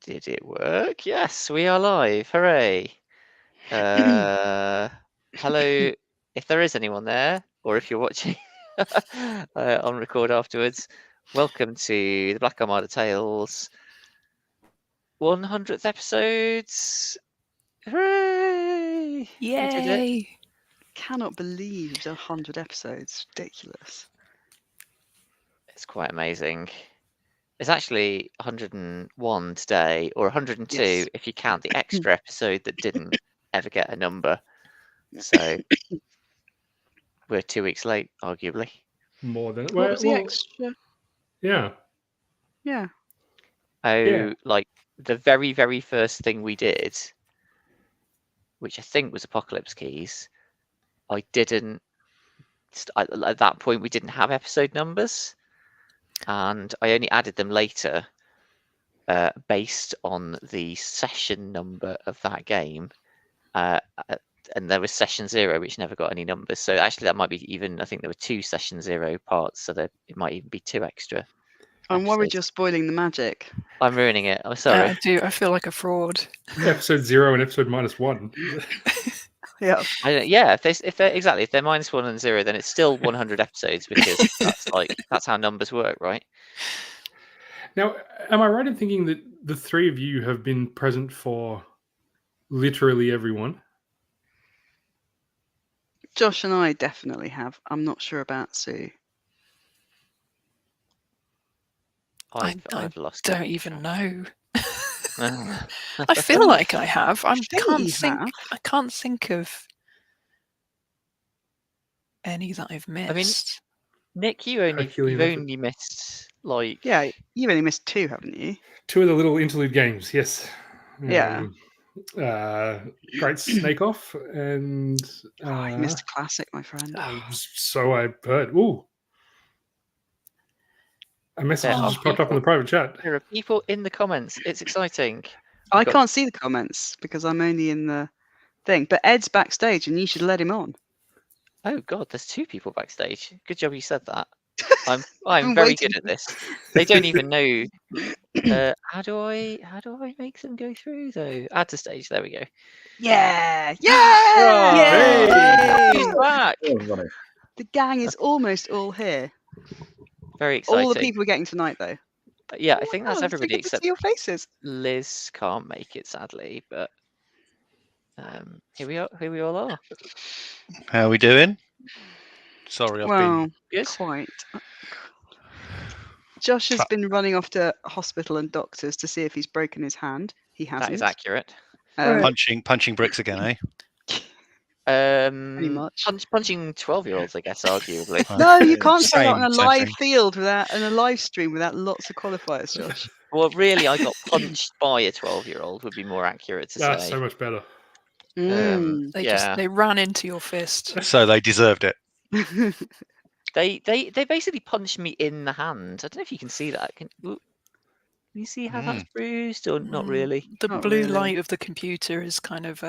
Did it work? Yes, we are live. Hooray. Hello, if there is anyone there, or if you're watching on record afterwards, welcome to the Black Armada Tales 100th episodes. Hooray! We did it. Yay! Cannot believe 100 episodes. Ridiculous. It's quite amazing. It's actually 101 today, or 102 Yes. if you count the extra episode that didn't ever get a number. So we're 2 weeks late, arguably. More than What was the extra? Yeah. Yeah. Oh, Yeah. like the very, very first thing we did, which I think was Apocalypse Keys, I didn't. At that point, we didn't have episode numbers, and I only added them later, based on the session number of that game. And there was session 0, which never got any numbers. So actually, that might be even. I think there were 2 session 0 parts, so that it might even be 2 extra. I'm worried episodes. you're spoiling the magic. I'm ruining it. I'm sorry. I do. I feel like a fraud. Episode 0 and episode -1. Yeah. Yeah, if they're -1 and 0, then it's still 100 episodes because that's how numbers work, right? Now, am I right in thinking that the three of you have been present for literally everyone? Josh and I definitely have. I'm not sure about Sue. I've lost. Don't even know. I I feel like I have. I think you have. I can't think of any that I've missed. Nick, you've Herculean effort. only missed like Yeah, you've only missed 2, haven't you? 2 of the little interlude games, yes. Yeah. Great Snake Off and You missed a classic, my friend. so I heard. Ooh. A message Yeah, just popped up in the private chat. there are people in the comments. It's exciting. I can't see the comments because I'm only in the thing. But Ed's backstage and you should let him on. Oh God, there's 2 people backstage. Good job you said that. I'm been very waiting. good at this. They don't even know. How do I make them go through though? Add to stage. There we go. Yeah! Oh, Yeah! He's back. The gang is almost all here. Very exciting. All the people we're getting tonight, though. Yeah, I think that's Wow, everybody it's good to except see your faces. Liz can't make it sadly, but here we all are. How are we doing? Sorry, I've Well, been Good. quite. Josh has been running off to hospital and doctors to see if he's broken his hand. He hasn't. That is accurate. punching bricks again, eh? Pretty much. Punching 12-year-olds, I guess, arguably. No, you can't say that on a Same live thing. field in a live stream without lots of qualifiers, Josh. Well, really, I got punched by a 12-year-old would be more accurate to That's say. so much better. They ran into your fist. So they deserved it. They basically punched me in the hand. I don't know if you can see that. Can you see how that's bruised or not really? The Not blue really. light of the computer is kind of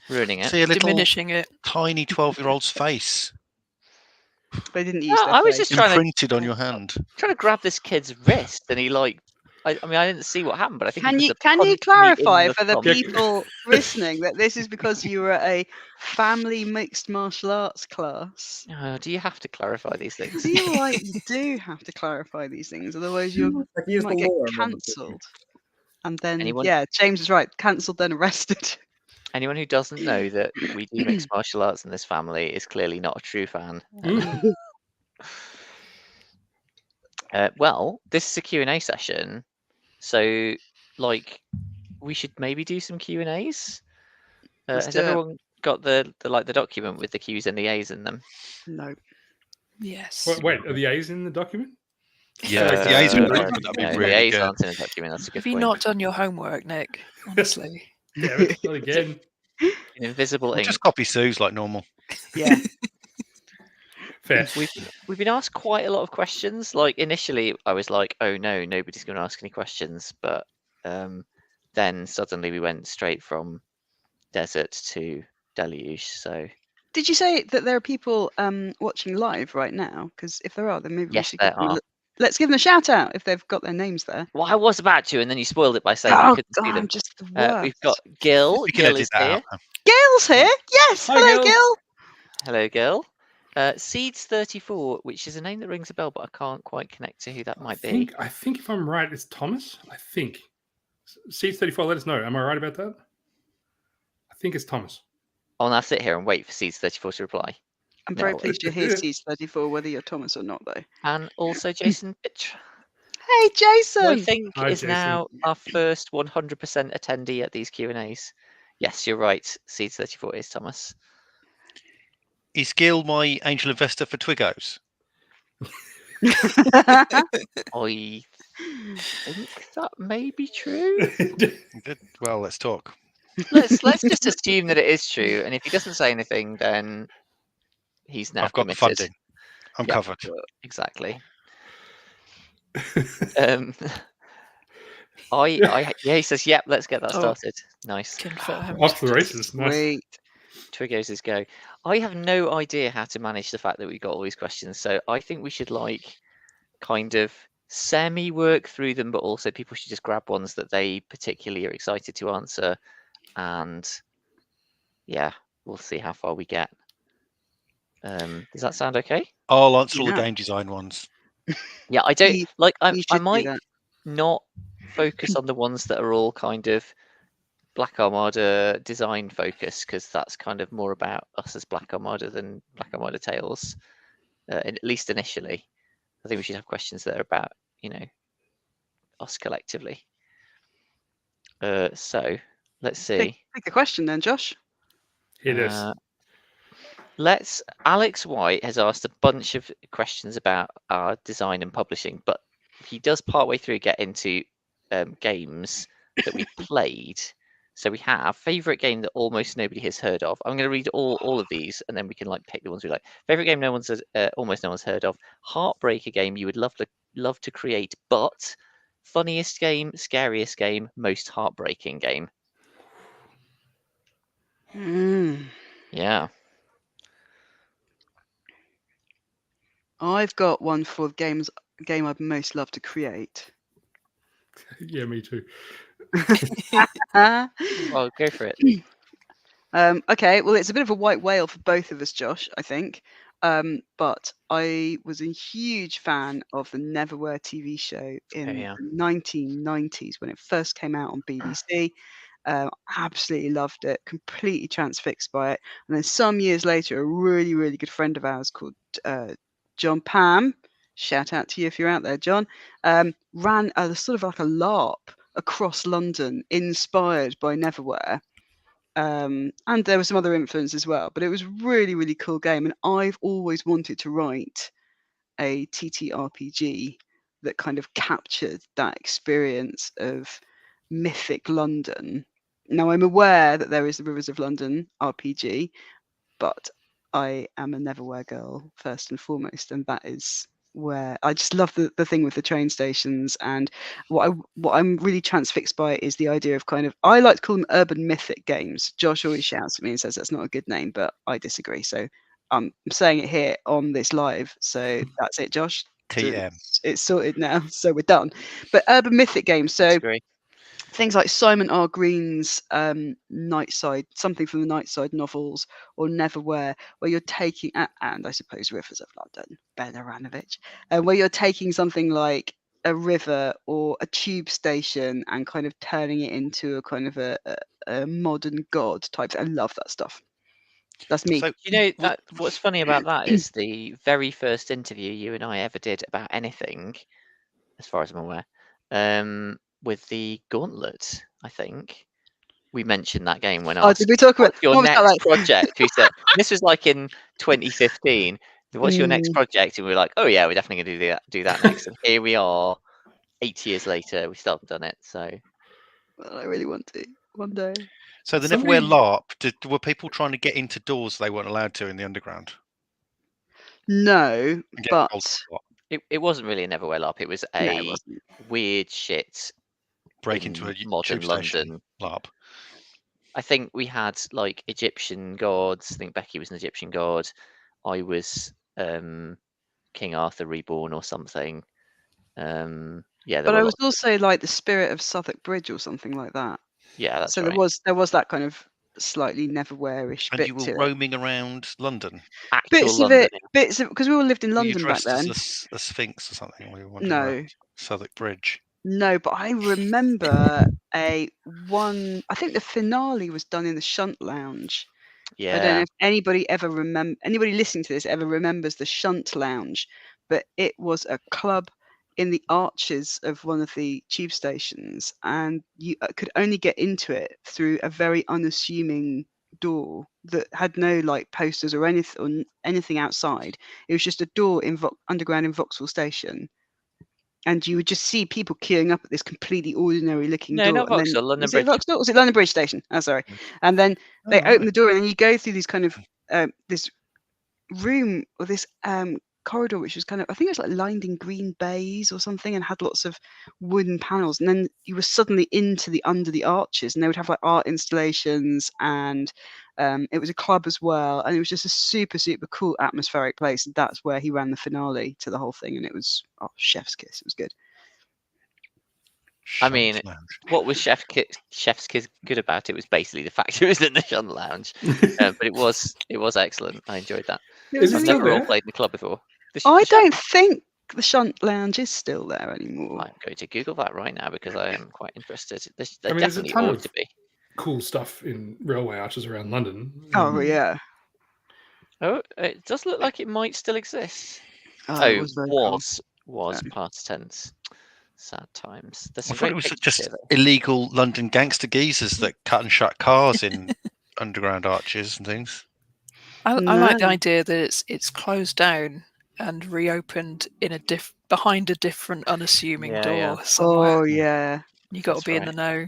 Ruining it. See a little diminishing it. tiny 12-year-old's face They didn't use their I was face. just trying imprinted on your hand. to grab this kid's wrist, and he I mean, I didn't see what happened, but I think Can he you must have punched me clarify in the for the thumb. people listening that this is because you were at a family mixed martial arts class? Do you have to clarify these I things? feel like you do have to clarify these things, otherwise you might get cancelled. And then, James is right. Cancelled, then arrested. Anyone who doesn't know that we do mixed martial arts in this family is clearly not a true fan. Well, this is a Q&A session, so we should maybe do some Q&As. Has everyone got the document with the Q's and the A's in them? No. Yes. Wait, are the A's in the document? Yeah, the A's are great, but that'd be No, really the A's good. aren't in the document. That's a good Have you point. not done your homework, Nick? Honestly. Yeah, not again. In invisible We'll ink. just copy Sue's like normal. Yeah. Fair. We've been asked quite a lot of questions. Like initially, I was like, "Oh no, nobody's going to ask any questions." But then suddenly we went straight from desert to deluge. So Did you say that there are people watching live right now? Because if there are, then maybe Yes, we should there give them are. let's give them a shout out if they've got their names there. Well, I was about to, and then you spoiled it by saying Oh you couldn't God, see them. I'm just the worst. We've got Gil. We can Gil edit is that here. out. Gil's here. Yes. Hi, Hello, Gil. Gil. Hello, Gil. Seeds34, which is a name that rings a bell, but I can't quite connect to who that might be. I think if I'm right, it's Thomas. I think. Seeds34, let us know. Am I right about that? I think it's Thomas. I'll now sit here and wait for Seeds34 to reply. I'm very pleased you're here, Seeds34, whether you're Thomas or not, though. And also Jason Pitch. Hey, Jason. Who I think Hi, is Jason. now our first 100% attendee at these Q&As. Yes, you're right. Seeds34 is Thomas. Is Gil my angel investor for Twigos? I think that may be true. Well, let's talk. Let's just assume that it is true, and if he doesn't say anything, then he's now I've got committed. the funding. I'm Yep, covered. Exactly. Yeah, he says, yep, let's get that started. Nice. Confirmed. Off to the races. Nice. Sweet. Twigos is go. I have no idea how to manage the fact that we've got all these questions, so I think we should kind of semi-work through them, but also people should just grab ones that they particularly are excited to answer, and yeah, we'll see how far we get. Does that sound okay? I'll answer all the game design ones. Yeah, I don't I might do not focus on the ones that are all kind of Black Armada design focus, because that's kind of more about us as Black Armada than Black Armada Tales, at least initially. I think we should have questions that are about, us collectively. So let's see. Pick a question then, Josh. It is. Alex White has asked a bunch of questions about our design and publishing, but he does partway through get into games that we played. So we have favorite game that almost nobody has heard of. I'm going to read all of these, and then we can pick the ones we like. Favorite game almost no one's heard of. Heartbreaker game you would love to create, but funniest game, scariest game, most heartbreaking game. Yeah. I've got one for the game I'd most love to create. Yeah, me too. Well, go for it. Okay, well, it's a bit of a white whale for both of us, Josh, I think. But I was a huge fan of the Neverwhere TV show in the 1990s when it first came out on BBC. Absolutely loved it, completely transfixed by it. And then some years later, a really, really good friend of ours called John Pam, shout out to you if you're out there, John, ran a sort of like a LARP across London inspired by Neverwhere. And there was some other influence as well, but it was really, really cool game. And I've always wanted to write a TTRPG that kind of captured that experience of mythic London. Now, I'm aware that there is the Rivers of London RPG, but I am a Neverwhere girl first and foremost, and that is where I just love the thing with the train stations. And what I'm really transfixed by is the idea of I like to call them urban mythic games. Josh always shouts at me and says that's not a good name, but I disagree. So I'm saying it here on this live. So that's it, Josh. TM. It's sorted now, so we're done. But urban mythic games. So things like Simon R. Green's Nightside, something from the Nightside novels, or Neverwhere, where you're taking, and I suppose Rivers of London, Ben Aranovich, where you're taking something like a river or a tube station and kind of turning it into a kind of a modern god type. I love that stuff. That's me. So, what's funny about that is the very first interview you and I ever did about anything, as far as I'm aware, with the Gauntlet, I think we mentioned that game when asked. Did we talk about your next project? We said this was in 2015. What's your next project? And we were like, oh yeah, we're definitely going to do that next. And here we are, 8 years later. We still haven't done it. So, well, I really want to one day. So the Neverwhere LARP, were people trying to get into doors they weren't allowed to in the underground? No, but it wasn't really a Neverwhere LARP. It was a weird shit break into a modern London LARP. I think we had Egyptian gods. I think Becky was an Egyptian god. I was King Arthur Reborn or something. Yeah, but I was also like the Spirit of Southwark Bridge or something like that. Yeah, that's so right. there was that kind of slightly Neverwhere-ish And bit you were to it. roaming around London. Bits of it, because we all lived in Were you London back dressed then. as a Sphinx or something? We were wandering No, around Southwark Bridge. no, but I remember I think the finale was done in the Shunt Lounge. I don't know Yeah. if anybody listening to this ever remembers the Shunt Lounge, but it was a club in the arches of one of the tube stations, and you could only get into it through a very unassuming door that had no like posters or anything outside. It was just a door in underground in Vauxhall Station, and you would just see people queuing up at this completely ordinary looking No, door. not Vauxhall, London Was Bridge. it Vauxhall? Was it London Bridge Station? Oh, sorry. And then they open the door, and then you go through these kind of this room or this corridor, which was kind of, I think it was like lined in green baize or something, and had lots of wooden panels. And then you were suddenly under the arches, and they would have like art installations, and it was a club as well, and it was just a super cool atmospheric place. And that's where he ran the finale to the whole thing, and it was chef's kiss. It was good. I mean, what was Chef's Kiss good about it was basically the fact it was in the Shunt Lounge, but it was excellent. I enjoyed that. I've never all played in the club before. I don't think the Shunt Lounge is still there anymore. I'm going to Google that right now because I am quite interested. There definitely ought to be cool stuff in railway arches around London. Oh yeah. Oh, it does look like it might still exist. It was past tense. Sad times. I thought it was just illegal London gangster geezers that cut and shut cars in underground arches and things. I like the idea that it's closed down and reopened in behind a different unassuming door somewhere. Oh yeah. You got to be in the know.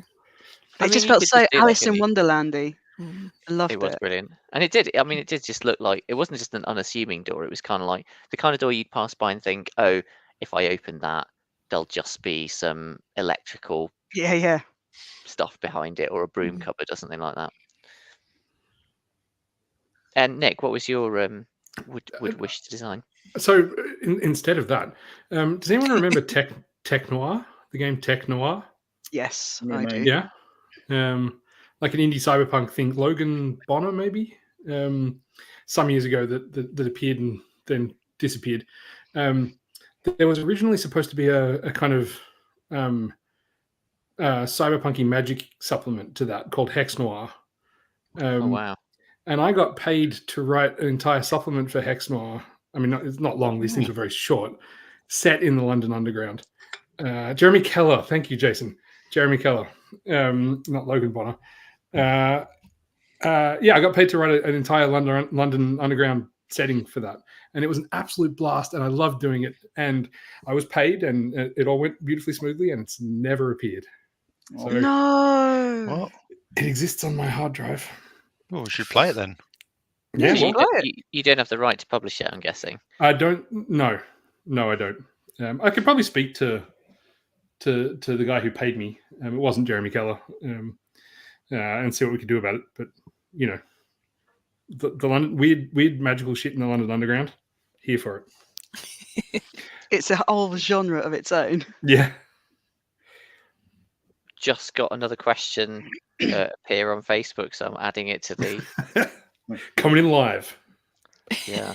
It just felt so Alice in Wonderlandy. I loved it. It was brilliant, and it did. I mean, it did just look like it wasn't just an unassuming door. It was kind of like the kind of door you'd pass by and think, "Oh, if I open that, there'll just be some electrical stuff behind it, or a broom cupboard, or something like that." And Nick, what was your would wish to design? So instead of that, does anyone remember Tech Noir? The game Tech Noir? Yes, I do. Yeah. Like an indie cyberpunk thing. Logan Bonner, maybe? Some years ago that appeared and then disappeared. There was originally supposed to be a kind of cyberpunky magic supplement to that called Hex Noir. Oh, wow. And I got paid to write an entire supplement for Hex Noir. I mean, it's not long. These things are very short. Set in the London Underground. Jeremy Keller. Thank you, Jason. Jeremy Keller. Not Logan Bonner. I got paid to write an entire London Underground setting for that. And it was an absolute blast, and I loved doing it. And I was paid, and it all went beautifully smoothly, and it's never appeared. So no. What? It exists on my hard drive. Well, we should play it then. Yeah, you don't have the right to publish it, I'm guessing. I don't. No, I don't. I could probably speak to the guy who paid me. It wasn't Jeremy Keller, and see what we could do about it. But you know, the London weird magical shit in the London Underground. Here for it. It's a whole genre of its own. Yeah. Just got another question appear on Facebook, so I'm adding it to the coming in live. Yeah.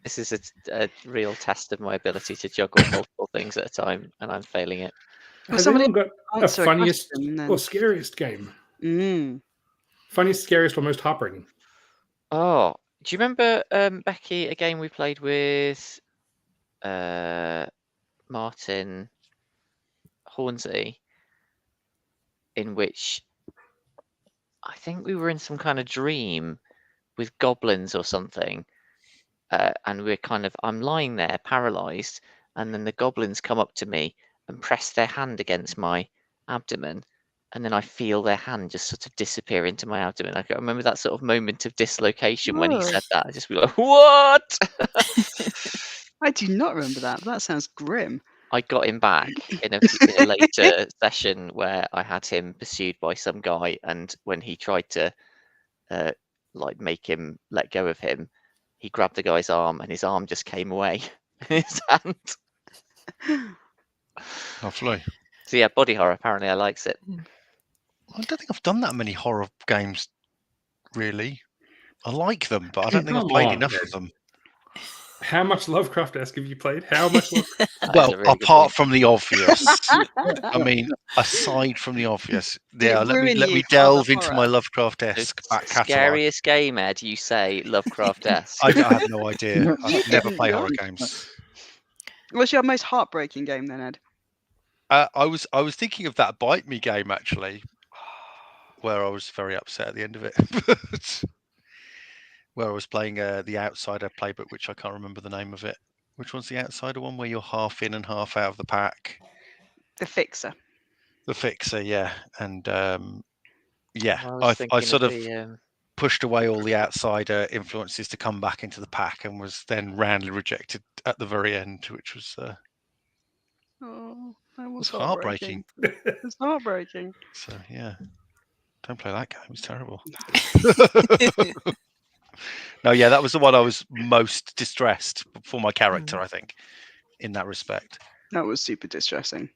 This is a real test of my ability to juggle multiple things at a time, and I'm failing it. Has anyone got a funniest or scariest game? Funniest, scariest, or most heartbreaking? Oh, do you remember, Becky, a game we played with Martin Hornsey, in which I think we were in some kind of dream with goblins or something, and I'm lying there paralyzed, and then the goblins come up to me and press their hand against my abdomen, and then I feel their hand just sort of disappear into my abdomen. I can remember that sort of moment of dislocation when he said that. I just be like, what? I do not remember that. That sounds grim. I got him back in a later session where I had him pursued by some guy, and when he tried to make him let go of him, he grabbed the guy's arm, and his arm just came away in his hand. Lovely. So yeah, body horror. Apparently, I likes it. I don't think I've done that many horror games, really. I like them, but I don't think I've Come played on, enough Ed. of them. How much Lovecraft-esque have you played? How much? Well, a really good apart point. from the obvious. I mean, aside from the obvious. Yeah, let ruin me you, delve Father into Horror. my The Lovecraft-esque back catalogue. scariest game, Ed. You say Lovecraft-esque. I have no idea. You I've never didn't played know. horror games. What's your most heartbreaking game then, Ed? I was thinking of that Bite Me game actually, where I was very upset at the end of it. Where I was playing the Outsider playbook, which I can't remember the name of it. Which one's the Outsider one, where you're half in and half out of the pack? The Fixer. The Fixer, yeah. And yeah, I was I thinking sort of the, pushed away all the Outsider influences to come back into the pack, and was then roundly rejected at the very end, which was Oh, that was was heartbreaking. It was heartbreaking. So yeah, don't play that game. It's terrible. No, yeah, that was the one I was most distressed for my character, I think, in that respect. That was super distressing.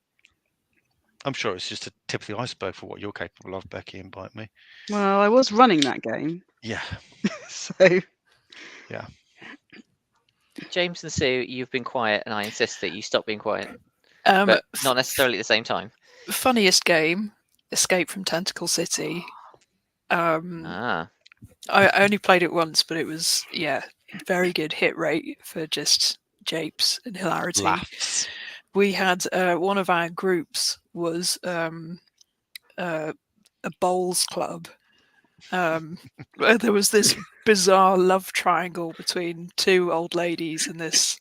I'm sure it's just a tip of the iceberg for what you're capable of, Becky, and Bite Me. Well, I was running that game. Yeah. So James and Sue, you've been quiet, and I insist that you stop being quiet. Um, But not necessarily at the same time. Funniest game, Escape from Tentacle City. Ah, I only played it once, but it was very good hit rate for just japes and hilarity. Laughs. We had one of our groups was a bowls club. Where there was this bizarre love triangle between two old ladies and this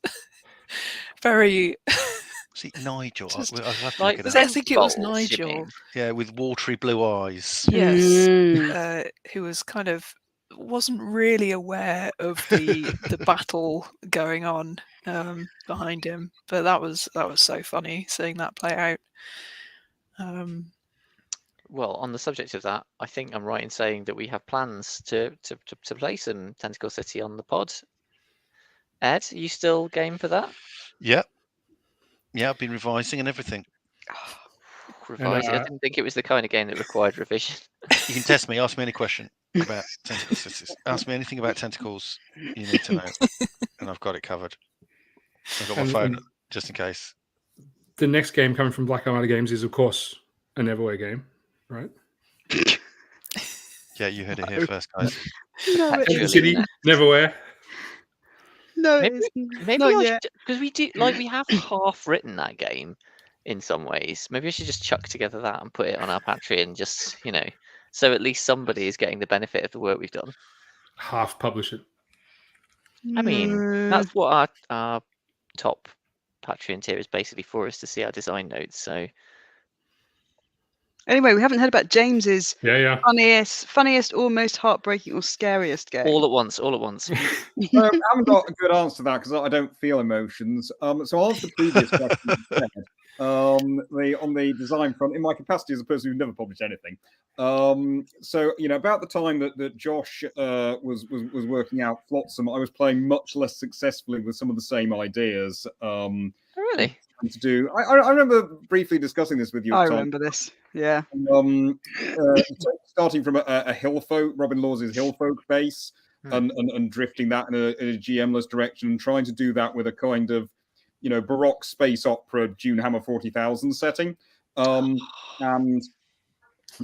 very. Was it Nigel? Just I'll have to like look it I up. think it was bowls, you Nigel. mean? Yeah, with watery blue eyes. Yes, Mm. who was kind of wasn't really aware of the battle going on behind him, but that was so funny seeing that play out. Well, on the subject of that, I think I'm right in saying that we have plans to play some Tentacle City on the pod. Ed, are you still game for that? Yeah. Yeah, I've been revising and everything. Revising. I didn't think it was the kind of game that required revision. You can test me. Ask me any question about Tentacle Cities. Ask me anything about tentacles you need to know, and I've got it covered. I've got my phone just in case. The next game coming from Black Armada Games is, of course, a Neverwhere game, right? Yeah, you heard it here first, guys. No, it Actually, isn't. City, Neverwhere. No, it Maybe, isn't. maybe Not I yet. should, because we do like we have half written that game in some ways. Maybe I should just chuck together that and put it on our Patreon, just so at least somebody is getting the benefit of the work we've done. Half publish it. I mean, that's what our top Patreon tier is basically for us to see our design notes. So Anyway, we haven't heard about James's Yeah. funniest, or most heartbreaking, or scariest game. all at once. I haven't got a good answer to that because I don't feel emotions. So I'll answer the previous question instead. On the design front, in my capacity as a person who's never published anything. So about the time that Josh was working out Flotsam, I was playing much less successfully with some of the same ideas. Really? To do. I remember briefly discussing this with you. I remember this. Yeah. Starting from a Hillfolk, Robin Laws's Hillfolk base, and drifting that in a GM-less direction, and trying to do that with a kind of Baroque space opera June Hammer 40,000 setting. And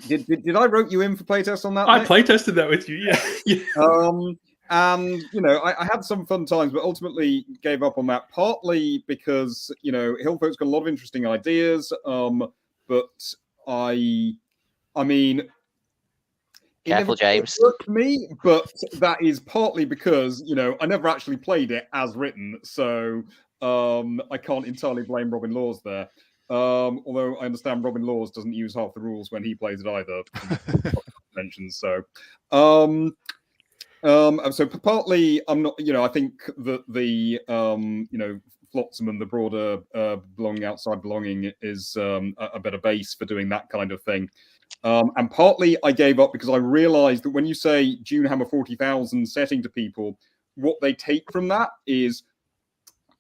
did I rope you in for playtest on that? I playtested that with you. Yeah. And I had some fun times, but ultimately gave up on that. Partly because Hillfolk's got a lot of interesting ideas, but I mean, Careful, James. It worked for me, but that is partly because I never actually played it as written, so I can't entirely blame Robin Laws there. Although I understand Robin Laws doesn't use half the rules when he plays it either. Mentions so. So partly, I'm not. I think that the Flotsam and the broader outside belonging is a better base for doing that kind of thing. And partly, I gave up because I realised that when you say June Hammer 40,000 setting to people, what they take from that is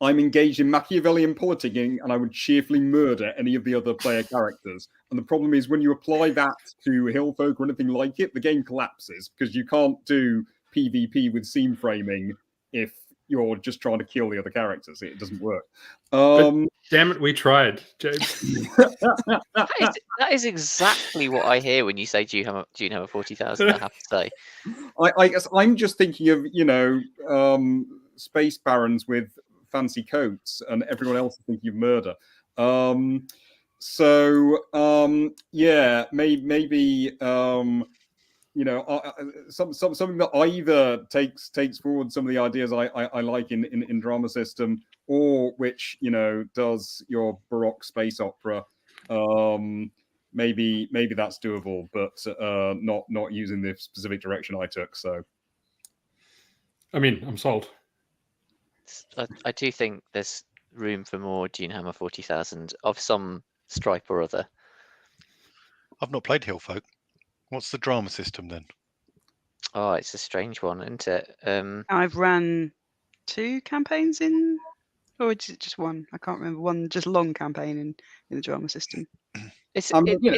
I'm engaged in Machiavellian politicking and I would cheerfully murder any of the other player characters. And the problem is when you apply that to Hillfolk or anything like it, the game collapses because you can't do PvP with scene framing if you're just trying to kill the other characters. It doesn't work. Damn it, we tried, James. That is exactly what I hear when you say, "Do you have a 40,000?" I have to say, I guess I'm just thinking of space barons with fancy coats, and everyone else is thinking of murder. Yeah, maybe something that either takes forward some of the ideas I like in drama system, or which does your Baroque space opera. Maybe that's doable, but not using the specific direction I took. So, I mean, I'm sold. I do think there's room for more Dune Hammer 40,000 of some stripe or other. I've not played Hillfolk. What's the drama system then? Oh, it's a strange one, isn't it? I've ran 2 campaigns in, or is it just one? I can't remember. One just long campaign in the drama system. It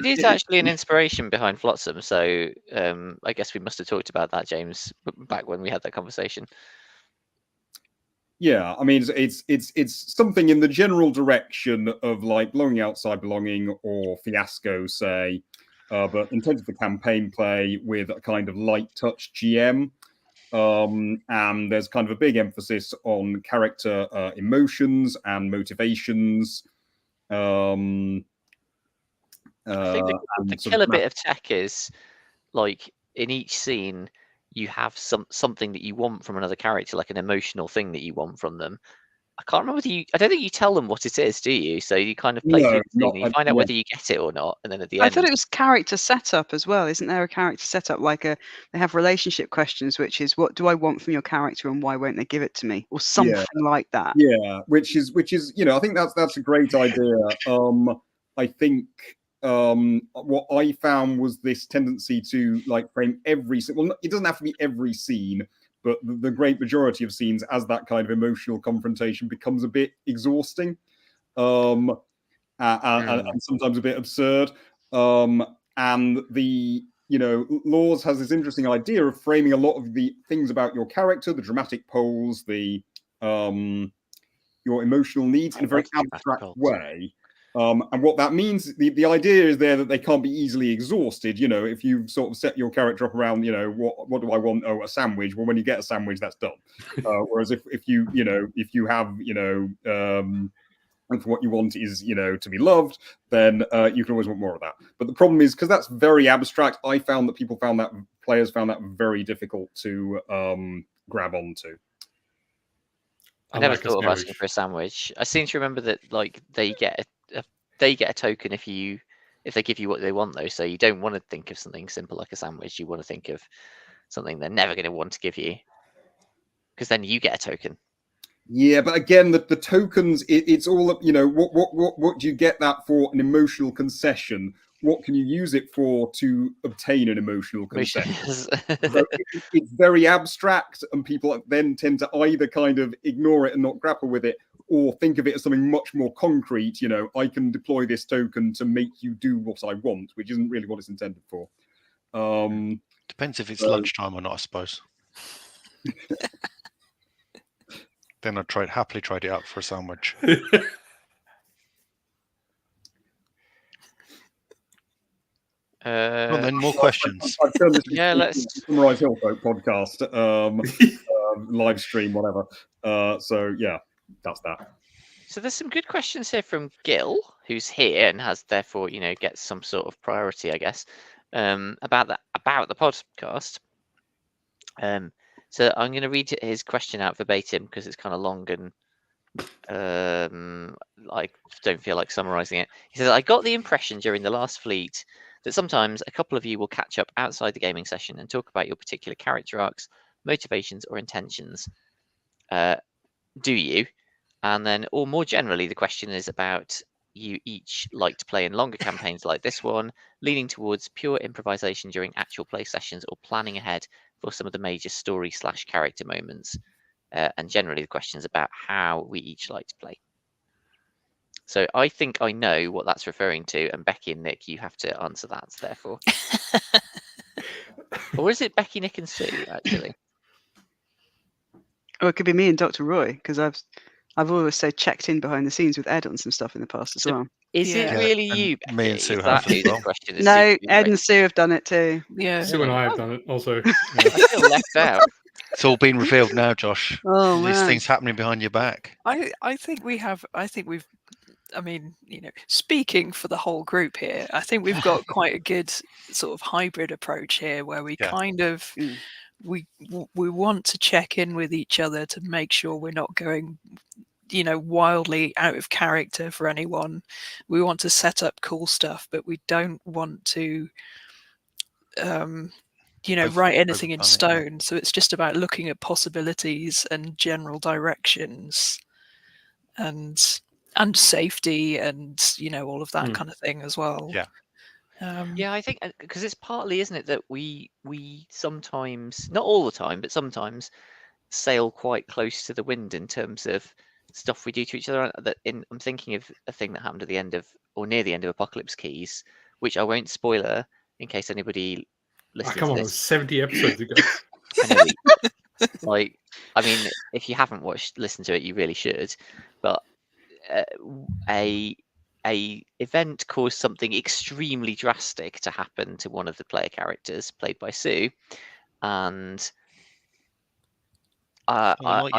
is actually an inspiration behind Flotsam, so I guess we must have talked about that, James, back when we had that conversation. Yeah, I mean, it's something in the general direction of like Blowing Outside Belonging or Fiasco, say, but in terms of the campaign play with a kind of light touch GM, and there's kind of a big emphasis on character emotions and motivations. I think the killer bit of tech is like in each scene you have something that you want from another character, like an emotional thing that you want from them. I can't remember I don't think you tell them what it is, do you? So you kind of play through the scene and you find out whether you get it or not, and then at the end. I thought it was character setup as well. Isn't there a character setup they have relationship questions, which is what do I want from your character and why won't they give it to me, or something like that? Yeah, which is I think that's a great idea. I think what I found was this tendency to like frame every it doesn't have to be every scene, but the great majority of scenes as that kind of emotional confrontation becomes a bit exhausting, and sometimes a bit absurd. And the Laws has this interesting idea of framing a lot of the things about your character, the dramatic poles, the your emotional needs in a very abstract way. And what that means, the idea is there that they can't be easily exhausted. If you've sort of set your character up around, what do I want? Oh, a sandwich. Well, when you get a sandwich, that's done. Whereas if you have, and for what you want is, to be loved, then you can always want more of that. But the problem is, because that's very abstract, I found that players found that very difficult to grab onto. I never thought of asking for a sandwich. I seem to remember that like they get a token if they give you what they want, though. So you don't want to think of something simple like a sandwich. You want to think of something they're never going to want to give you, because then you get a token. Yeah, but again, the tokens, it's all up. What do you get that for? An emotional concession. What can you use it for to obtain an emotional concession? So it's very abstract, and people then tend to either kind of ignore it and not grapple with it, or think of it as something much more concrete. I can deploy this token to make you do what I want, which isn't really what it's intended for. Depends if it's lunchtime or not, I suppose. Then I'd happily trade it out for a sandwich. Well, then more questions. I've done this. Let's Summarize Hillfolk podcast, live stream, whatever. So yeah, that's that. So there's some good questions here from Gil, who's here and has therefore, gets some sort of priority, I guess, about the podcast. So I'm going to read his question out verbatim because it's kind of long and I don't feel like summarizing it. He says, I got the impression during the last fleet that sometimes a couple of you will catch up outside the gaming session and talk about your particular character arcs, motivations, or intentions. Do you? And then, or more generally, the question is about you each like to play in longer campaigns like this one, leaning towards pure improvisation during actual play sessions or planning ahead for some of the major story/character moments. and generally the question's about how we each like to play. So I think I know what that's referring to, and Becky and Nick, you have to answer that, therefore. Or is it Becky, Nick, and Sue, actually? Or it could be me and Dr. Roy, because I've always so checked in behind the scenes with Ed on some stuff in the past as So well. Is it Yeah. really and you, Becky? me and Sue Is have that as who well. the question is? No, to, Ed and Sue have done it too. Yeah. Sue and I have Oh. done it also. I feel left out. It's all been revealed now, Josh. Oh All these man. things happening behind your back. I think we've I mean, speaking for the whole group here, I think we've got quite a good sort of hybrid approach here where we Yeah. kind of Mm. we want to check in with each other to make sure we're not going wildly out of character for anyone. We want to set up cool stuff, but we don't want to write anything in overplan it, yeah. stone. So it's just about looking at possibilities and general directions and safety and all of that kind of thing as well. Yeah. Yeah, I think because it's partly, isn't it, that we sometimes, not all the time, but sometimes sail quite close to the wind in terms of stuff we do to each other. I'm thinking of a thing that happened at the end of, or near the end of Apocalypse Keys, which I won't spoiler in case anybody listening Come to on, it was this. 70 episodes ago. I know. Like, I mean, if you haven't listened to it, you really should. But a event caused something extremely drastic to happen to one of the player characters, played by Sue, and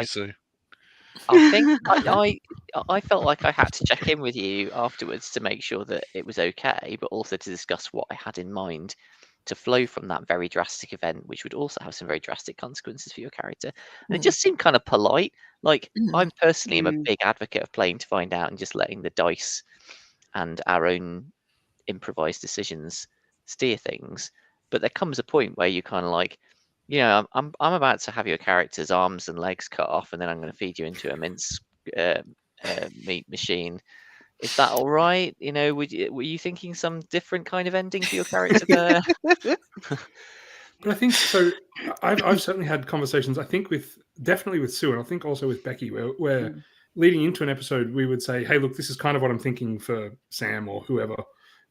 Sue. I think I felt like I had to check in with you afterwards to make sure that it was okay, but also to discuss what I had in mind to flow from that very drastic event, which would also have some very drastic consequences for your character. And it just seemed kind of polite. Like, I'm personally am a big advocate of playing to find out and just letting the dice and our own improvised decisions steer things. But there comes a point where you kind of like, I'm about to have your character's arms and legs cut off, and then I'm going to feed you into a mince meat machine. Is that all right? Were you thinking some different kind of ending for your character there? But I think so. I've certainly had conversations. I think definitely with Sue, and I think also with Becky, where leading into an episode, we would say, "Hey, look, this is kind of what I'm thinking for Sam or whoever."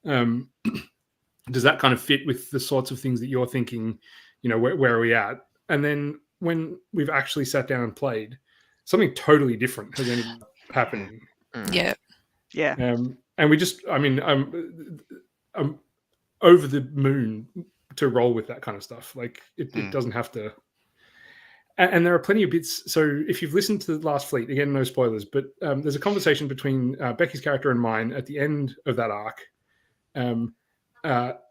Does that kind of fit with the sorts of things that you're thinking? Where are we at? And then when we've actually sat down and played, something totally different has ended up happening. Yeah. And we just, I'm over the moon to roll with that kind of stuff. Like it doesn't have to. And there are plenty of bits. So if you've listened to the last Fleet, again, no spoilers, but there's a conversation between Becky's character and mine at the end of that arc.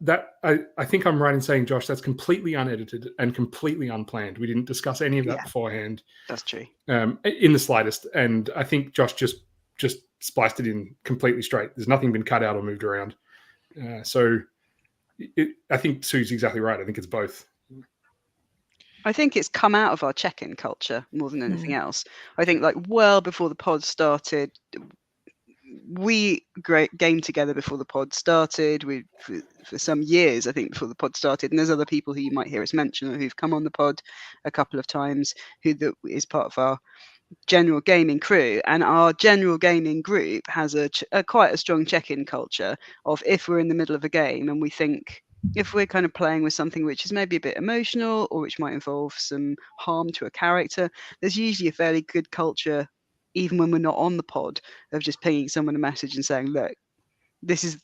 That I think I'm right in saying, Josh, that's completely unedited and completely unplanned. We didn't discuss any of that beforehand. That's true. In the slightest. And I think Josh just spliced it in completely straight. There's nothing been cut out or moved around. So I think Sue's exactly right. I think it's both. I think it's come out of our check-in culture more than anything else. I think well before the pod started, we gamed together before the pod started. We for some years, I think, before the pod started, and there's other people who you might hear us mention or who've come on the pod a couple of times who is part of our general gaming crew, and our general gaming group has quite a strong check-in culture of if we're in the middle of a game and we think if we're kind of playing with something which is maybe a bit emotional or which might involve some harm to a character, there's usually a fairly good culture, even when we're not on the pod, of just pinging someone a message and saying, look, this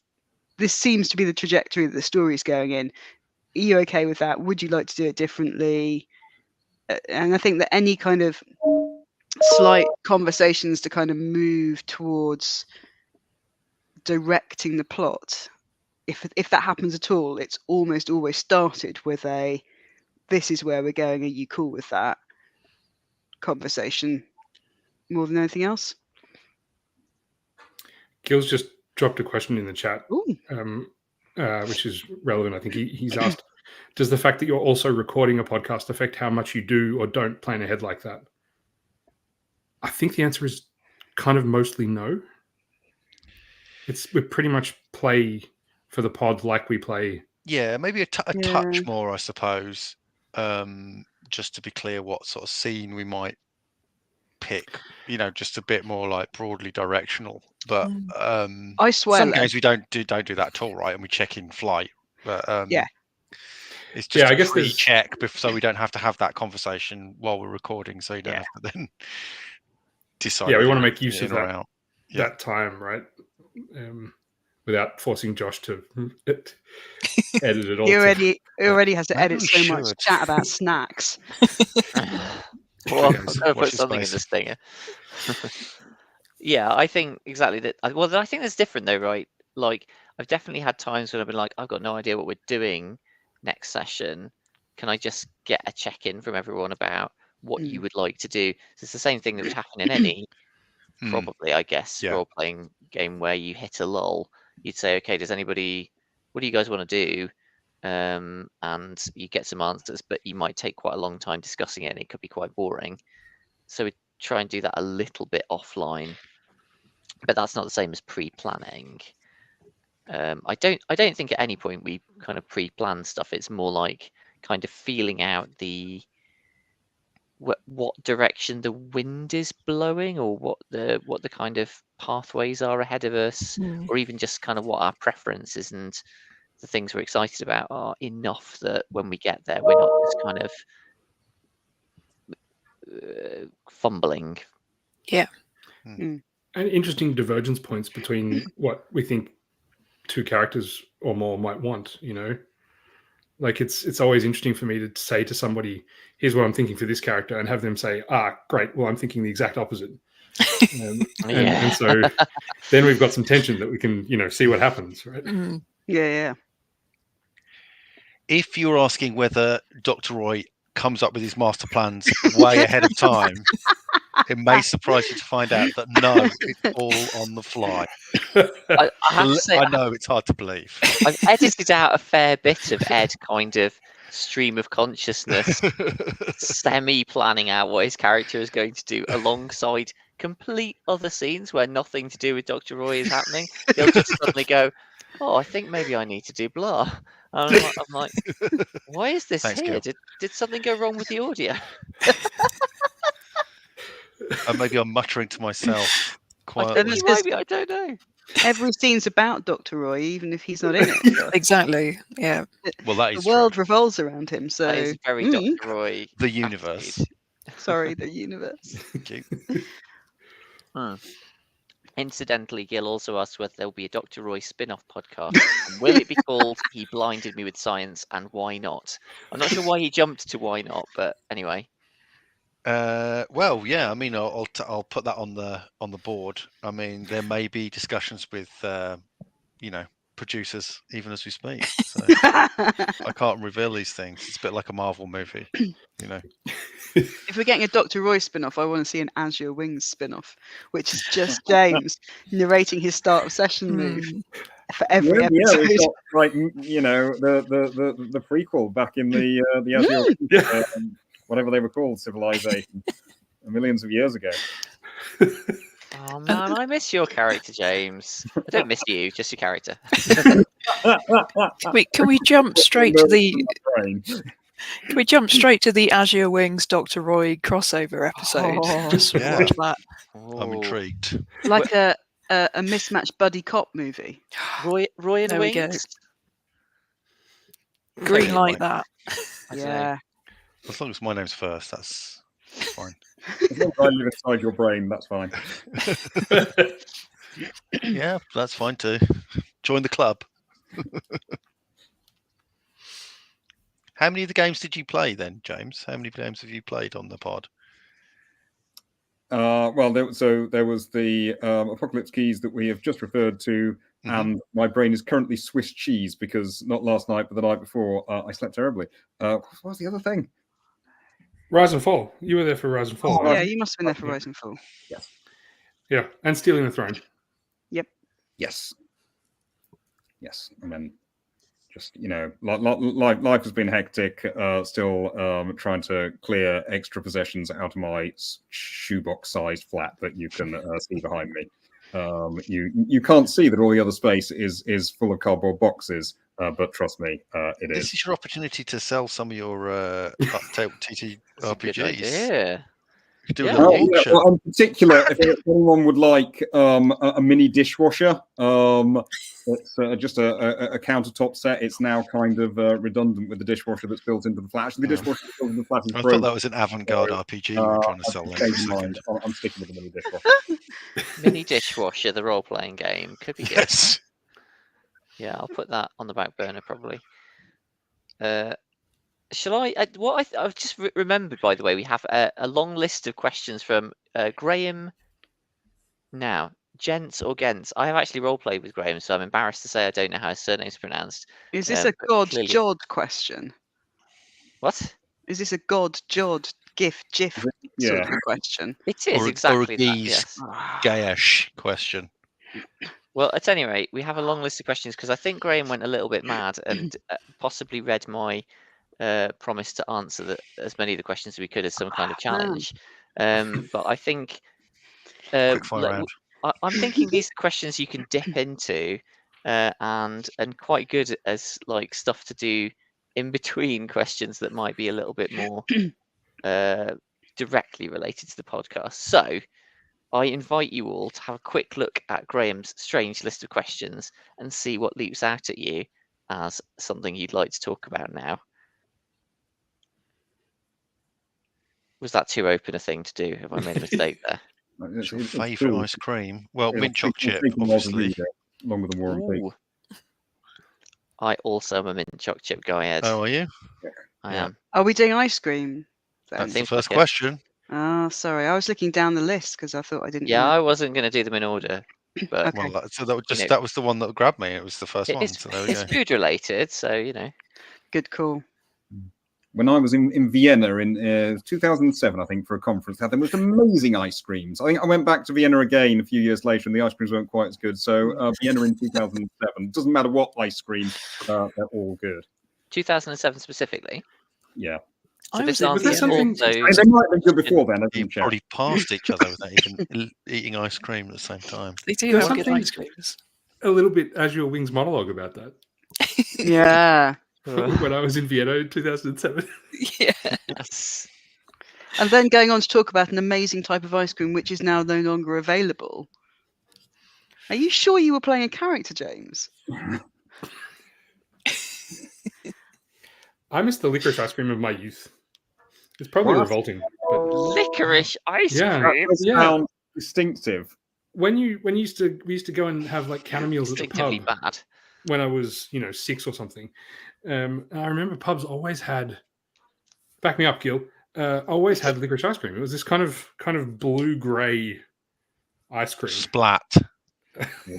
seems to be the trajectory that the story's going in. Are you okay with that? Would you like to do it differently? And I think that any kind of slight conversations to kind of move towards directing the plot, if that happens at all, it's almost always started with this is where we're going, are you cool with that conversation more than anything else. Gil's just dropped a question in the chat, which is relevant. I think he's asked, does the fact that you're also recording a podcast affect how much you do or don't plan ahead like that? I think the answer is kind of mostly no. We pretty much play for the pod like we play. Yeah, maybe a touch more, I suppose. Just to be clear what sort of scene we might pick, just a bit more like broadly directional. But I swear, some games we don't do that at all, right? And we check in flight. But Yeah. it's just I a guess pre-check so we don't have to have that conversation while we're recording, so you don't have to then decide. Yeah, we whether want to you're make use of in or out. that time, right? Without forcing Josh to edit it all. He already has to Maybe edit we so much should. chat about snacks. Well, I'm Yes, gonna watch put this something in space. the stinger. Yeah, I think exactly that. Well, I think that's different though, right? Like, I've definitely had times when I've been like, I've got no idea what we're doing next session. Can I just get a check-in from everyone about what you would like to do? So it's the same thing that would happen in any, probably, I guess, Yeah. role-playing game where you hit a lull. You'd say, okay, what do you guys want to do? And you get some answers, but you might take quite a long time discussing it, and it could be quite boring. So we try and do that a little bit offline, but that's not the same as pre-planning. I don't think at any point we kind of pre-plan stuff. It's more like kind of feeling out what direction the wind is blowing, or what the kind of pathways are ahead of us, or even just kind of what our preferences and the things we're excited about are enough that when we get there, we're not just kind of fumbling. Yeah. And interesting divergence points between what we think two characters or more might want, Like it's always interesting for me to say to somebody, here's what I'm thinking for this character, and have them say, great, well, I'm thinking the exact opposite. And so then we've got some tension that we can, see what happens, right? Yeah. If you're asking whether Dr. Roy comes up with his master plans way ahead of time, it may surprise you to find out that no, it's all on the fly. I have to say, I know it's hard to believe. I've edited out a fair bit of Ed kind of stream of consciousness, semi-planning out what his character is going to do alongside complete other scenes where nothing to do with Dr. Roy is happening. He'll just suddenly go, oh, I think maybe I need to do blah. And I'm like, why is this Thanks, here? Gil. Did something go wrong with the audio? And maybe I'm muttering to myself quietly. Maybe, I don't know. Every scene's about Dr. Roy, even if he's not in it. Exactly. Yeah. Well, that is the world true. revolves around him. So That is very Dr. Roy. The universe. attitude. Sorry, the universe. Thank you. Incidentally, Gil also asked whether there'll be a Dr. Roy spin-off podcast. And will it be called He Blinded Me with Science and Why Not? I'm not sure why he jumped to why not, but anyway. Well, yeah. I mean, I'll put that on the board. I mean, there may be discussions with producers even as we speak. So I can't reveal these things. It's a bit like a Marvel movie, If we're getting a Dr. Roy spin-off, I want to see an Azure Wings spin-off, which is just James narrating his start of session move for every episode. We've got, like, the prequel back in the Azure Wings, whatever they were called, civilization, millions of years ago. Oh man, I miss your character, James. I don't miss you, just your character. Can we jump straight to the? Can we jump straight to the Azure Wings Dr. Roy crossover episode? Just watch that. I'm intrigued. Like a mismatched buddy cop movie. Roy and There we go. Wings. Green light that. Yeah. As long as my name's first, that's fine. As long as I live inside your brain, that's fine. Yeah, that's fine too. Join the club. How many of the games did you play then, James? How many games have you played on the pod? Well, there was the Apocalypse Keys that we have just referred to, and my brain is currently Swiss cheese because not last night, but the night before, I slept terribly. What was the other thing? Rise and Fall. You were there for Rise and Fall. Oh, right? yeah, you must have been there for Rise and Fall. Yes. Yeah, and Stealing the Throne. Yep. Yes. And then just, life has been hectic. Still trying to clear extra possessions out of my shoebox-sized flat that you can see behind me. You can't see that all the other space is full of cardboard boxes, but trust me, it is. This is your opportunity to sell some of your TTRPGs. Yeah. could do Yeah. a little Yeah, auction. well, in particular, if anyone would like a mini dishwasher, it's just a countertop set. It's now kind of redundant with the dishwasher that's built into the flat. Actually, the dishwasher that's built into the flat is I thought broken. that was an avant-garde RPG you were trying to sell I've then for a changed my second. mind. I'm sticking with the mini dishwasher. Mini dishwasher, the role-playing game, could be good. Yes. Yeah, I'll put that on the back burner probably. Shall I? I've just remembered, by the way, we have a long list of questions from Graham. Now, Gents or Gents? I have actually role-played with Graham, so I'm embarrassed to say I don't know how his surname's pronounced. Is this a but God clearly- Jod question? What? Is this a God Jod GIF sort Yeah. of a question? It is Or exactly a that. geese Yes. gayish question. Well, at any rate, we have a long list of questions because I think Graham went a little bit mad and possibly read my promise to answer as many of the questions as we could as some kind of challenge. But I think Quickfire round. I'm thinking these are questions you can dip into and quite good as like stuff to do in between questions that might be a little bit more directly related to the podcast. So I invite you all to have a quick look at Graham's strange list of questions and see what leaps out at you as something you'd like to talk about now. Was that too open a thing to do? Have I made a mistake there? What's your favourite ice cream? Well, mint choc chip, taking more than obviously. you do, along with the War and Peace. Ooh. I also am a mint choc chip guy, Ed. Oh, are you? I yeah. am. Are we doing ice cream? Then? That's the Seems first like it. question. Oh, sorry. I was looking down the list because I thought I didn't. Yeah, wanna- I wasn't going to do them in order, but Okay. Well, so that was You know. that was the one that grabbed me. It was the first one. it's, So there we it's go. food related, so you know. Good call. When I was in Vienna in 2007, I think, for a conference, they had the most amazing ice creams. I think I went back to Vienna again a few years later, and the ice creams weren't quite as good. So Vienna in 2007. Doesn't matter what ice cream, they're all good. 2007 specifically. Yeah. So I this was in answer there's is something- also. I mean, they might have been good before then. I You didn't check. probably passed each other without even eating ice cream at the same time. They do There's have good something- ice creams. A little bit Azure Wings monologue about that. Yeah. When I was in Vienna in 2007. Yeah. Yes. And then going on to talk about an amazing type of ice cream which is now no longer available. Are you sure you were playing a character, James? I miss the licorice ice cream of my youth. It's probably What? revolting. But Licorice ice Yeah. cream. That does Yeah. sound distinctive. when we used to go and have like counter meals at the Distinctively pub bad. when I was 6 or something. And I remember pubs always had, back me up, Gil. Always had licorice ice cream. It was this kind of blue grey ice cream. Splat.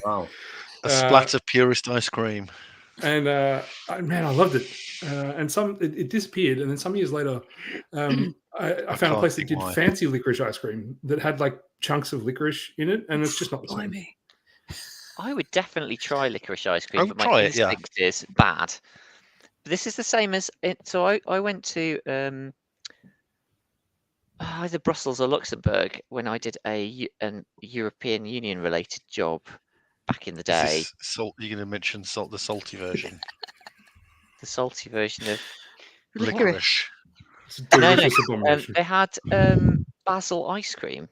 Wow. A splat of purest ice cream. And man, I loved it. And it disappeared, and then some years later, I found a place that think did why. fancy licorice ice cream that had like chunks of licorice in it, and it's just not the same. Blimey. I would definitely try licorice ice cream, I but would my try it, yeah. instinct is bad. This is the same as it. So I went to either Brussels or Luxembourg when I did an European Union related job back in the Is day. this salt? You're going to mention the salty version. The salty version of Licorice. It's a no. delicious abomination. They had basil ice cream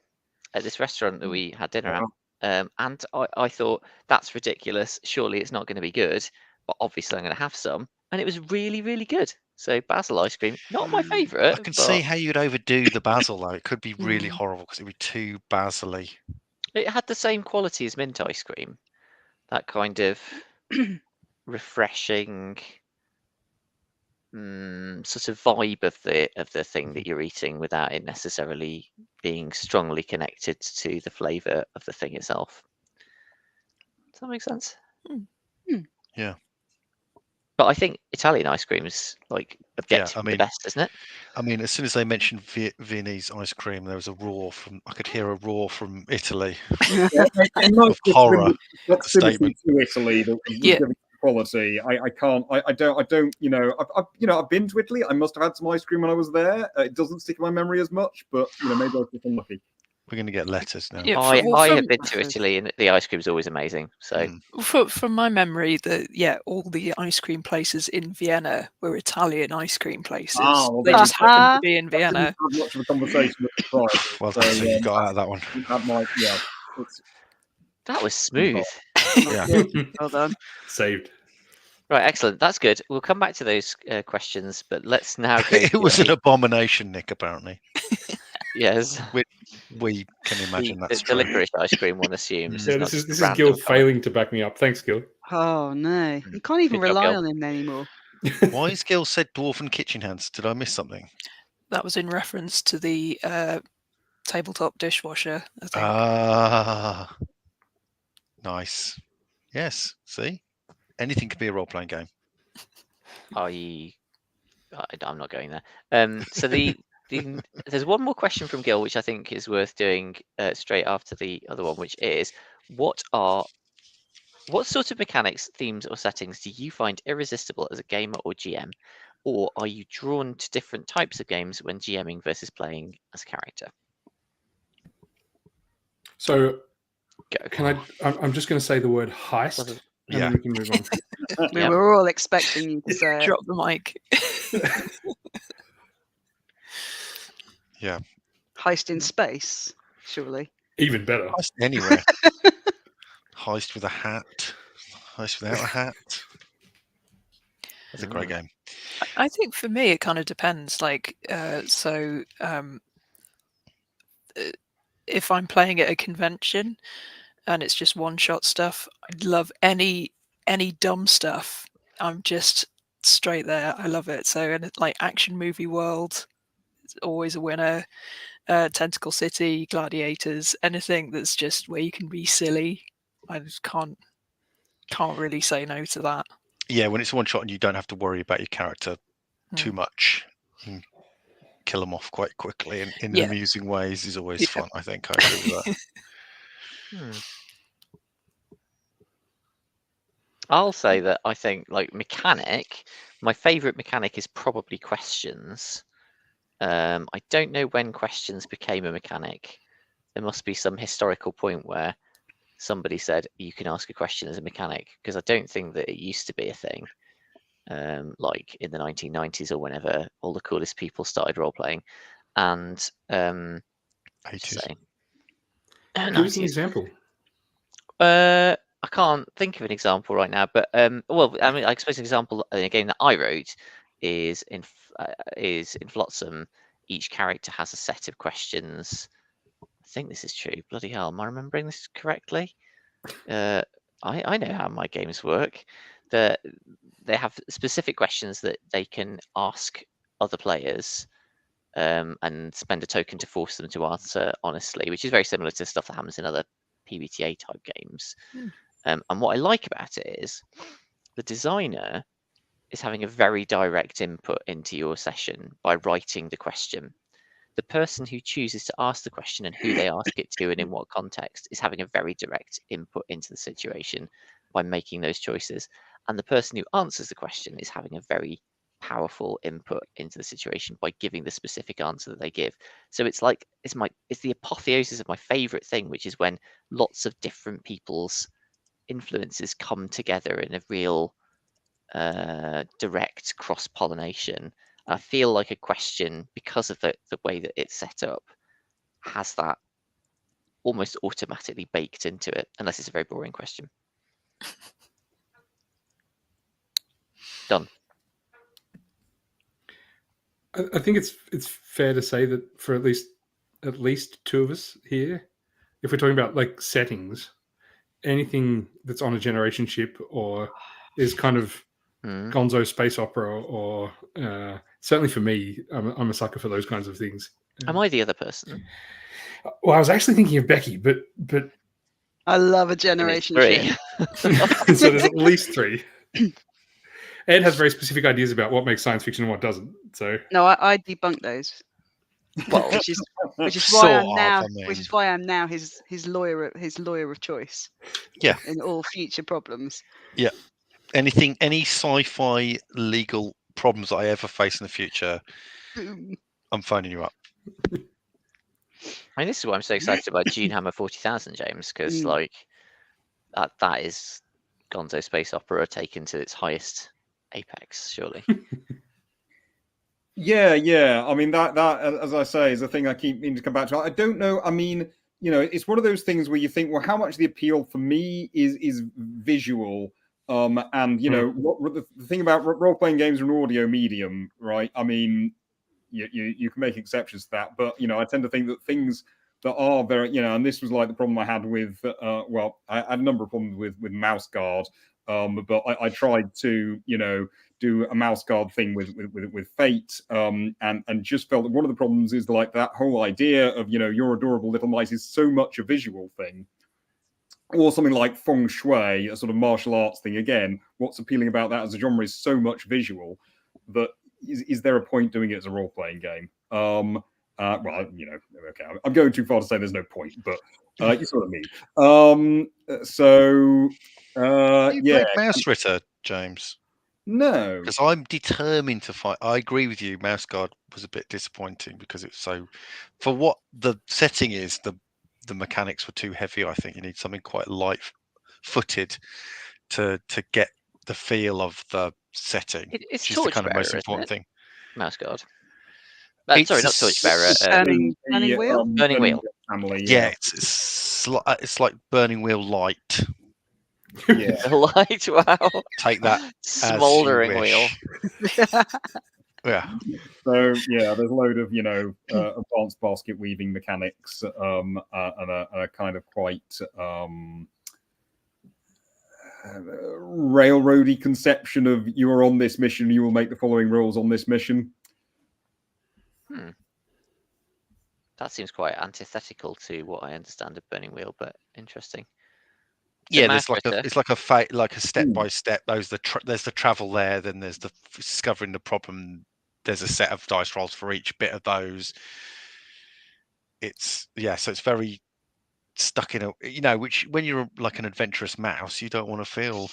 at this restaurant that we had dinner at, and I thought that's ridiculous. Surely it's not going to be good, but obviously I'm going to have some, and it was really, really good. So basil ice cream, not my favourite. I can but see how you'd overdo the basil though. It could be really Mm. horrible because it'd be too basil-y. it had the same quality as mint ice cream. That kind of refreshing sort of vibe of the thing that you're eating without it necessarily being strongly connected to the flavour of the thing itself. Does that make sense? Yeah. But I think Italian ice cream is like objectively mean- the best, isn't it? I mean, as soon as they mentioned Viennese ice cream, there was a roar from. I could hear a roar from Italy. It might just horror, been the proximity statement. to Italy that was Yeah. giving it quality. I can't. I don't. I've been to Italy. I must have had some ice cream when I was there. It doesn't stick in my memory as much, but maybe I was just unlucky. We're going to get letters now. Yeah, I have been to Letters. Italy, and the ice cream's always amazing. So from my memory, all the ice cream places in Vienna were Italian ice cream places. well, They just happened to be in Vienna. Didn't have much of a conversation with the prize. Well done, so you got out of that one. That might, yeah. that was smooth. Yeah. Well done. Saved. Right, excellent. That's good. We'll come back to those questions, but let's now go. It was an abomination, Nick, apparently. Yes. We can imagine that's the true. licorice ice cream, one assumes. Yeah, not this just is random Gil colour. failing to back me up. Thanks, Gil. Oh no, you can't even Good job, rely Gil. on him anymore. Why is Gil said dwarven kitchen hands? Did I miss something? That was in reference to the tabletop dishwasher, I think. Ah, nice. Yes. See, anything could be a role-playing game. I'm not going there. So there's one more question from Gil, which I think is worth doing straight after the other one, which is what sort of mechanics, themes, or settings do you find irresistible as a gamer or GM, or are you drawn to different types of games when GMing versus playing as a character? So, Go. I'm just going to say the word heist, and Yeah. then we can move on. We Yep. were all expecting you to say it. Drop the mic. Yeah. Heist in space, surely. Even better. Heist anywhere. Heist with a hat. Heist without a hat. That's a great game. I think for me it kind of depends. If I'm playing at a convention and it's just one-shot stuff, I love any dumb stuff. I'm just straight there. I love it. So, and like action movie world, it's always a winner. Tentacle City, Gladiators, anything that's just where you can be silly. I just can't really say no to that. Yeah, when it's one shot and you don't have to worry about your character too much, you can kill them off quite quickly in amusing ways is always fun. I think I agree with that. I'll say that I think like mechanic, my favourite mechanic is probably questions. I don't know when questions became a mechanic. There must be some historical point where somebody said you can ask a question as a mechanic, because I don't think that it used to be a thing. Like in the 1990s or whenever all the coolest people started role playing, and 80s. Give us an example. I can't think of an example right now, but well, I mean, I suppose an example in a game that I wrote is in Flotsam. Each character has a set of questions. I think this is true. Bloody hell, am I remembering this correctly? I know how my games work. They have specific questions that they can ask other players, and spend a token to force them to answer honestly, which is very similar to stuff that happens in other PBTA type games. And what I like about it is the designer is having a very direct input into your session by writing the question. The person who chooses to ask the question and who they ask it to and in what context is having a very direct input into the situation by making those choices. And the person who answers the question is having a very powerful input into the situation by giving the specific answer that they give. So it's like it's the apotheosis of my favorite thing, which is when lots of different people's influences come together in a real direct cross-pollination. I feel like a question, because of the way that it's set up, has that almost automatically baked into it, unless it's a very boring question. Done. I think it's fair to say that for at least two of us here, if we're talking about like settings, anything that's on a generation ship or is kind of gonzo space opera, or certainly for me, I'm a sucker for those kinds of things. Am I the other person? Well, I was actually thinking of Becky, but I love a generation three. ship. So there's at least three. Ed has very specific ideas about what makes science fiction and what doesn't. So No, I debunk those. Well, which is why Sort I'm of, now I mean. which is why I'm now his lawyer of choice. Yeah. In all future problems. Yeah. Any sci-fi legal problems that I ever face in the future, Boom. I'm phoning you up. I mean, this is why I'm so excited about June Hammer 40,000, James, because like that is Gonzo space opera taken to its highest apex, surely. Yeah. I mean, that as I say, is a thing I keep meaning to come back to. I don't know. I mean, it's one of those things where you think, well, how much the appeal for me is visual, and what the thing about role-playing games are an audio medium, right? I mean, you can make exceptions to that, but I tend to think that things that are very, and this was like the problem I had with, I had a number of problems with Mouse Guard, but I tried to, do a Mouse Guard thing with Fate, and just felt that one of the problems is like that whole idea of, your adorable little mice is so much a visual thing. Or something like Feng Shui, a sort of martial arts thing. Again, what's appealing about that as a genre is so much visual that is there a point doing it as a role-playing game? Okay, I'm going too far to say there's no point, but you sort of mean. You played Mouse Ritter, James? No, because I'm determined to fight. I agree with you. Mouse Guard was a bit disappointing because it's so, for what the setting is, the mechanics were too heavy. I think you need something quite light-footed to get the feel of the setting. It's which is the kind of most Torchbearer, important thing. Mouse Guard. Sorry, not Torchbearer. Burning Wheel. Burning Wheel. Family, Yeah, it's like Burning Wheel light. Yeah. Light, wow. Take that. Smouldering wheel. Yeah. So yeah, there's a load of advanced basket weaving mechanics, and a kind of quite railroady conception of you are on this mission, you will make the following rolls on this mission. That seems quite antithetical to what I understand of Burning Wheel, but interesting. Yeah, it's like a step by step. There's the travel there, then there's the discovering the problem. There's a set of dice rolls for each bit of those. So it's very stuck in which when you're like an adventurous mouse, you don't want to feel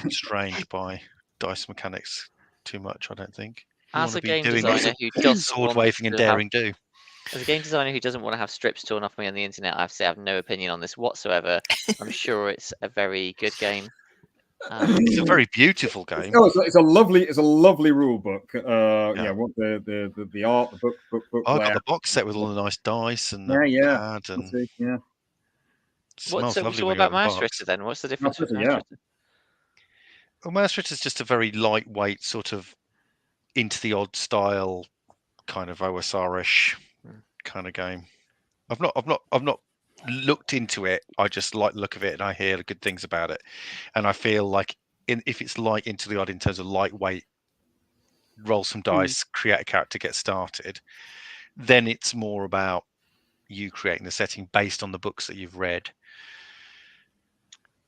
constrained by dice mechanics too much. I don't think. As a game designer who does sword waving and daring do. As a game designer who doesn't want to have strips torn off me on the internet, I have to say I have no opinion on this whatsoever. I'm sure it's a very good game. It's a very beautiful game. It's a lovely rule book. What the art, the book. I got the box set with all the nice dice and the pad and What's what about Mouse Ritter then? What's the difference with Mouse Ritter? Well, Mouse Ritter is just a very lightweight sort of into the odd style kind of OSR-ish kind of game. I've not looked into it. I just like the look of it and I hear good things about it, and I feel like if it's light into the odd in terms of lightweight, roll some dice, create a character, get started, then it's more about you creating the setting based on the books that you've read.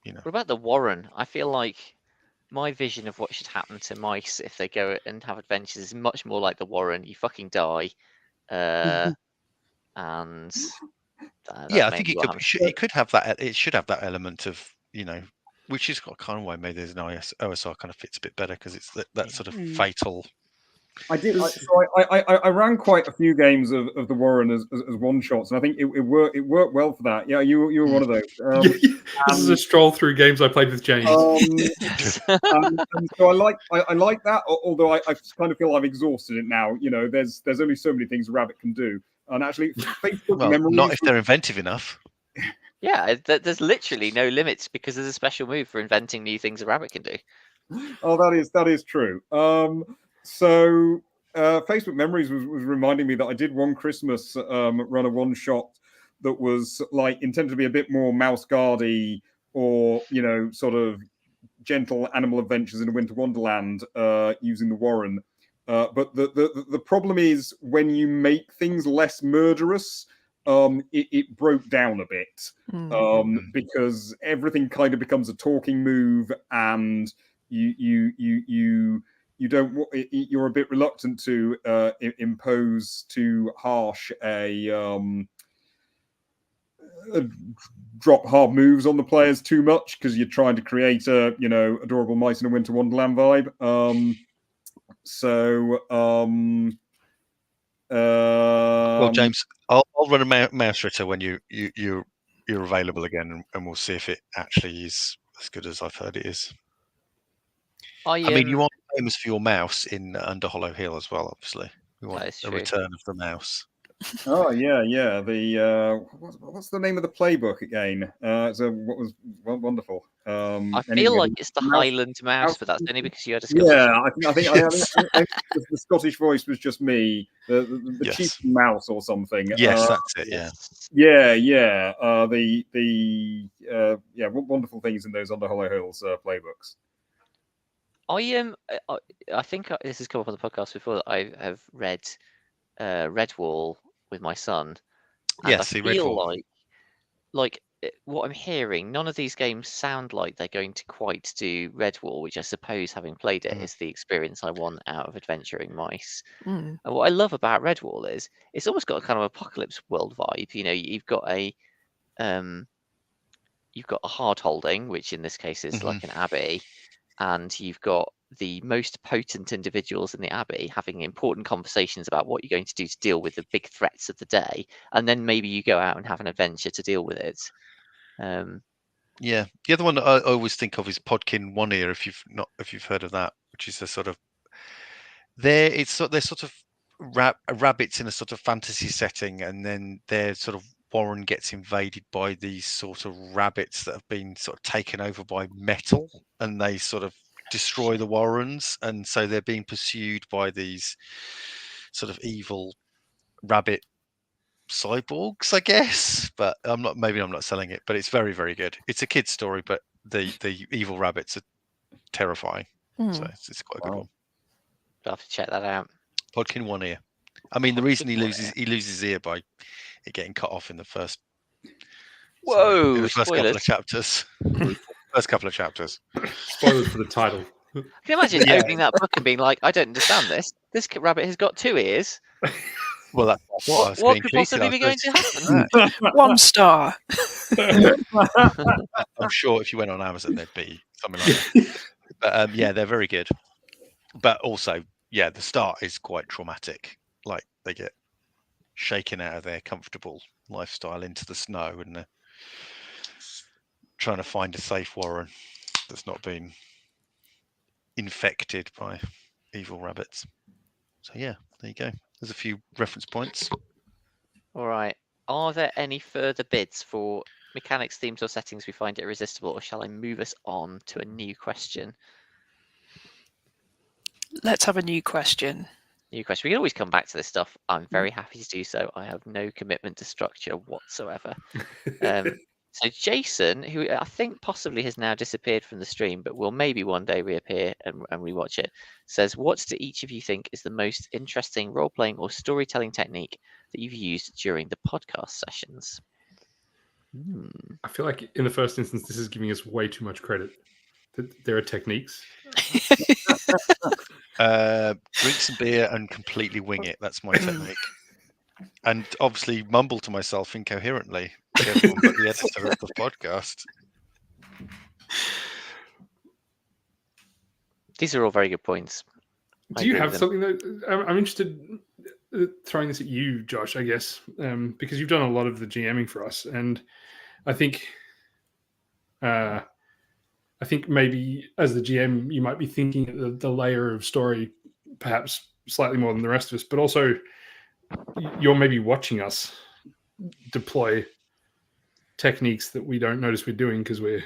What about the Warren? I feel like my vision of what should happen to mice if they go and have adventures is much more like the Warren. You fucking die, and I think it could have that. It should have that element of which is kind of why maybe there's an OSR kind of fits a bit better because it's that sort of fatal. I did. I ran quite a few games of the Warren as one shots, and I think it worked well for that. Yeah, you were one of those. This is a stroll through games I played with James. And so I like that. Although I kind of feel I've exhausted it now. There's only so many things a rabbit can do, and actually, Facebook memories. Not if they're inventive enough. Yeah, there's literally no limits because there's a special move for inventing new things a rabbit can do. Oh, that is true. So Facebook Memories was reminding me that I did one Christmas run a one shot that was like intended to be a bit more Mouse Guardy or sort of gentle animal adventures in a winter wonderland using the Warren. But the problem is when you make things less murderous, it broke down a bit because everything kind of becomes a talking move and you're a bit reluctant to impose too harsh a drop hard moves on the players too much because you're trying to create a adorable mice in a winter wonderland vibe. Well, James, I'll run a mouse ritter when you're available again, and we'll see if it actually is as good as I've heard it is. I mean, you are famous for your mouse in Under Hollow Hill as well, obviously. We want a return of the mouse. Oh yeah. The what's the name of the playbook again? What was wonderful. I feel like it's the Highland mouse, but that's only because you had a Scottish. Yeah, I think the Scottish voice was just me. The Yes. cheap mouse or something. Yes, that's it. Yeah. Wonderful things in those Under Hollow Hills playbooks. I think this has come up on the podcast before that I have read Redwall with my son. And yes, I feel like what I'm hearing, none of these games sound like they're going to quite do Redwall, which I suppose, having played it, is the experience I want out of adventuring mice. And what I love about Redwall is it's almost got a kind of apocalypse world vibe. You know, you've got a hard holding, which in this case is like an abbey, and you've got the most potent individuals in the abbey having important conversations about what you're going to do to deal with the big threats of the day, and then maybe you go out and have an adventure to deal with it. Yeah, the other one I always think of is Podkin One Ear. If you've heard of that, which is a sort of they're sort of rabbits in a sort of fantasy setting, and then their sort of warren gets invaded by these sort of rabbits that have been sort of taken over by metal, and they sort of destroy the warrens, and so they're being pursued by these sort of evil rabbit cyborgs, I guess. But I'm not selling it, but it's very, very good. It's a kid's story, but the evil rabbits are terrifying. So it's quite a good one. I'll have to check that out. Podkin One Ear. I mean, the reason he loses his ear by it getting cut off in the first couple of chapters. First couple of chapters. Spoilers for the title. Can you imagine opening that book and being like, I don't understand this. This rabbit has got 2 ears. Well, that's what could possibly be going to happen? 1 star. I'm sure if you went on Amazon, there'd be something like that. But they're very good. But also, the start is quite traumatic. Like they get shaken out of their comfortable lifestyle into the snow, and they're trying to find a safe warren that's not been infected by evil rabbits. So there you go. There's a few reference points. All right. Are there any further bids for mechanics, themes, or settings we find irresistible, or shall I move us on to a new question? Let's have a new question. We can always come back to this stuff. I'm very happy to do so. I have no commitment to structure whatsoever. So Jason, who I think possibly has now disappeared from the stream, but will maybe one day reappear and rewatch it, says, what do each of you think is the most interesting role-playing or storytelling technique that you've used during the podcast sessions? I feel like in the first instance, this is giving us way too much credit. There are techniques. Drink some beer and completely wing it. That's my technique. And obviously mumble to myself incoherently. Everyone but the editor of the podcast. These are all very good points. Do you have something that I'm interested throwing this at you, Josh, I guess, because you've done a lot of the GMing for us, and I think maybe as the GM you might be thinking the layer of story perhaps slightly more than the rest of us, but also you're maybe watching us deploy techniques that we don't notice we're doing because we're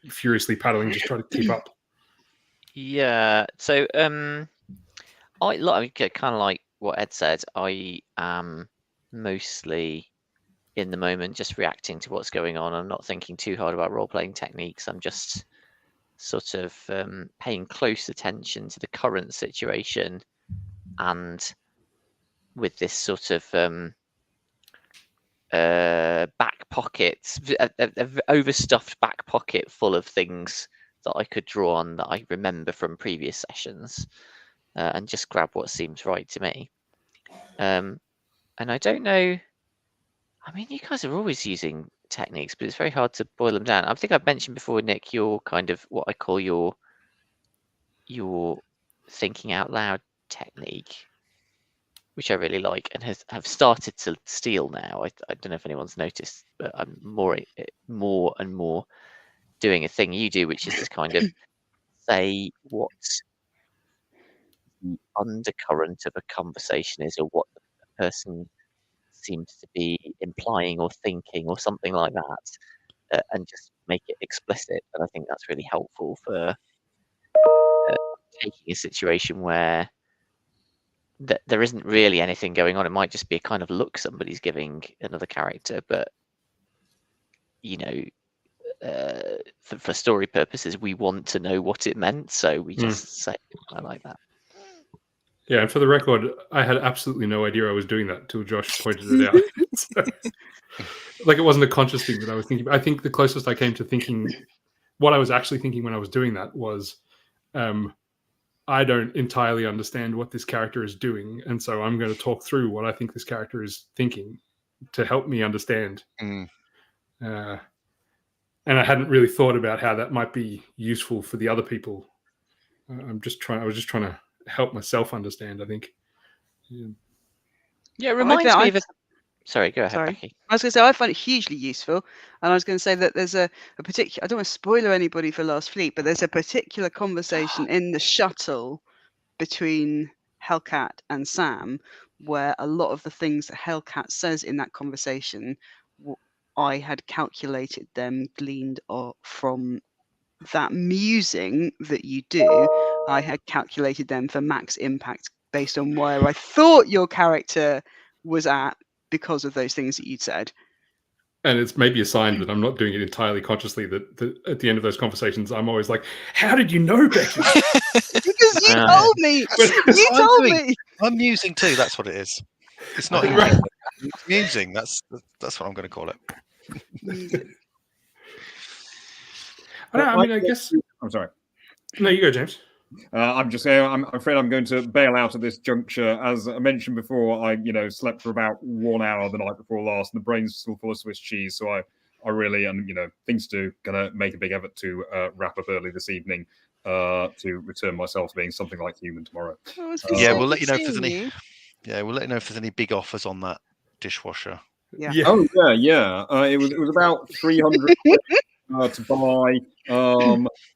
furiously paddling just trying to keep up. Yeah. So I kind of like what Ed said. I am mostly in the moment just reacting to what's going on. I'm not thinking too hard about role-playing techniques. I'm just sort of paying close attention to the current situation, and with this sort of back pocket, overstuffed back pocket full of things that I could draw on that I remember from previous sessions, and just grab what seems right to me. And I don't know. I mean, you guys are always using techniques, but it's very hard to boil them down. I think I've mentioned before, Nick, your kind of what I call your thinking out loud technique. which I really like, and have started to steal now. I don't know if anyone's noticed, but I'm more and more doing a thing you do, which is to kind of say what the undercurrent of a conversation is, or what the person seems to be implying or thinking, or something like that, and just make it explicit. And I think that's really helpful for taking a situation where there isn't really anything going on. It might just be a kind of look somebody's giving another character, but you know, for story purposes, we want to know what it meant, so we just say, I like that. Yeah, and for the record, I had absolutely no idea I was doing that until Josh pointed it out. So, like, it wasn't a conscious thing that I was thinking. I think the closest I came to thinking what I was actually thinking when I was doing that was, I don't entirely understand what this character is doing, and so I'm going to talk through what I think this character is thinking to help me understand. And I hadn't really thought about how that might be useful for the other people. I was just trying to help myself understand, I think. Yeah, it reminds me of Sorry, go ahead, Sorry. Becky. I was going to say, I find it hugely useful. And I was going to say that there's a particular, I don't want to spoiler anybody for Last Fleet, but there's a particular conversation in the shuttle between Hellcat and Sam, where a lot of the things that Hellcat says in that conversation, I had calculated them, gleaned from that musing that you do. I had calculated them for max impact based on where I thought your character was at because of those things that you'd said. And it's maybe a sign that I'm not doing it entirely consciously, that at the end of those conversations, I'm always like, how did you know, Becky? Because you told me. You told me. I'm musing too. That's what it is. It's not even musing. That's what I'm going to call it. I guess. I'm sorry. No, you go, James. I'm just saying, I'm afraid I'm going to bail out at this juncture. As I mentioned before, I slept for about 1 hour the night before last, and the brain's still full of Swiss cheese. So I really, and things to do, gonna make a big effort to wrap up early this evening to return myself to being something like human tomorrow. We'll let you know if there's any. Yeah, we'll let you know if there's any big offers on that dishwasher. Yeah. Oh yeah. It was about 300 to buy,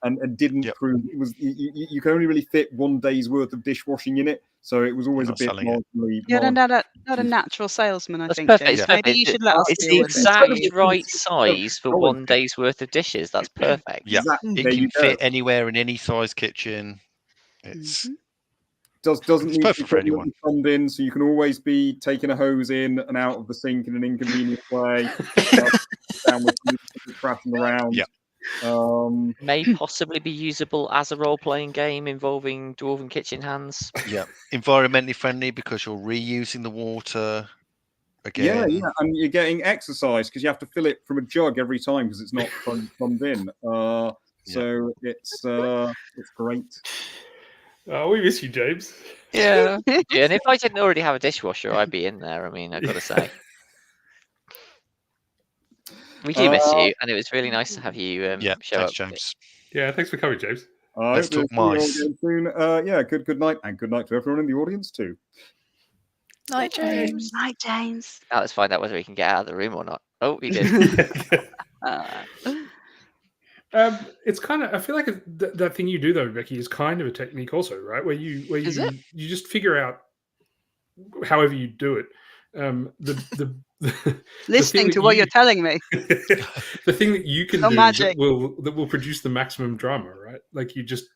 and didn't prove it was. You can only really fit 1 day's worth of dishwashing in it, so it was always a bit marginally. You're not a natural salesman, I That's think. perfect. James. Maybe you should let us. It's the exact right size for 1 day's worth of dishes. That's perfect. Yeah, it can fit anywhere in any size kitchen. It's doesn't need perfect to for be anyone. plumbed in, so you can always be taking a hose in and out of the sink in an inconvenient way. Down with crashing around. Yeah. May possibly be usable as a role-playing game involving dwarven kitchen hands. Yeah, environmentally friendly because you're reusing the water again. Yeah, and you're getting exercise because you have to fill it from a jug every time because it's not plumbed in. So it's great. Oh, we miss you, James. Yeah. And if I didn't already have a dishwasher, I'd be in there. I mean, I've got to say. We do miss you, and it was really nice to have you show thanks, up. James. Yeah, thanks for coming, James. Let's talk mice. Soon. Good night, and good night to everyone in the audience too. Night, James. Night, James. Now let's find out whether he can get out of the room or not. Oh, he did. It's kind of. I feel like that thing you do though, Becky, is kind of a technique also, right? Where you just figure out however you do it. Listening to what you're telling me. The thing that you can do that will produce the maximum drama, right? Like you just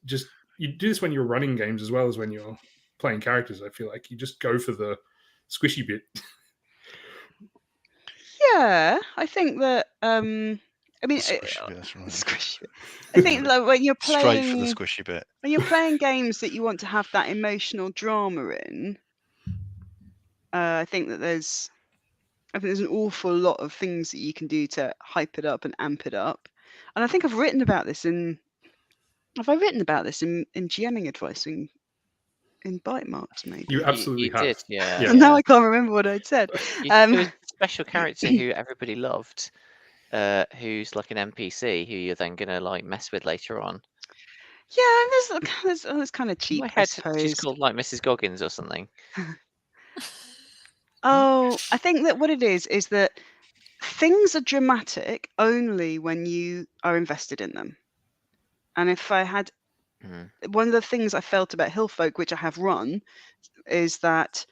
you do this when you're running games as well as when you're playing characters. I feel like you just go for the squishy bit. Yeah, I think that. I mean, squishy bit. I think like when you're playing straight for the squishy bit. When you're playing games that you want to have that emotional drama in, I think there's an awful lot of things that you can do to hype it up and amp it up. And I think I've written about this in. Have I written about this in GMing advice in bite marks? Maybe you absolutely you have. did, yeah. And now I can't remember what I'd said. There was a special character who everybody loved, who's like an NPC who you're then gonna like mess with later on. Yeah, there's kind of cheap. My head she's called like Mrs. Goggins or something. Oh, I think that what it is that things are dramatic only when you are invested in them. And if I had one of the things I felt about Hillfolk, which I have run, is that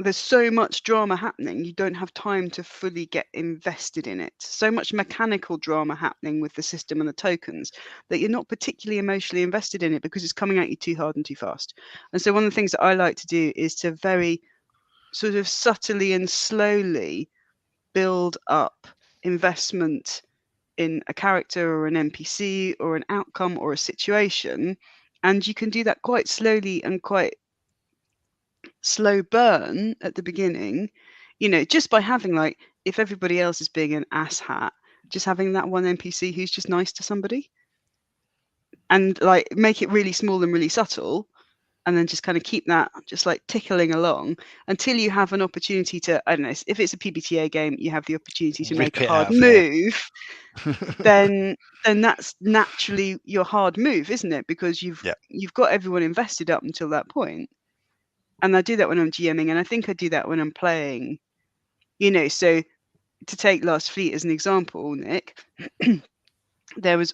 there's so much drama happening, you don't have time to fully get invested in it. So much mechanical drama happening with the system and the tokens that you're not particularly emotionally invested in it because it's coming at you too hard and too fast. And so one of the things that I like to do is to very sort of subtly and slowly build up investment in a character or an NPC or an outcome or a situation. And you can do that quite slowly and quite slow burn at the beginning, just by having, like, if everybody else is being an asshat, just having that one NPC who's just nice to somebody, and like make it really small and really subtle, and then just kind of keep that just like tickling along until you have an opportunity to, I don't know, if it's a PBTA game, you have the opportunity to make a hard move, then that's naturally your hard move, isn't it? Because you've got everyone invested up until that point. And I do that when I'm GMing, and I think I do that when I'm playing, so to take Last Fleet as an example, Nick, there was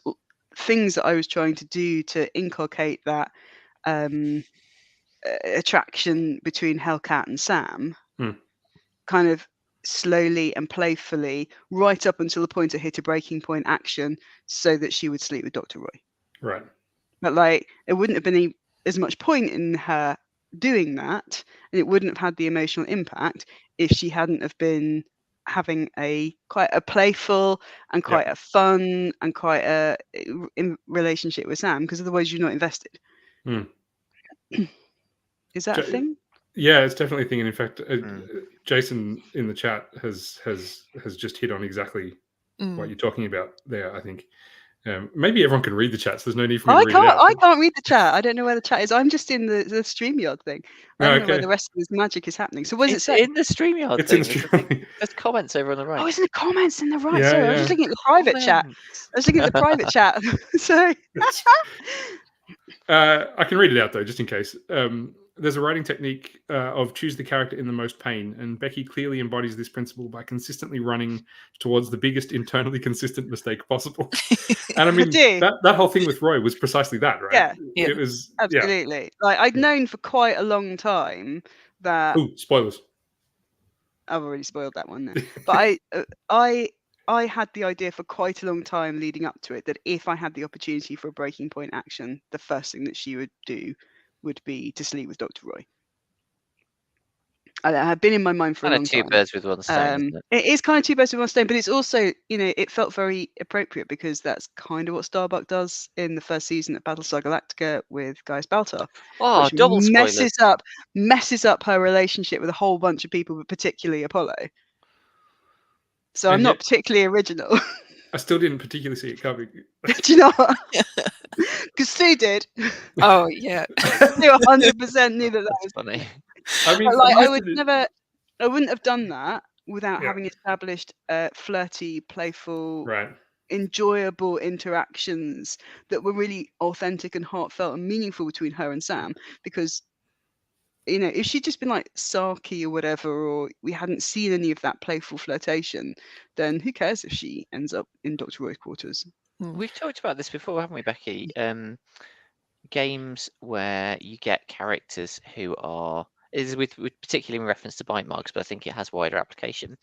things that I was trying to do to inculcate that attraction between Hellcat and Sam, kind of slowly and playfully, right up until the point I hit a breaking point action so that she would sleep with Dr. Roy. Right. But like, it wouldn't have been as much point in her doing that, and it wouldn't have had the emotional impact if she hadn't have been having quite a playful and quite a fun and quite a relationship with Sam, because otherwise you're not invested. Is that a thing? Yeah, it's definitely a thing. And in fact, Jason in the chat has just hit on exactly what you're talking about there, I think. Maybe everyone can read the chat, so there's no need for me to read it out. I can't read the chat. I don't know where the chat is. I'm just in the StreamYard thing. I don't know where the rest of this magic is happening. So what does it say? In the StreamYard it's thing. In the StreamYard. There's comments over on the right. Oh, it's in the comments in the right. Yeah, Sorry, I was just looking at the private chat. I was looking at the private chat. Sorry. I can read it out, though, just in case. There's a writing technique of choose the character in the most pain, and Becky clearly embodies this principle by consistently running towards the biggest internally consistent mistake possible. And I mean, that whole thing with Roy was precisely that, right? Yeah. It was absolutely. Like, I'd known for quite a long time that. Ooh, spoilers. I've already spoiled that one then. But I had the idea for quite a long time leading up to it that if I had the opportunity for a breaking point action, the first thing that she would do would be to sleep with Dr. Roy. And that had been in my mind for a long time. Two birds with one stone. It is kind of two birds with one stone, but it's also, it felt very appropriate because that's kind of what Starbuck does in the first season of Battlestar Galactica with Gaius Baltar. Oh, double spoilers. messes up her relationship with a whole bunch of people, but particularly Apollo. So I'm not particularly original. I still didn't particularly see it coming. Do you know what? Because Sue did. Oh, yeah. Sue 100% knew that was funny. I mean, like, I wouldn't have done that without having established flirty, playful, enjoyable interactions that were really authentic and heartfelt and meaningful between her and Sam. Because, if she'd just been like sarky or whatever, or we hadn't seen any of that playful flirtation, then who cares if she ends up in Dr. Roy's quarters? We've talked about this before, haven't we, Becky? Games where you get characters who are, is with particularly in reference to bite marks, but I think it has wider application.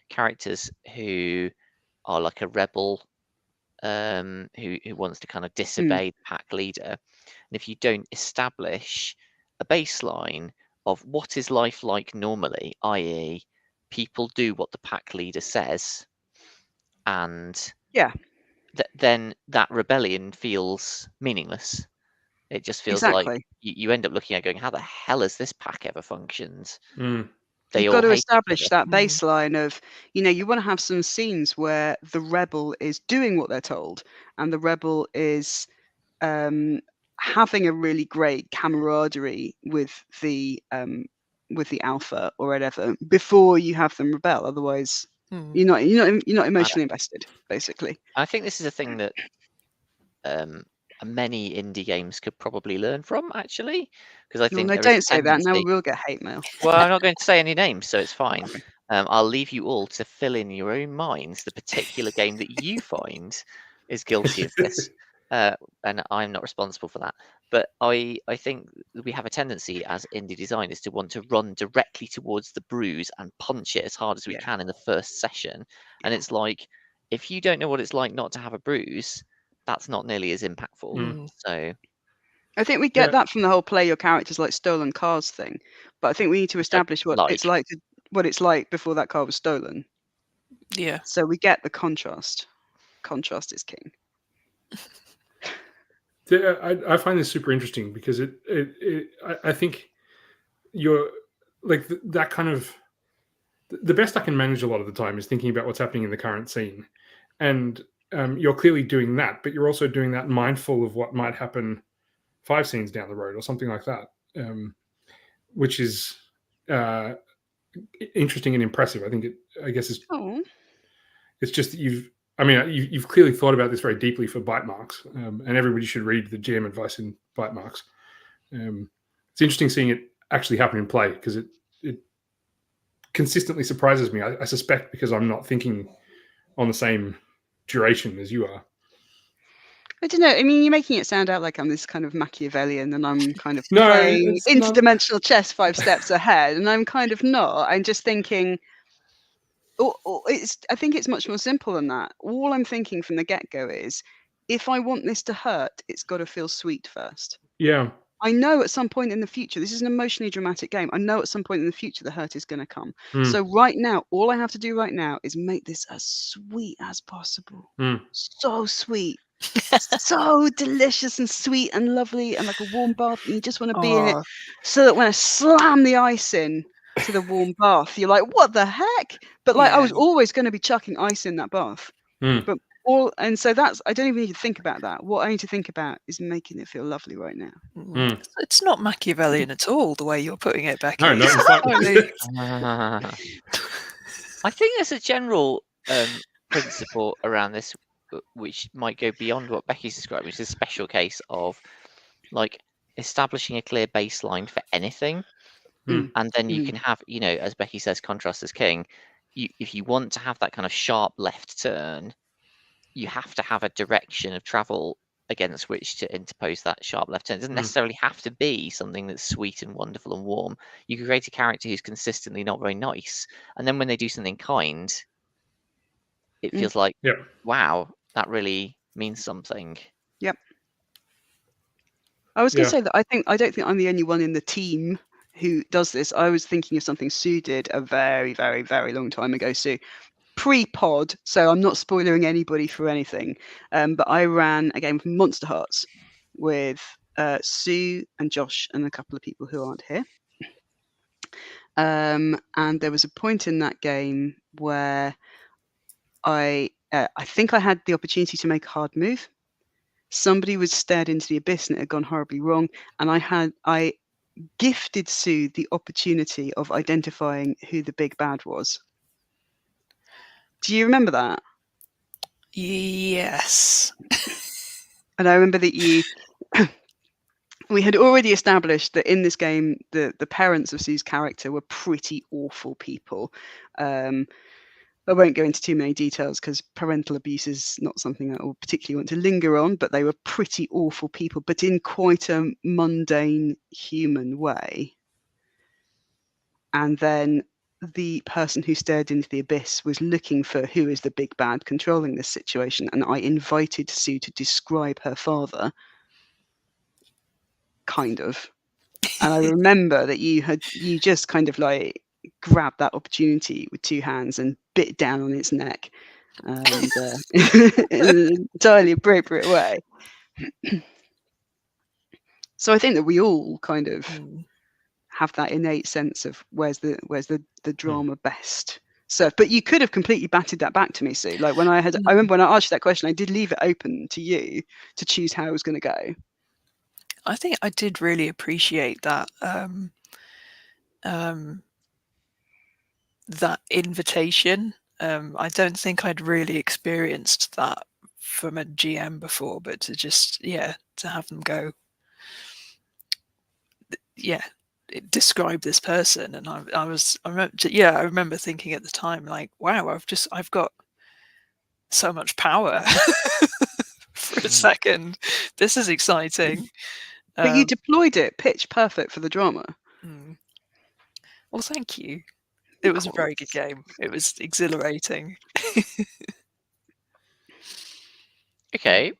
Characters who are like a rebel, who wants to kind of disobey the pack leader, and if you don't establish a baseline of what is life like normally, i.e., people do what the pack leader says, and then that rebellion feels meaningless. It just feels like you end up looking at going, how the hell has this pack ever functioned? You've got to establish that baseline of, you want to have some scenes where the rebel is doing what they're told, and the rebel is having a really great camaraderie with the alpha or whatever before you have them rebel. Otherwise, you're not emotionally invested, basically. I think this is a thing that many indie games could probably learn from, actually, because I Well, think no, there is don't a say that. Now tendency. we will get hate mail. Well, I'm not going to say any names, so it's fine. Okay. I'll leave you all to fill in your own minds the particular game that you find is guilty of this, and I'm not responsible for that. But I think we have a tendency as indie designers to want to run directly towards the bruise and punch it as hard as we Yeah. can in the first session. And it's like, if you don't know what it's like not to have a bruise, that's not nearly as impactful. Mm. So I think we get Yeah. that from the whole play your characters like stolen cars thing, but I think we need to establish what it's like what it's like before that car was stolen. Yeah. So we get the contrast. Contrast is king. I find this super interesting because I think you're like that kind of the best I can manage a lot of the time is thinking about what's happening in the current scene, and you're clearly doing that, but you're also doing that mindful of what might happen 5 scenes down the road or something like that, which is interesting and impressive. I think I guess it's just that you've clearly thought about this very deeply for bite marks, and everybody should read the GM advice in bite marks. It's interesting seeing it actually happen in play because it consistently surprises me. I suspect because I'm not thinking on the same duration as you are. I don't know. I mean, you're making it sound out like I'm this kind of Machiavellian and I'm kind of No, playing it's not. interdimensional chess 5 steps ahead, and I'm kind of not. I'm just thinking. I think it's much more simple than that. All I'm thinking from the get-go is, if I want this to hurt, it's got to feel sweet first. Yeah. I know at some point in the future, this is an emotionally dramatic game. I know at some point in the future the hurt is going to come. So right now, all I have to do right now is make this as sweet as possible. So sweet. So delicious and sweet and lovely and like a warm bath, and you just want to be in it, so that when I slam the ice in to the warm bath, you're like, what the heck? But like, I was always going to be chucking ice in that bath. But so that's, I don't even need to think about that. What I need to think about is making it feel lovely right now. It's not Machiavellian at all, the way you're putting it, Becky. No, in fact, I think there's a general principle around this which might go beyond what Becky's described, which is a special case of like establishing a clear baseline for anything. And then you can have, as Becky says, contrast is king. If you want to have that kind of sharp left turn, you have to have a direction of travel against which to interpose that sharp left turn. It doesn't necessarily have to be something that's sweet and wonderful and warm. You can create a character who's consistently not very nice, and then when they do something kind, it feels like, wow, that really means something. Yep. I was going to say that I don't think I'm the only one in the team who does this. I was thinking of something Sue did a very, very, very long time ago, Sue. Pre-pod, so I'm not spoiling anybody for anything. But I ran a game of Monster Hearts with Sue and Josh and a couple of people who aren't here. And there was a point in that game where I think I had the opportunity to make a hard move. Somebody was stared into the abyss and it had gone horribly wrong, and I gifted Sue the opportunity of identifying who the big bad was. Do you remember that? Yes. And I remember that we had already established that in this game, the parents of Sue's character were pretty awful people. I won't go into too many details because parental abuse is not something I will particularly want to linger on, but they were pretty awful people, but in quite a mundane, human way. And then the person who stared into the abyss was looking for who is the big bad controlling this situation, and I invited Sue to describe her father, kind of. And I remember that you just kind of like grabbed that opportunity with 2 hands and bit down on its neck, and in an entirely appropriate way. So I think that we all kind of have that innate sense of where's the drama best. So, but you could have completely batted that back to me, Sue. Like when I remember when I asked you that question, I did leave it open to you to choose how it was going to go. I think I did really appreciate that that invitation. I don't think I'd really experienced that from a GM before, but to just to have them go, describe this person, and I remember thinking at the time, like, wow, I've got so much power for a second. This is exciting. But you deployed it pitch perfect for the drama. Well, thank you. It was a very good game. It was exhilarating. Okay.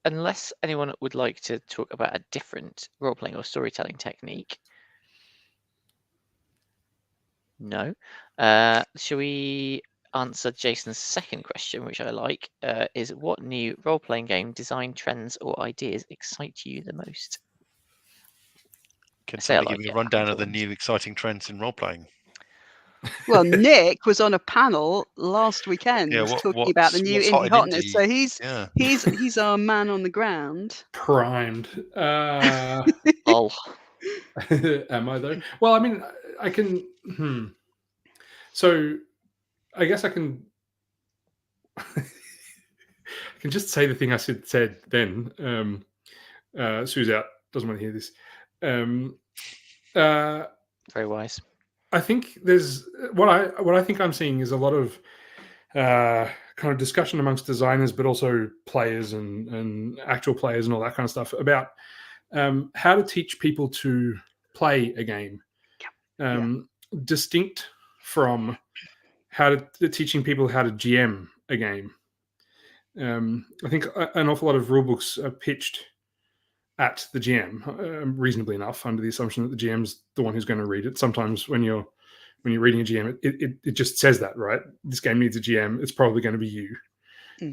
Unless anyone would like to talk about a different role-playing or storytelling technique. No. Shall we answer Jason's second question, which I like, is what new role-playing game design trends or ideas excite you the most? Can somebody give me a rundown of the new exciting trends in role-playing? Well, Nick was on a panel last weekend talking about the new indie hotness. So he's our man on the ground. Primed. Oh. Am I though? Well, I mean, I can. So, I guess I can. I can just say the thing I said then. Sue's out. Doesn't want to hear this. Very wise. I think there's what I think I'm seeing is a lot of kind of discussion amongst designers, but also players and actual players and all that kind of stuff about how to teach people to play a game, distinct from teaching people how to GM a game. I think an awful lot of rule books are pitched at the GM, reasonably enough, under the assumption that the GM's the one who's going to read it. Sometimes when you're reading a GM, it just says that, right? This game needs a GM. It's probably going to be you.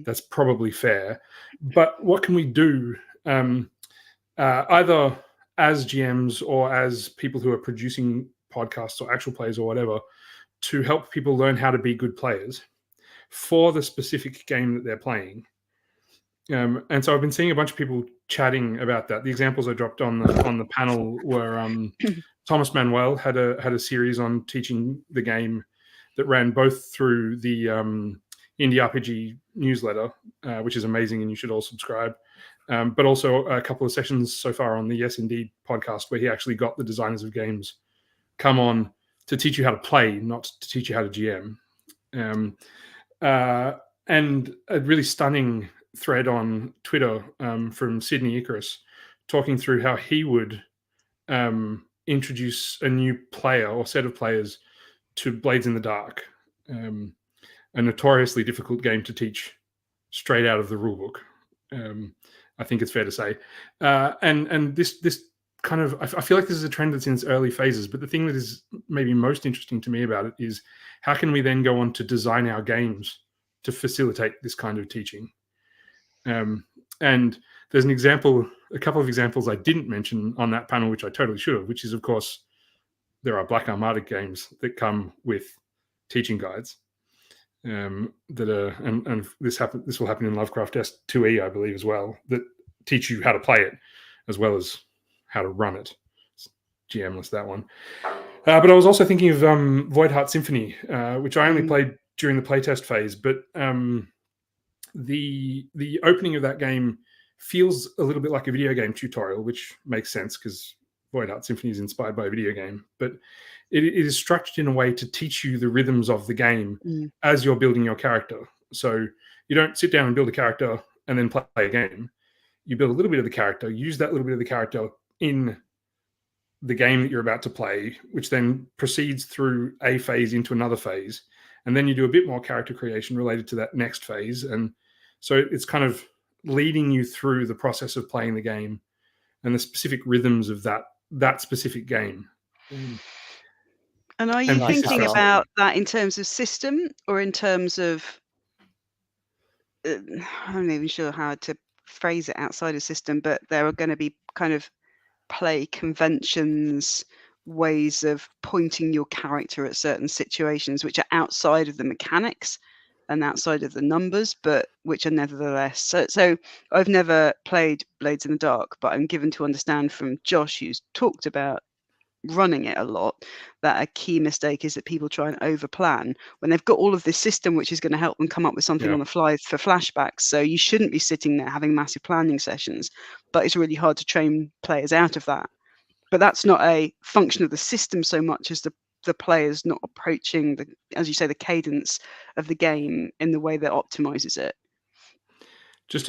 That's probably fair. But what can we do, either as GMs or as people who are producing podcasts or actual players or whatever, to help people learn how to be good players for the specific game that they're playing? And so I've been seeing a bunch of people chatting about that. The examples I dropped on the panel were Thomas Manuel had a series on teaching the game that ran both through the Indie RPG newsletter, which is amazing, and you should all subscribe. But also a couple of sessions so far on the Yes Indeed podcast where he actually got the designers of games come on to teach you how to play, not to teach you how to GM. And a really stunning thread on Twitter from Sydney Icarus talking through how he would introduce a new player or set of players to Blades in the Dark, a notoriously difficult game to teach straight out of the rulebook. I think it's fair to say. And this kind of, I feel like this is a trend that's in its early phases, but the thing that is maybe most interesting to me about it is how can we then go on to design our games to facilitate this kind of teaching? And there's a couple of examples I didn't mention on that panel, which I totally should have, which is, of course, there are Black Armada games that come with teaching guides that are, and this will happen in Lovecraft S2E, I believe, as well, that teach you how to play it as well as how to run it. It's GM-less, that one. But I was also thinking of Voidheart Symphony, which I only played during the playtest phase, but the opening of that game feels a little bit like a video game tutorial, which makes sense because Voidheart Symphony is inspired by a video game, but it is structured in a way to teach you the rhythms of the game as you're building your character. So you don't sit down and build a character and then play a game. You build a little bit of the character, use that little bit of the character in the game that you're about to play, which then proceeds through a phase into another phase. And then you do a bit more character creation related to that next phase. And so it's kind of leading you through the process of playing the game and the specific rhythms of that specific game. And are you thinking about that in terms of system or in terms of, I'm not even sure how to phrase it outside of system, but there are going to be kind of play conventions, ways of pointing your character at certain situations which are outside of the mechanics and outside of the numbers, but which are nevertheless. So I've never played Blades in the Dark, but I'm given to understand from Josh, who's talked about running it a lot, that a key mistake is that people try and overplan when they've got all of this system which is going to help them come up with something Yeah. on the fly for flashbacks. So you shouldn't be sitting there having massive planning sessions, but it's really hard to train players out of that. But that's not a function of the system so much as the players not approaching the, as you say, the cadence of the game in the way that optimizes it. Just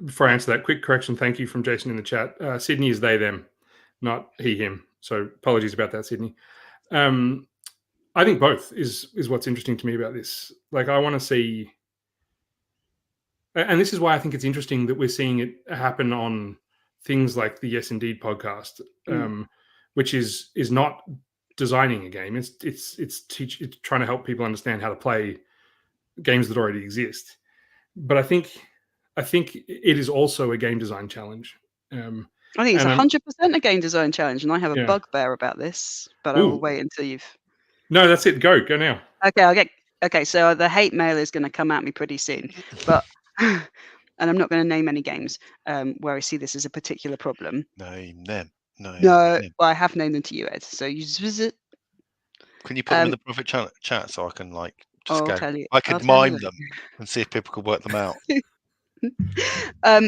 before I answer that, quick correction. Thank you from Jason in the chat. Sydney is they, them, not he, him. So apologies about that, Sydney. I think both is what's interesting to me about this. Like, I want to see, and this is why I think it's interesting that we're seeing it happen on things like the Yes Indeed podcast, which is not designing a game. It's trying to help people understand how to play games that already exist. But I think it is also a game design challenge. I think it's 100% a game design challenge, and I have a bugbear about this, but I will wait until you've. No, that's it. Go now. Okay, Okay, so the hate mail is going to come at me pretty soon, but and I'm not going to name any games where I see this as a particular problem. Name them. No, well, I have named them to you, Ed. So you just visit. Can you put them in the profit chat so I can just go? Tell you, I could mime them and see if people could work them out.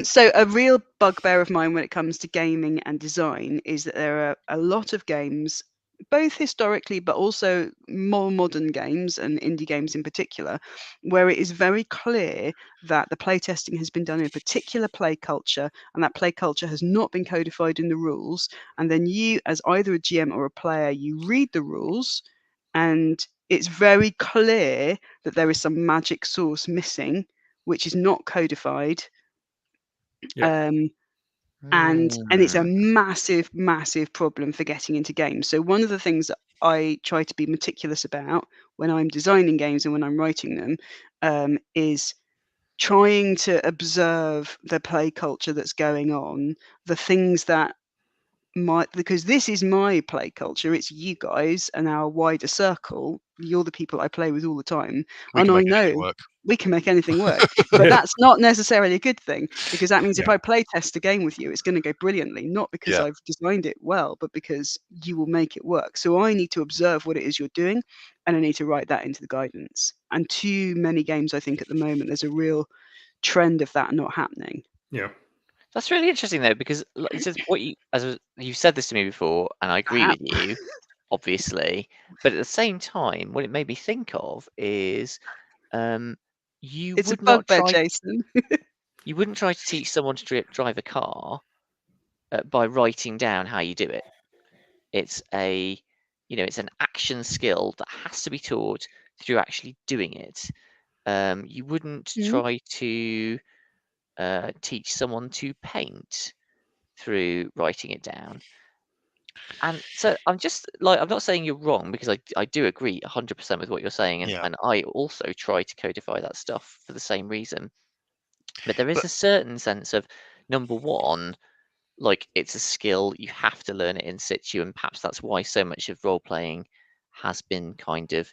So a real bugbear of mine when it comes to gaming and design is that there are a lot of games, both historically but also more modern games and indie games in particular, where it is very clear that the playtesting has been done in a particular play culture, and that play culture has not been codified in the rules. And then you, as either a GM or a player, you read the rules, and it's very clear that there is some magic source missing, which is not codified. And it's a massive problem for getting into games. So one of the things that I try to be meticulous about when I'm designing games and when I'm writing them is trying to observe the play culture that's going on, the things that because this is my play culture, it's you guys and our wider circle, you're the people I play with all the time, and I know we can make anything work. But that's not necessarily a good thing, because that means if I play test a game with you, it's going to go brilliantly, not because I've designed it well, but because you will make it work. So I need to observe what it is you're doing, and I need to write that into the guidance. And too many games, I think at the moment there's a real trend of that not happening. That's really interesting though, because you've said this to me before, and I agree with you, obviously. But at the same time, what it made me think of is, you wouldn't try to teach someone to drive a car by writing down how you do it. It's it's an action skill that has to be taught through actually doing it. You wouldn't try to teach someone to paint through writing it down. And so I'm not saying you're wrong, because I do agree 100% with what you're saying, and I also try to codify that stuff for the same reason. But there is a certain sense of, number one, it's a skill, you have to learn it in situ, and perhaps that's why so much of role playing has been kind of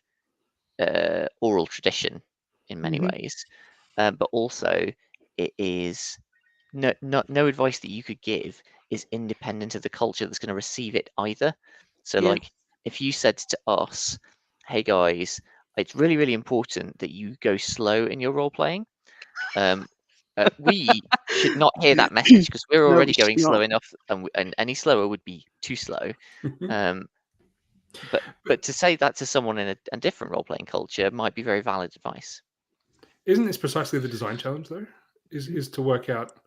oral tradition in many ways. But also, it is no advice that you could give is independent of the culture that's going to receive it either. So if you said to us, hey guys, it's really, really important that you go slow in your role playing, we should not hear that message, because we're already going slow enough, and any slower would be too slow. But to say that to someone in a different role playing culture might be very valid advice. Isn't this precisely the design challenge though? Is to work out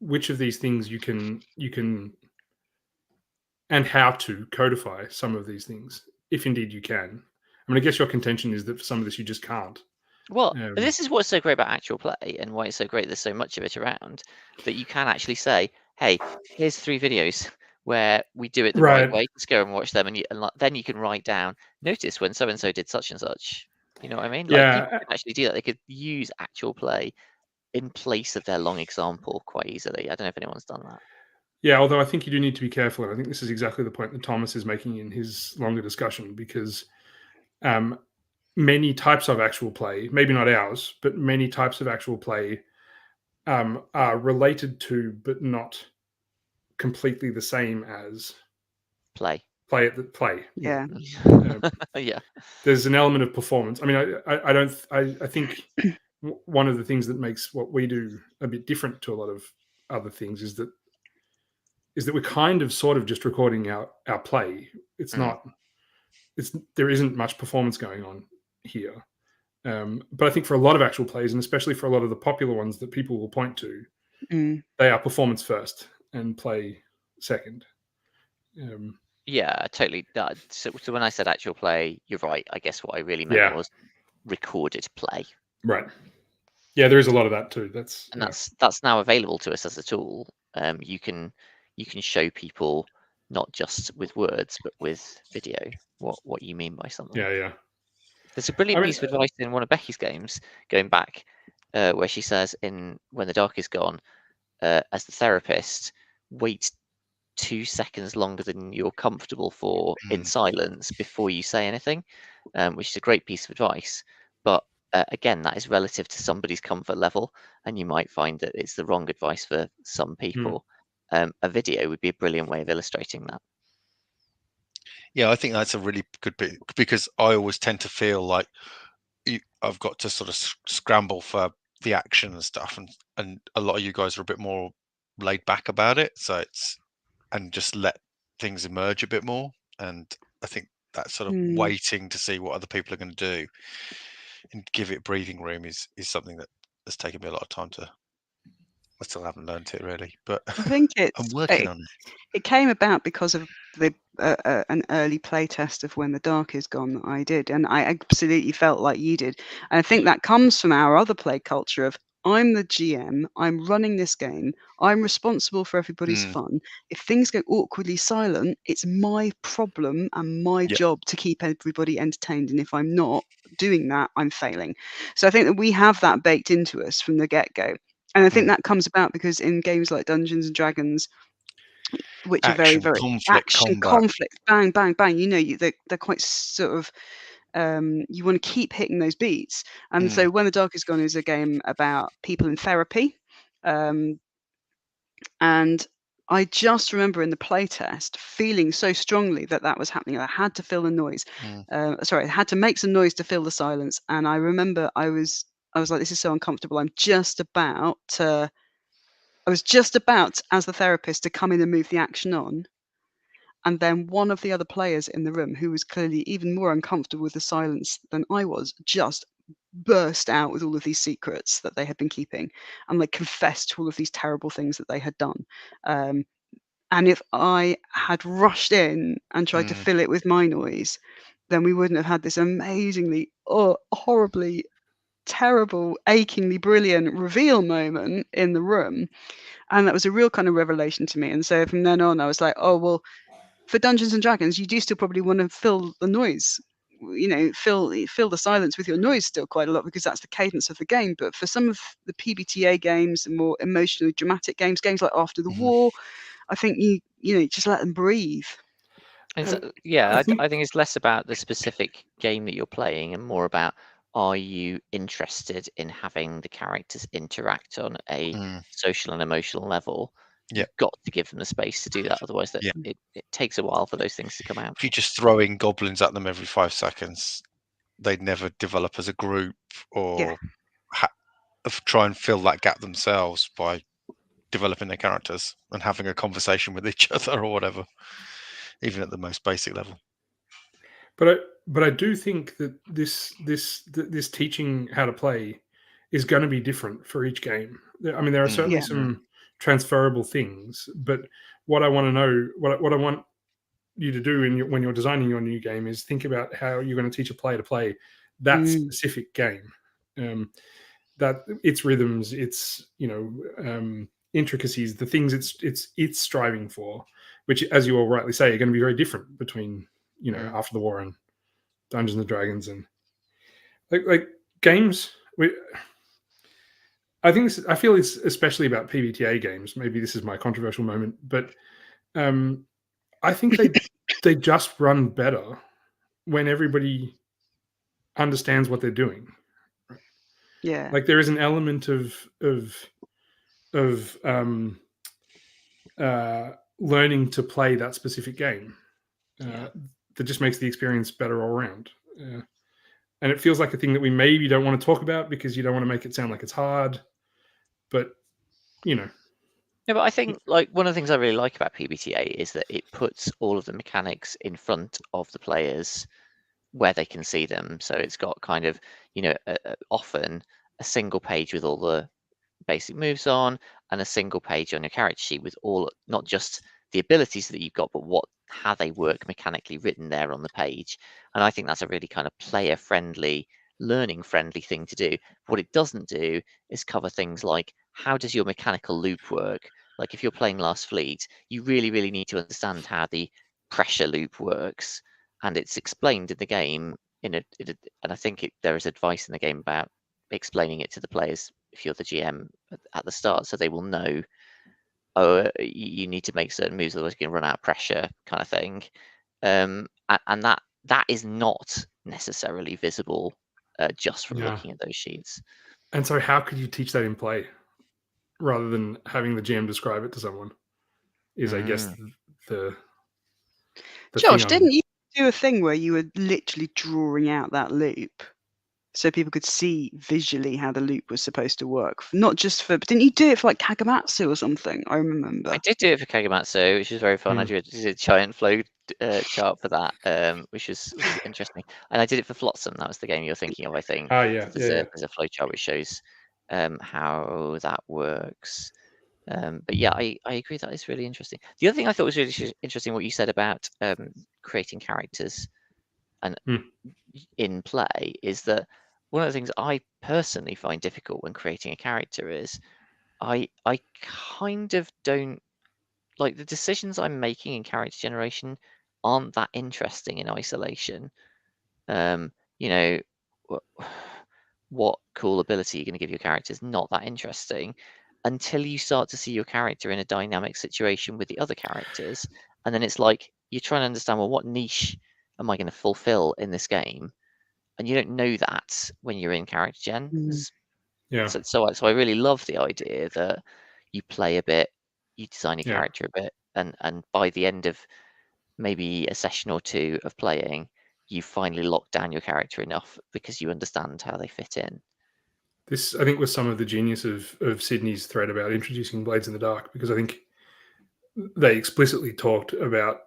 which of these things you can and how to codify some of these things, if indeed you can. I mean, I guess your contention is that for some of this you just can't. Well, this is what's so great about actual play, and why it's so great there's so much of it around, that you can actually say, hey, here's 3 videos where we do it the right way. Just go and watch them, and then you can write down, notice when so-and-so did such and such. You know what I mean? People can actually do that. They could use actual play in place of their long example quite easily. I don't know if anyone's done that. Yeah, although I think you do need to be careful, and I think this is exactly the point that Thomas is making in his longer discussion, because many types of actual play, maybe not ours, but many types of actual play are related to, but not completely the same as play. play at the play. Yeah. Yeah. There's an element of performance. I mean, I think one of the things that makes what we do a bit different to a lot of other things is that we're kind of sort of just recording our play. It's not. There isn't much performance going on here. But I think for a lot of actual plays, and especially for a lot of the popular ones that people will point to, they are performance first and play second. Yeah, totally. So when I said actual play, you're right. I guess what I really meant was recorded play. Right. Yeah, there is a lot of that too. That's now available to us as a tool. You can show people not just with words but with video what you mean by something. Yeah. There's a brilliant piece of advice in one of Becky's games going back, where she says in When the Dark Is Gone, as the therapist, wait 2 seconds longer than you're comfortable for in silence before you say anything, which is a great piece of advice. But again, that is relative to somebody's comfort level, and you might find that it's the wrong advice for some people. A video would be a brilliant way of illustrating that. Yeah, I think that's a really good bit, because I always tend to feel like I've got to sort of scramble for the action and stuff, and a lot of you guys are a bit more laid back about it, so and just let things emerge a bit more. And I think that sort of waiting to see what other people are going to do and give it breathing room is something that has taken me a lot of time to. I still haven't learned it really, but I think I'm working on it. It came about because of an early play test of When the Dark Is Gone that I did, and I absolutely felt like you did. And I think that comes from our other play culture of, I'm the GM, I'm running this game, I'm responsible for everybody's fun. If things go awkwardly silent, it's my problem and my job to keep everybody entertained. And if I'm not doing that, I'm failing. So I think that we have that baked into us from the get-go. And I think that comes about because in games like Dungeons and Dragons, which are very, very conflict, bang, bang, bang. You know, they're quite sort of, you want to keep hitting those beats. And so When the Dark Is Gone is a game about people in therapy. And I just remember in the playtest feeling so strongly that was happening. I had to fill the noise. I had to make some noise to fill the silence. And I remember I was like, this is so uncomfortable. I was just about, as the therapist, to come in and move the action on. And then one of the other players in the room, who was clearly even more uncomfortable with the silence than I was, just burst out with all of these secrets that they had been keeping, and like confessed to all of these terrible things that they had done. And if I had rushed in and tried to fill it with my noise, then we wouldn't have had this amazingly, horribly, terrible, achingly brilliant reveal moment in the room. And that was a real kind of revelation to me. And so from then on, I was like, oh, well, for Dungeons and Dragons, you do still probably want to fill the noise, you know, fill the silence with your noise still quite a lot, because that's the cadence of the game. But for some of the PBTA games, the more emotionally dramatic games like After the War, I think you know, just let them breathe. So, I think it's less about the specific game that you're playing and more about, are you interested in having the characters interact on a social and emotional level? You've got to give them the space to do that, otherwise it takes a while for those things to come out. If you just throw in goblins at them every 5 seconds, they'd never develop as a group, or try and fill that gap themselves by developing their characters and having a conversation with each other or whatever, even at the most basic level. But I do think that this teaching how to play is going to be different for each game. I mean, there are certainly some transferable things, but what I want to know, what I want you to do when you're designing your new game, is think about how you're going to teach a player to play that specific game. That its rhythms, its intricacies, the things it's striving for, which, as you all rightly say, are going to be very different between After the War and Dungeons and Dragons, and like games. I feel it's especially about PBTA games. Maybe this is my controversial moment, but I think they just run better when everybody understands what they're doing. Yeah, like there is an element of learning to play that specific game. that just makes the experience better all around. And it feels like a thing that we maybe don't want to talk about because you don't want to make it sound like it's hard. But, Yeah, but I think like one of the things I really like about PBTA is that it puts all of the mechanics in front of the players where they can see them. So it's got kind of, often a single page with all the basic moves on, and a single page on your character sheet with all, not just the abilities that you've got, but how they work mechanically written there on the page. And I think that's a really kind of player friendly, learning friendly thing to do. What it doesn't do is cover things like, how does your mechanical loop work? Like if you're playing Last Fleet, you really, really need to understand how the pressure loop works, and it's explained in the game and I think there is advice in the game about explaining it to the players if you're the GM at the start, so they will know, you need to make certain moves, otherwise you're going to run out of pressure, kind of thing. And that is not necessarily visible just from looking at those sheets. And so how could you teach that in play rather than having the GM describe it to someone is, I guess, the Josh, didn't you do a thing where you were literally drawing out that loop so people could see visually how the loop was supposed to work? Not just but didn't you do it for like Kagamatsu or something? I remember. I did do it for Kagamatsu, which was very fun. I did a giant flow chart for that, which was interesting. And I did it for Flotsam. That was the game you're thinking of, I think. There's a flow chart which shows how that works. But yeah, I agree that is really interesting. The other thing I thought was really interesting, what you said about creating characters and in play, is that one of the things I personally find difficult when creating a character is I kind of don't like the decisions I'm making in character generation aren't that interesting in isolation. You know, what cool ability you're going to give your character is not that interesting until you start to see your character in a dynamic situation with the other characters, and then it's like you're trying to understand, well, what niche am I going to fulfill in this game? And you don't know that when you're in character gen. So I really love the idea that you play a bit, you design your character a bit, and by the end of maybe a session or two of playing, you finally lock down your character enough because you understand how they fit in. This, I think, was some of the genius of Sydney's thread about introducing Blades in the Dark, because I think they explicitly talked about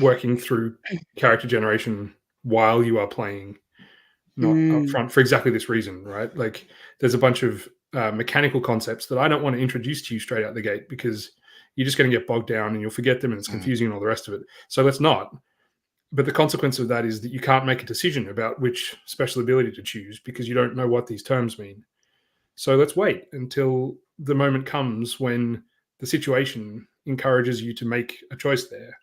working through character generation while you are playing, not up front, for exactly this reason, right? Like there's a bunch of mechanical concepts that I don't want to introduce to you straight out the gate because you're just going to get bogged down and you'll forget them and it's confusing and all the rest of it. So let's not. But the consequence of that is that you can't make a decision about which special ability to choose because you don't know what these terms mean. So let's wait until the moment comes when the situation encourages you to make a choice there.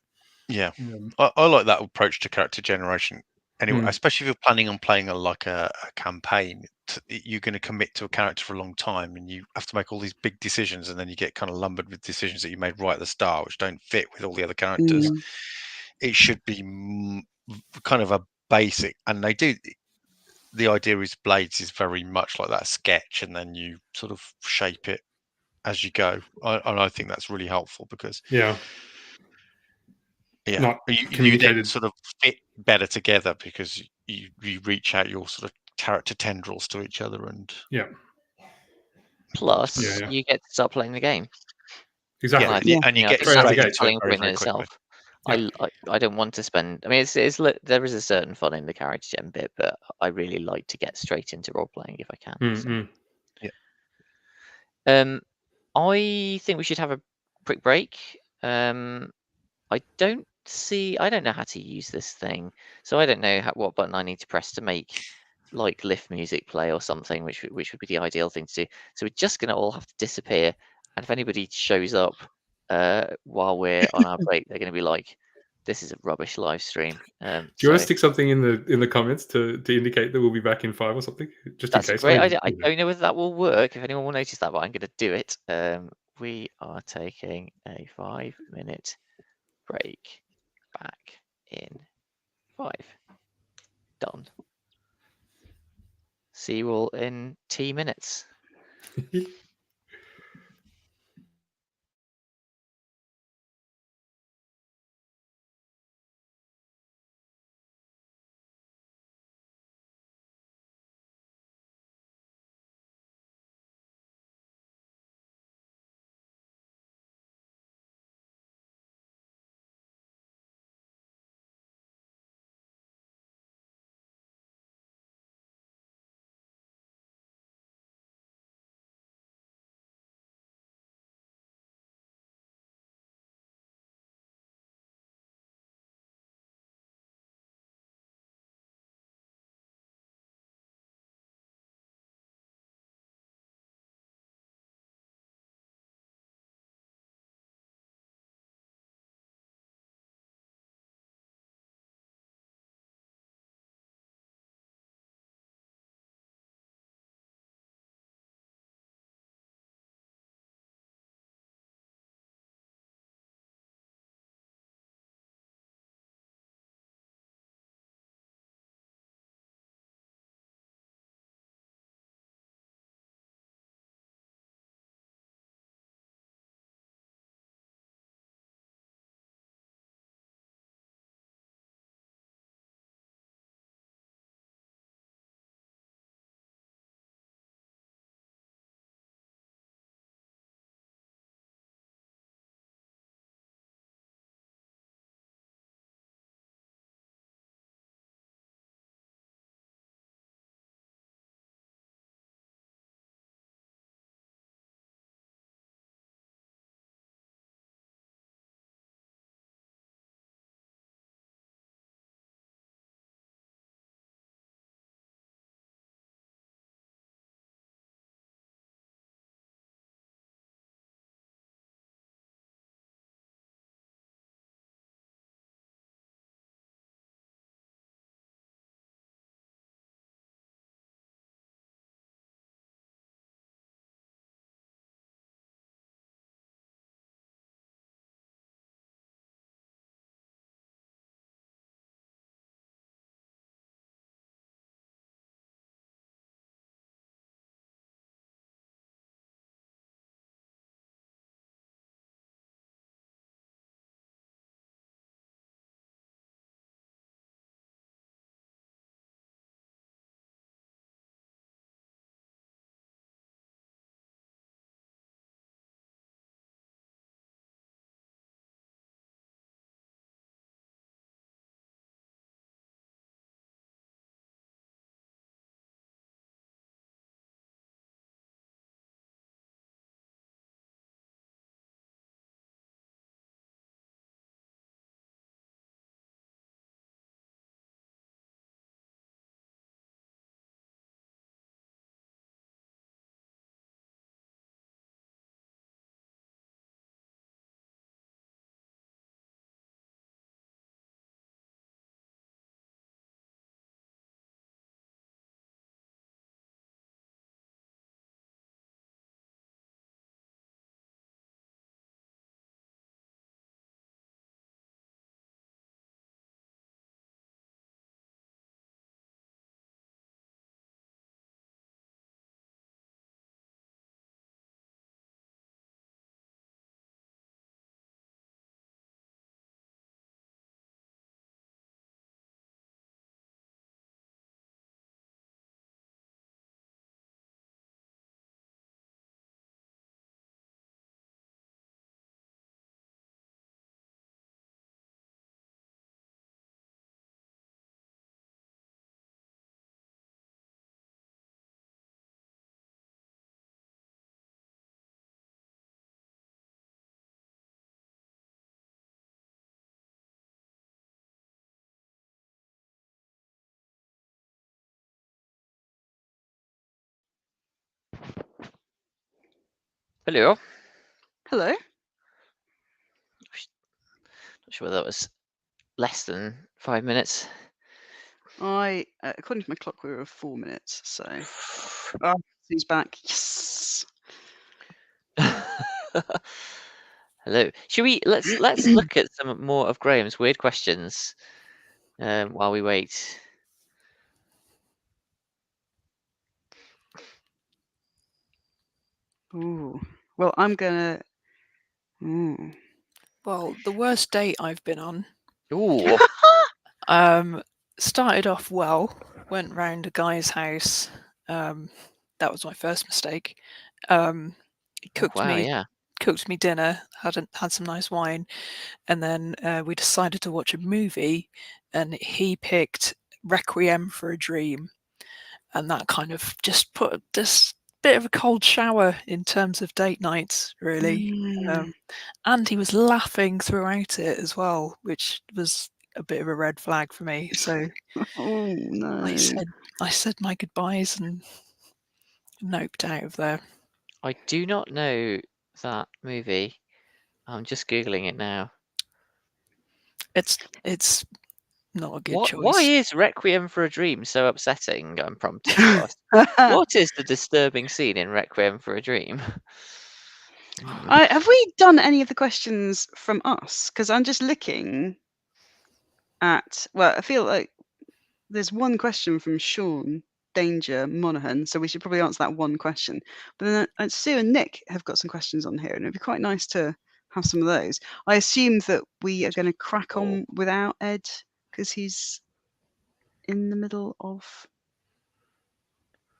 Yeah, I like that approach to character generation. Anyway, especially if you're planning on playing a campaign, you're going to commit to a character for a long time, and you have to make all these big decisions, and then you get kind of lumbered with decisions that you made right at the start, which don't fit with all the other characters. It should be kind of a basic, and they do. The idea is Blades is very much like that sketch, and then you sort of shape it as you go. And I think that's really helpful because not you then sort of fit better together because you reach out your sort of character tendrils to each other, and plus you get to start playing the game. Exactly, and you get straight into it very, very quickly. I don't want to spend. I mean, there is a certain fun in the character gen bit, but I really like to get straight into role playing if I can. I think we should have a quick break. I don't know how to use this thing, so I don't know what button I need to press to make like lift music play or something, which would be the ideal thing to do. So we're just going to all have to disappear, and if anybody shows up while we're on our break, they're going to be like, "This is a rubbish live stream." Do you want to stick something in the comments to indicate that we'll be back in 5 or something, just in case? That's a great idea. I don't know whether that will work. If anyone will notice that, but I'm going to do it. We are taking a 5-minute break. Back in 5. Done. See you all in T minutes. Hello. Hello. Not sure whether that was less than 5 minutes. According to my clock, we were 4 minutes. So, he's back. Yes. Hello. Should we let's look at some more of Graham's weird questions while we wait. Ooh. Well, I'm gonna. Well, the worst date I've been on. Ooh. Started off well. Went round a guy's house. That was my first mistake. He cooked me dinner. Had some nice wine, and then we decided to watch a movie. And he picked Requiem for a Dream, and that kind of just put this bit of a cold shower in terms of date nights, really. And he was laughing throughout it as well, which was a bit of a red flag for me. So oh no! I said my goodbyes and noped out of there. I do not know that movie. I'm just googling it now. It's not a good choice. Why is Requiem for a Dream so upsetting? I'm prompted to ask. What is the disturbing scene in Requiem for a Dream? Have we done any of the questions from us? Because I'm just looking at. Well, I feel like there's one question from Sean Danger Monaghan, so we should probably answer that one question. But then Sue and Nick have got some questions on here, and it'd be quite nice to have some of those. I assume that we are going to crack on without Ed because he's in the middle of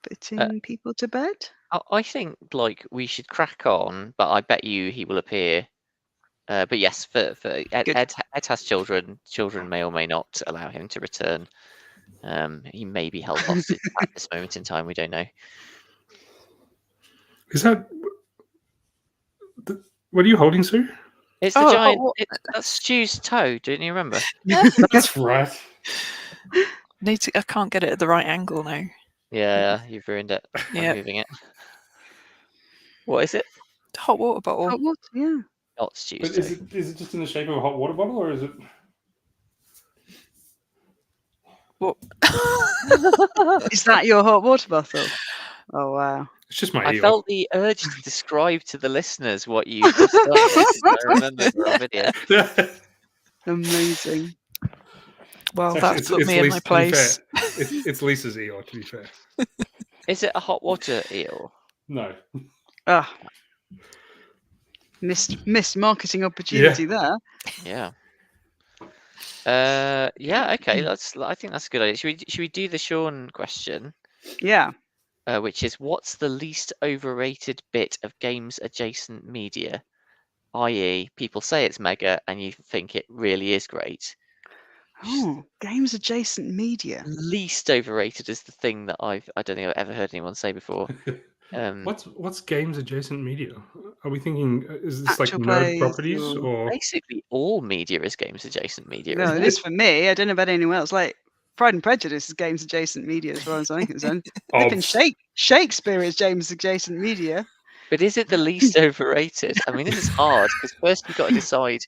putting people to bed. I think we should crack on, but I bet you he will appear. But yes, for Ed has children. Children may or may not allow him to return. He may be held hostage at this moment in time. We don't know. Is that what are you holding, Sue? It's the giant. That's Stu's toe. Don't you remember? That's right. I can't get it at the right angle now. Yeah, you've ruined it. Yeah, moving it. What is it? Hot water bottle. Hot water, yeah. Not Stu's But toe. is it just in the shape of a hot water bottle, or is it? What? Is that your hot water bottle? Oh wow! It's just my. I felt the urge to describe to the listeners what you just done. I remember the video. Amazing. Well, that's put me in my place. It's Lisa's eel, to be fair. Is it a hot water eel? No. Ah, missed marketing opportunity there. Yeah. Yeah. Okay. I think that's a good idea. Should we do the Sean question? Yeah. Which is, what's the least overrated bit of games adjacent media? I.e., people say it's mega, and you think it really is great. Oh, games adjacent media. Least overrated is the thing that I don't think I've ever heard anyone say before. What's games adjacent media? Are we thinking is this Actual like nerd plays properties or basically all media is games adjacent media? No, it is for me. I don't know about anyone else. Like Pride and Prejudice is games adjacent media as far as I'm concerned. Flipping Shakespeare is games adjacent media. But is it the least overrated? I mean, this is hard because first you've got to decide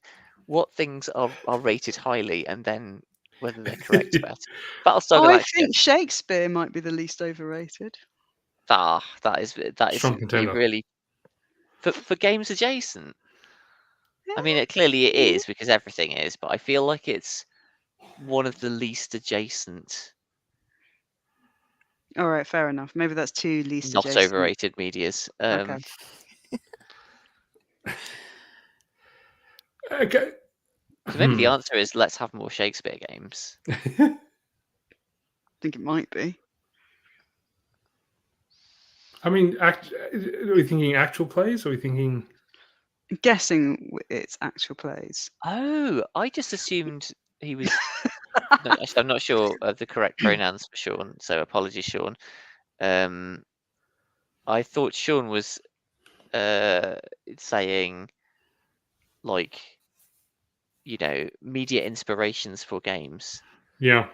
what things are rated highly and then whether they're correct or better. I think Shakespeare might be the least overrated. That is really for games adjacent. Yeah. I mean, clearly it is because everything is, but I feel like it's one of the least adjacent. All right, fair enough. Maybe that's two least not adjacent. overrated medias. Okay. Okay. So maybe the answer is let's have more Shakespeare games. I think it might be. I mean, are we thinking actual plays? Or are we thinking? I'm guessing it's actual plays. Oh, I just assumed he was. No, actually, I'm not sure of the correct pronouns for Sean, so apologies, Sean. I thought Sean was saying, like, media inspirations for games. Yeah.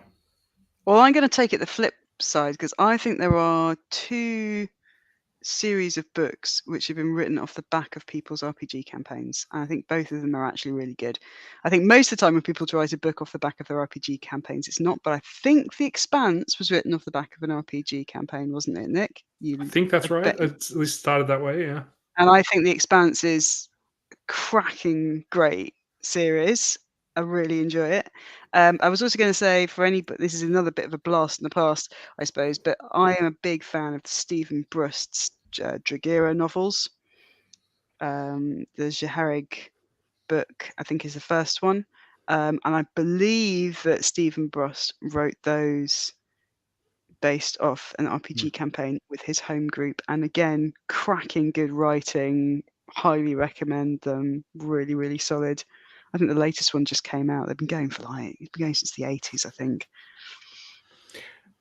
Well, I'm going to take it the flip side because I think there are two series of books which have been written off the back of people's RPG campaigns. And I think both of them are actually really good. I think most of the time when people write a book off the back of their RPG campaigns, it's not. But I think The Expanse was written off the back of an RPG campaign, wasn't it, Nick? I think that's right. It's at least started that way, yeah. And I think The Expanse is a cracking great series. I really enjoy it. I was also going to say, but this is another bit of a blast in the past, I suppose, but I am a big fan of Stephen Brust's Dragira novels. The Jaharig book, I think, is the first one. And I believe that Stephen Brust wrote those based off an RPG campaign with his home group. And again, cracking good writing. Highly recommend them. Really, really solid. I think the latest one just came out. They've been going since the 80s, I think.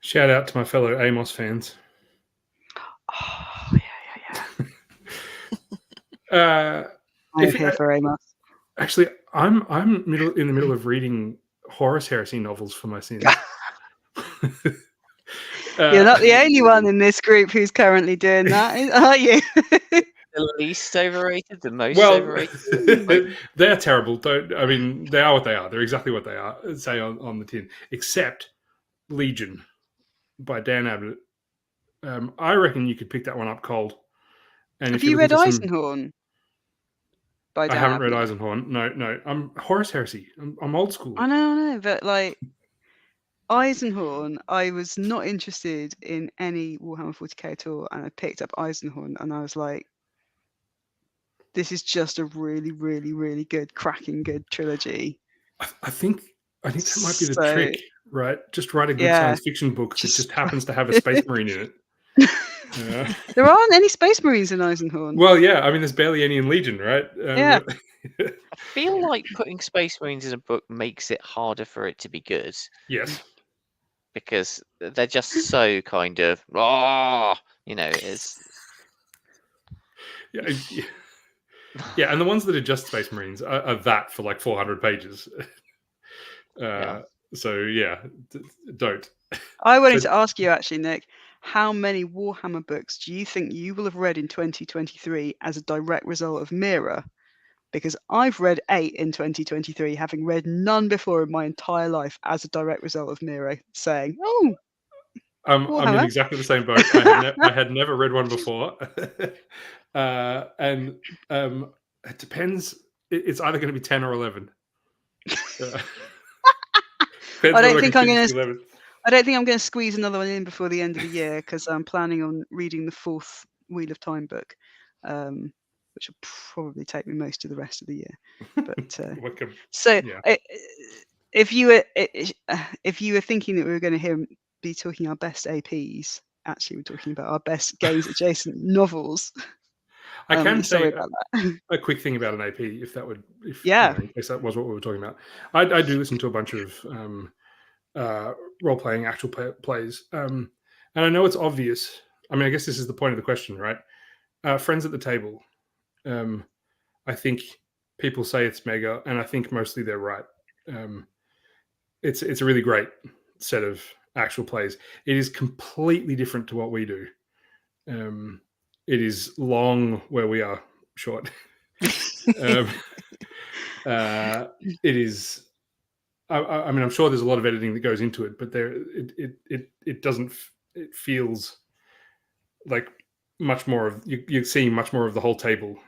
Shout out to my fellow Amos fans. Oh, yeah. I'm here for Amos. Actually, I'm in the middle of reading Horus Heresy novels for my sins. You're not the only one in this group who's currently doing that, are you? The least overrated, the most overrated. They're terrible. I mean, they are what they are. They're exactly what they are, say on the tin. Except Legion by Dan Abbott. I reckon you could pick that one up cold. And Have you read Eisenhorn? By Dan I haven't Abbott? read Eisenhorn. No. I'm Horus Heresy. I'm old school. I know, but like Eisenhorn, I was not interested in any Warhammer 40k at all, and I picked up Eisenhorn, and I was like, this is just a really, really, really good, cracking good trilogy. I think that might be the trick, right? Just write a good science fiction book that just happens to have a Space Marine in it. Yeah. There aren't any Space Marines in Eisenhorn. Well, yeah. I mean, there's barely any in Legion, right? Yeah. I feel like putting Space Marines in a book makes it harder for it to be good. Yes. Because they're just so kind of, it's... Yeah, and the ones that are just Space Marines are that for like 400 pages. So, yeah, don't. I wanted to ask you, actually, Nick, how many Warhammer books do you think you will have read in 2023 as a direct result of Mira? Because I've read 8 in 2023, having read none before in my entire life as a direct result of Mira saying, oh, I'm in exactly the same boat. I had never read one before. And it depends. It's either going to be 10 or 11. I don't think I'm going to squeeze another one in before the end of the year, because I'm planning on reading the 4th Wheel of Time book, which will probably take me most of the rest of the year. But if you were thinking that we were going to be talking our best APs, actually we're talking about our best games adjacent novels. I can say about that. A quick thing about an AP, if that would, in case that was what we were talking about. I do listen to a bunch of role-playing actual plays, and I know it's obvious. I mean, I guess this is the point of the question, right? Friends at the table. I think people say it's mega, and I think mostly they're right. It's a really great set of actual plays. It is completely different to what we do. It is long where we are short. It is. I mean, I'm sure there's a lot of editing that goes into it, but it doesn't. It feels like much more of you're seeing much more of the whole table,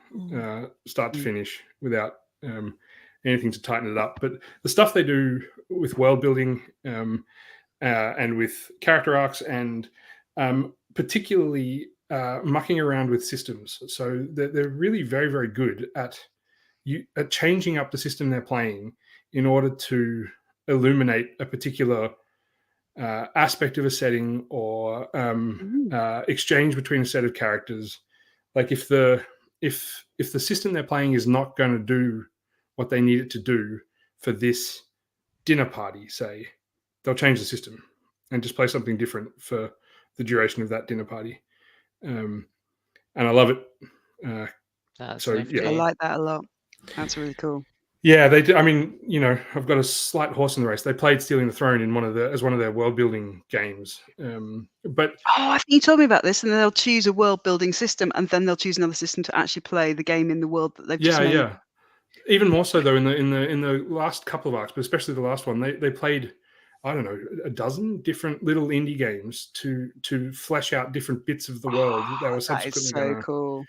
start to finish, without anything to tighten it up. But the stuff they do with world building and with character arcs, and particularly mucking around with systems, so they're really very, very good at changing up the system they're playing in order to illuminate a particular aspect of a setting or exchange between a set of characters. Like if the system they're playing is not going to do what they need it to do for this dinner party, say, they'll change the system and just play something different for the duration of that dinner party. And I love it. I like that a lot. That's really cool. Yeah, they do. I mean, I've got a slight horse in the race. They played Stealing the Throne in one of their world building games. But I think you told me about this, and then they'll choose a world building system, and then they'll choose another system to actually play the game in the world that they've just made. yeah. Even more so though in the last couple of arcs, but especially the last one, they played, I don't know, a dozen different little indie games to flesh out different bits of the world that they were That is subsequently so going to. cool.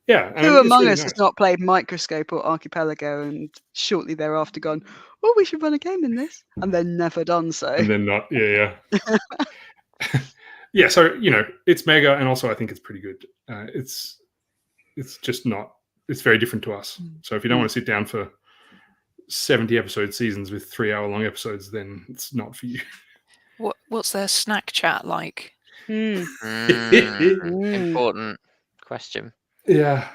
Yeah, Who it's among really us nice. has not played Microscope or Archipelago and shortly thereafter gone, oh, we should run a game in this, and then never done so? And then not, yeah. Yeah, so it's mega, and also I think it's pretty good. It's just not. It's very different to us. So if you don't want to sit down for 70 episode seasons with 3 hour long episodes, then it's not for you. What's their snack chat like? Important question. Yeah.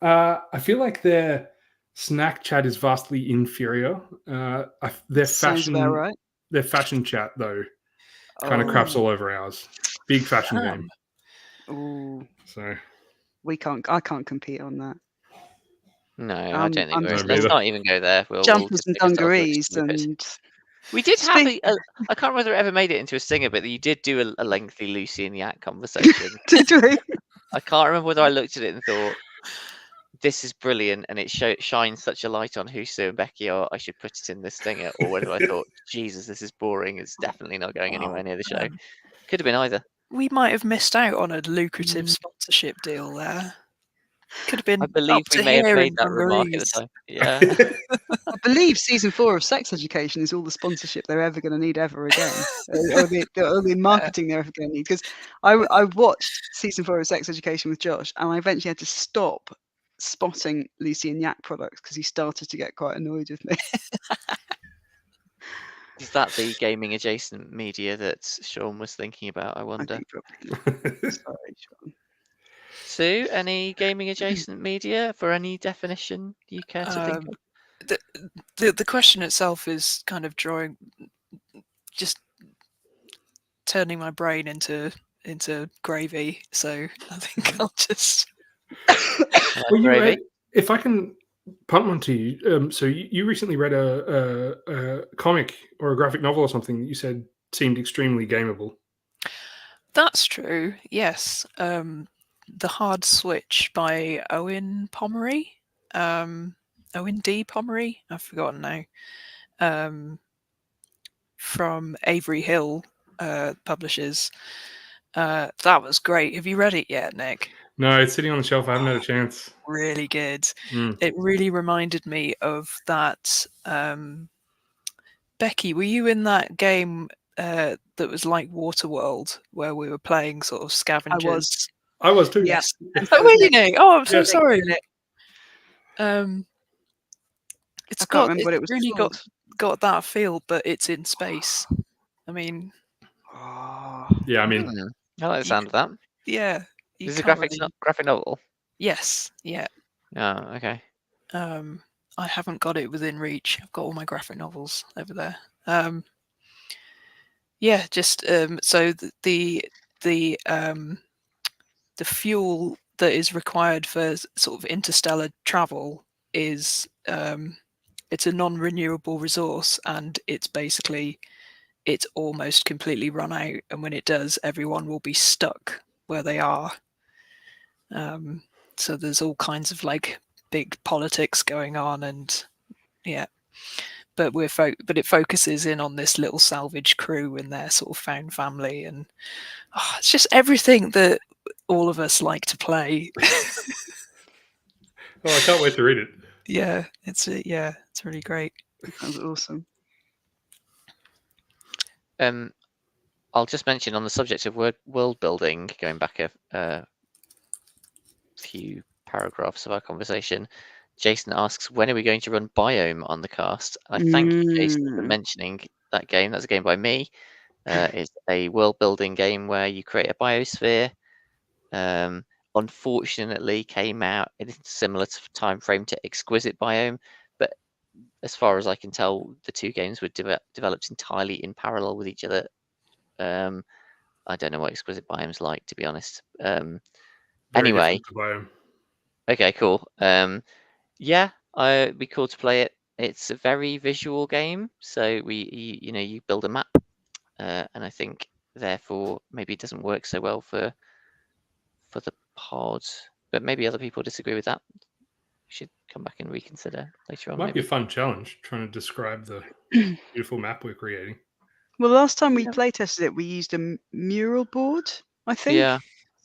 I feel like their snack chat is vastly inferior. Their Sounds about right. Their fashion chat though kind of craps all over ours. Big fashion game. Ooh. So I can't compete on that. No, I don't think I'm we're. just Let's either. not even go there. We'll Jumpers just and pick ourselves up dungarees stupid. and We did have I can't remember whether it ever made it into a stinger, but you did do a lengthy Lucy and the Yak conversation. did we? I can't remember whether I looked at it and thought, this is brilliant, and it shines such a light on who Sue and Becky are, I should put it in this stinger, or whether I thought, Jesus, this is boring, it's definitely not going anywhere near the show. Could have been either. We might have missed out on a lucrative sponsorship deal there. Could have been. I believe up we to may have here made in that remark at the dungarees. time. Yeah. I believe season 4 of Sex Education is all the sponsorship they're ever going to need ever again, or the marketing they're ever going to need. Because I watched season 4 of Sex Education with Josh, and I eventually had to stop spotting Lucy and Yak products because he started to get quite annoyed with me. Is that the gaming adjacent media that Sean was thinking about, I I wonder? think probably. Sorry, Sean. Sue, any gaming adjacent media for any definition you care to think of? The question itself is kind of just turning my brain into gravy. So I think I'll just. Well, Gravy? if I can punt one to you, so you recently read a comic or a graphic novel or something that you said seemed extremely gameable. That's true. Yes. The Hard Switch by Owen Pomeroy. Owen D. Pomeroy. I've forgotten now. From Avery Hill publishers. That was great. Have you read it yet, Nick? No, it's sitting on the shelf. I haven't had a chance. Really good. It really reminded me of that. Becky, were you in that game that was like Waterworld, where we were playing sort of scavengers? I was too. Yes. Oh, were you, Nick? Oh, I'm so Yes. sorry. Nick. It's I can't remember what it was really called. got that feel, but it's in space. I mean, Yeah, I mean, I like the sound of that. yeah. This is a graphic novel. Yes. Yeah. Oh, okay. I haven't got it within reach. I've got all my graphic novels over there. Yeah, just so the fuel that is required for sort of interstellar travel is it's a non-renewable resource, and it's almost completely run out, and when it does, everyone will be stuck where they are. So there's all kinds of like big politics going on, and yeah, but but it focuses in on this little salvage crew and their sort of found family, and it's just everything that all of us like to play. I can't wait to read it. Yeah, it's really great. That sounds awesome. I'll just mention on the subject of world building, going back a few paragraphs of our conversation, Jason asks, when are we going to run Biome on the cast? I thank you, Jason, for mentioning that game. That's a game by me. It's a world building game where you create a biosphere. Unfortunately, came out in a similar time frame to Exquisite Biome, but as far as I can tell, the two games were developed entirely in parallel with each other. I don't know what Exquisite Biome's like, to be honest. Anyway, Biome. okay, cool. Yeah, it'd be cool to play it. it's a very visual game. So you build a map, and I think therefore maybe it doesn't work so well for the pod. But maybe other people disagree with that. We should come back and reconsider later on. Might be maybe. a fun challenge trying to describe the beautiful map we're creating. Well, the last time we Yeah. play tested it, we used a mural board, I think. Yeah.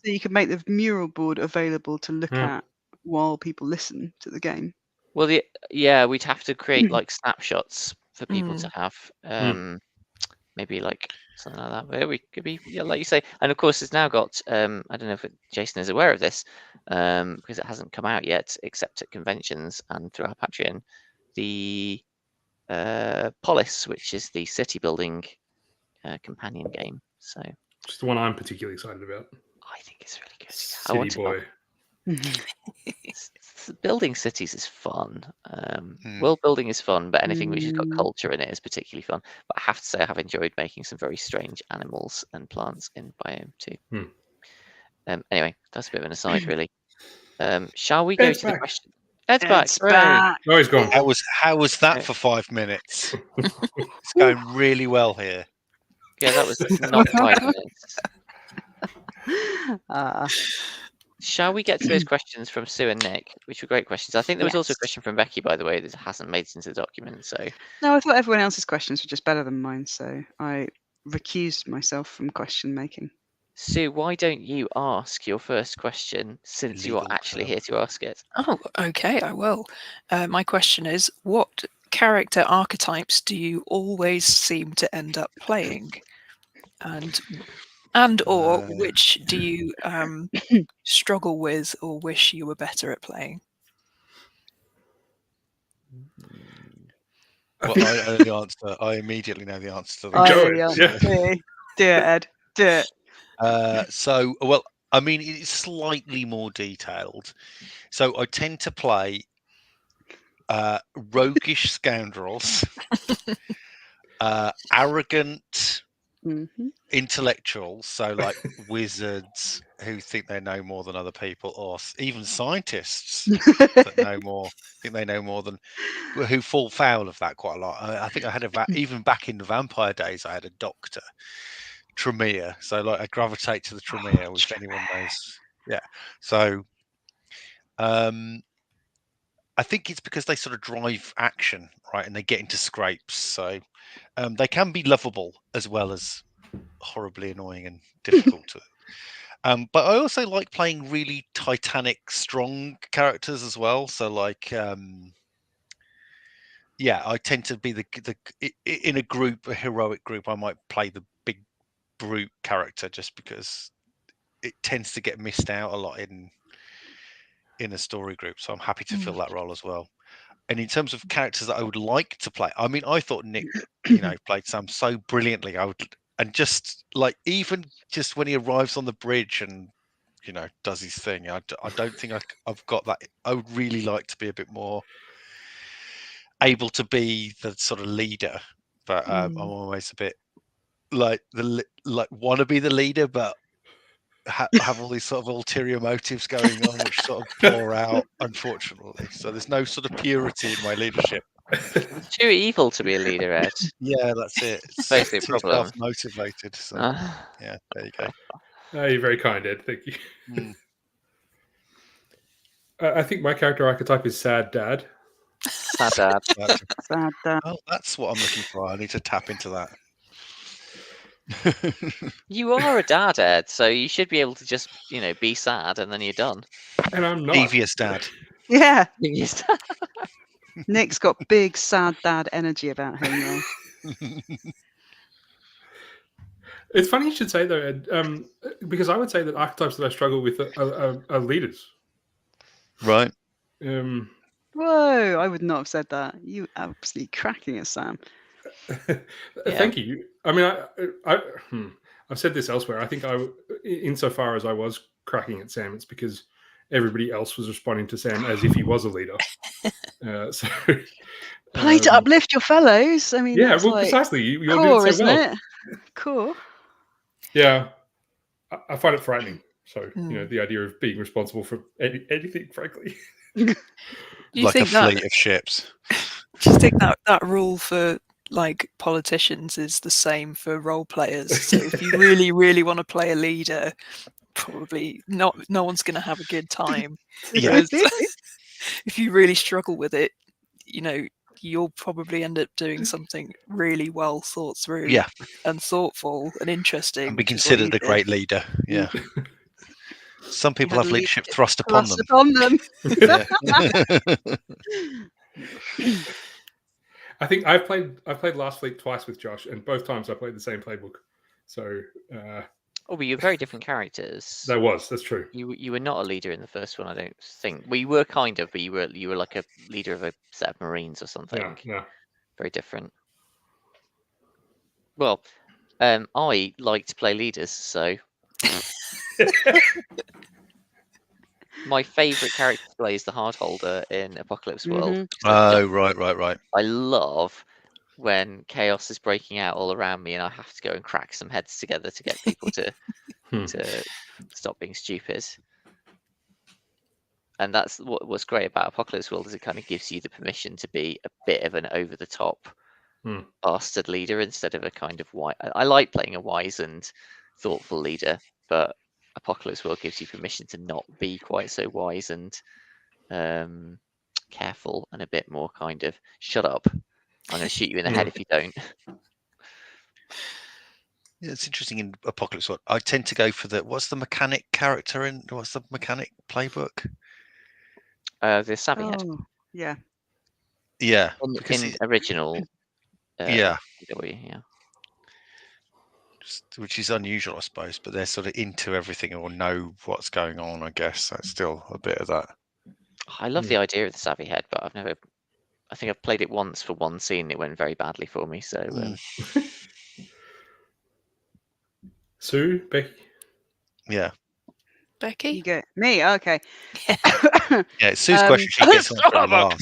So you could make the mural board available to look Hmm. at while people listen to the game. Well, we'd have to create like snapshots for people to have. Maybe like something like that. Where we could be, like you say, and of course it's now got. I don't know if Jason is aware of this, because it hasn't come out yet, except at conventions and through our Patreon. The Polis, which is the city building companion game. So It's the one I'm particularly excited about. I think it's really good. City Boy. Building cities is fun. World building is fun, but anything which has got culture in it is particularly fun. But I have to say, I have enjoyed making some very strange animals and plants in Biome too. Anyway, that's a bit of an aside, really. Shall we go to the question? Ed's back. back. Oh, he's gone. How was that for 5 minutes? It's going really well here. Yeah, that was not 5 minutes. Shall we get to those questions from Sue and Nick, which were great questions? I think there was also a question from Becky, by the way, that hasn't made it into the document. So No, I thought everyone else's questions were just better than mine, so I recused myself from question making. Sue, why don't you ask your first question, since you are Legal actually term. here to ask it? Oh, okay, I will. My question is, what character archetypes do you always seem to end up playing? And or which do you struggle with or wish you were better at playing? Well, I know the answer. I immediately know the answer to that. I Go know it, the answer. yeah. Do it, Ed. Do it. Well, I mean, it's slightly more detailed. So I tend to play roguish scoundrels, arrogant intellectuals, so like wizards who think they know more than other people, or even scientists that think they know more than, who fall foul of that quite a lot. I think I had even back in the vampire days, I had a doctor, Tremere, so like I gravitate to the Tremere, which anyone knows. Yeah, so I think it's because they sort of drive action, right, and they get into scrapes, so they can be lovable as well as horribly annoying and difficult to. But I also like playing really titanic, strong characters as well. So, like, yeah, I tend to be in a group, a heroic group. I might play the big brute character just because it tends to get missed out a lot in a story group. So I'm happy to fill that role as well. And in terms of characters that I would like to play, I mean, I thought Nick, played Sam so brilliantly. And just like, even just when he arrives on the bridge and does his thing, I don't think I've got that. I would really like to be a bit more able to be the sort of leader, but I'm always a bit like want to be the leader, but have all these sort of ulterior motives going on, which sort of pour out, unfortunately. So there's no sort of purity in my leadership. It's too evil to be a leader, Ed. Yeah, that's it. It's basically a too problem. self-motivated. So yeah, there you go. Oh, you're very kind, Ed. Thank you. I think my character archetype is sad dad. Sad dad. Sad dad. Oh, that's what I'm looking for. I need to tap into that. You are a dad, Ed, so you should be able to just, be sad and then you're done. And I'm not. Devious dad. Yeah. Yes. Nick's got big sad dad energy about him now. It's funny you should say though, Ed, because I would say that archetypes that I struggle with are leaders. Right. Whoa, I would not have said that. You absolutely cracking it, Sam. Thank you. I mean, I've said this elsewhere. I think insofar as I was cracking at Sam, it's because everybody else was responding to Sam as if he was a leader. So play to uplift your fellows. I mean, yeah, that's well, like precisely. You're core, doing so isn't well. it? Cool. Yeah, I find it frightening. So the idea of being responsible for anything, frankly. Do you like a think that? fleet of ships. Do you think that rule for like politicians is the same for role players? So if you really, really want to play a leader, probably no one's going to have a good time. Yeah. Whereas if you really struggle with it, you'll probably end up doing something really well thought through, Yeah. and thoughtful and interesting. And be which is what you considered a did. great leader. Yeah. Some people had have a leadership thrust upon them. upon them. Yeah. I think I've played Last Fleet twice with Josh, and both times I played the same playbook. So but you're very different characters. that's true. You were not a leader in the first one, I don't think. Well, you were kind of, but you were like a leader of a set of Marines or something. Yeah. Very different. Well, I like to play leaders, so my favourite character to play is the Hardholder in Apocalypse World. Oh, right. I love when chaos is breaking out all around me and I have to go and crack some heads together to get people to to stop being stupid. And that's what's great about Apocalypse World, is it kind of gives you the permission to be a bit of an over-the-top bastard leader instead of a kind of wise. I like playing a wise and thoughtful leader, but Apocalypse World gives you permission to not be quite so wise and careful, and a bit more kind of shut up. I'm going to shoot you in the head if you don't. Yeah, it's interesting in Apocalypse World. I tend to go for what's the mechanic character in what's the mechanic playbook? The Savvy Head. Yeah. Yeah. In original. Yeah. Yeah. Which is unusual, I suppose, but they're sort of into everything or know what's going on, I guess. That's still a bit of that. I love the idea of the Savvy Head, but I think I've played it once for one scene. It went very badly for me. So, Sue, Becky? Yeah. Becky? You go. Me? Okay. Yeah, it's Sue's question. She gets on last.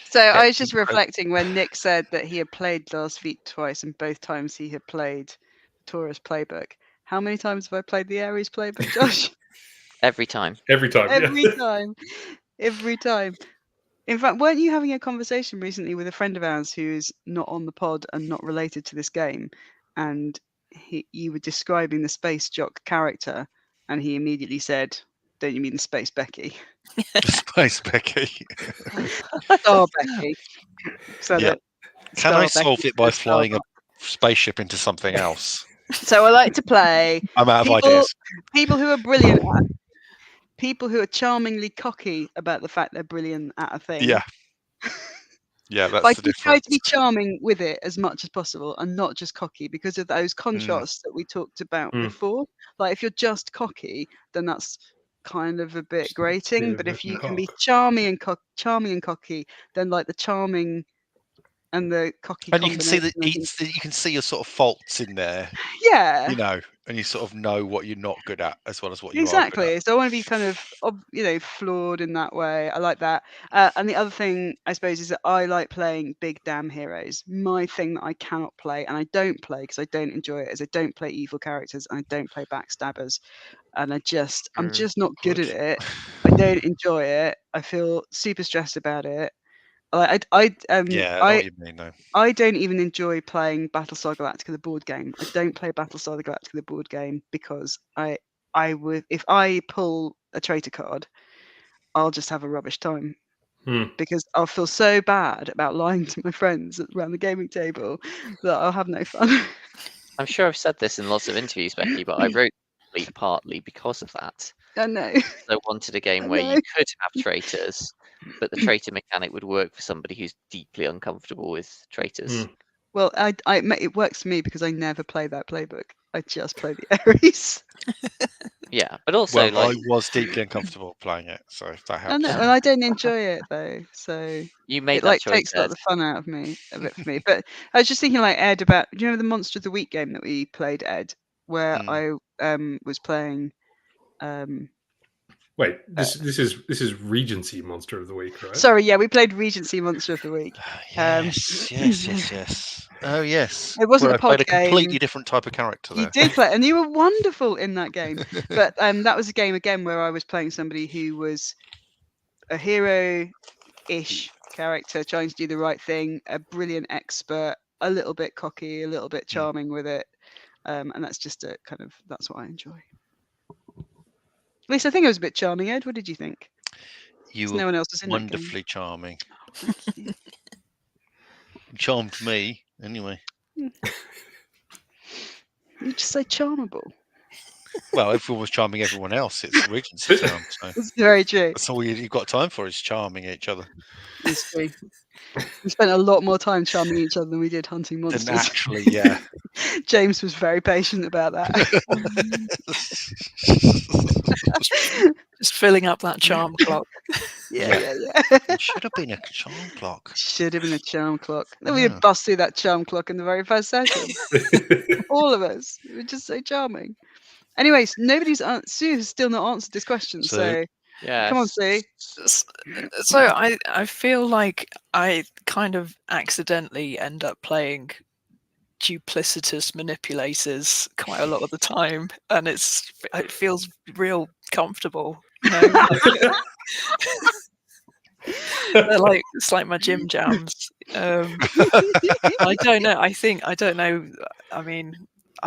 So I was just reflecting when Nick said that he had played Last Fleet twice, and both times he had played Taurus playbook. How many times have I played the Ares playbook, Josh? Every time. Every time. Every time. Every time. In fact, weren't you having a conversation recently with a friend of ours who is not on the pod and not related to this game? And you were describing the Space Jock character, and he immediately said, "Don't you mean the Space Becky?" Space Becky. Star Becky. So Yeah. Can I solve Becky it by is Star flying a spaceship into something else? So I like to play I'm out of ideas. people who are brilliant at, people who are charmingly cocky about the fact they're brilliant at a thing. Yeah. Yeah, that's Like the you try difference. to be charming with it as much as possible and not just cocky, because of those contrasts that we talked about before. Like if you're just cocky, then that's kind of a bit grating. But if you can be charming and cocky, then like the charming and the cocky And you can see combination, you can see your sort of faults in there. Yeah. You know, and you sort of know what you're not good at as well as what you are good Exactly. at. So I want to be kind of, flawed in that way. I like that. And the other thing, I suppose, is that I like playing big damn heroes. My thing that I cannot play, and I don't play because I don't enjoy it, is I don't play evil characters and I don't play backstabbers. And I'm just not good at it. I don't enjoy it. I feel super stressed about it. Yeah, I know what you mean though. I don't even enjoy playing Battlestar Galactica the board game. I don't play Battlestar Galactica the board game because I would, if I pull a traitor card, I'll just have a rubbish time because I'll feel so bad about lying to my friends around the gaming table that I'll have no fun. I'm sure I've said this in lots of interviews, Becky, but I wrote Fleet partly because of that. I know. I wanted a game where you could have traitors, but the traitor mechanic would work for somebody who's deeply uncomfortable with traitors. Well, it works for me because I never play that playbook. I just play the Ares. Yeah, but also I was deeply uncomfortable playing it, so if that helps. I know, and I don't enjoy it though. So you made it that like choice, takes a lot of the fun out of me, a bit for me. But I was just thinking, like Ed, about, do you know the Monster of the Week game that we played, Ed, where I was playing. Wait, this is Regency Monster of the Week, right? Sorry, yeah, we played Regency Monster of the Week. Yes. Oh yes. It wasn't I a pod played a game. completely different type of character there. You did play, and you were wonderful in that game. But that was a game again where I was playing somebody who was a hero-ish character trying to do the right thing, a brilliant expert, a little bit cocky, a little bit charming with it, and that's just a kind of that's what I enjoy. At least I think I was a bit charming. Ed, what did you think? You No were one else was in that game. wonderfully charming. Thank you. You charmed me, anyway. You just say charmable. Well, everyone was charming everyone else. It's Regency Town, so That's very true. that's all you've got time for is charming each other. It's true. We spent a lot more time charming each other than we did hunting monsters. Then actually, yeah. James was very patient about that. Just filling up that charm clock. Yeah. It should have been a charm clock. Should have been a charm clock. Then we Yeah. would bust through that charm clock in the very first session. All of us. We were just so charming. Anyways, Sue has still not answered this question. So Yeah. come on, Sue. So I feel like I kind of accidentally end up playing duplicitous manipulators quite a lot of the time, and it feels real comfortable. You know? It's like my gym jams. I don't know. I don't know. I mean,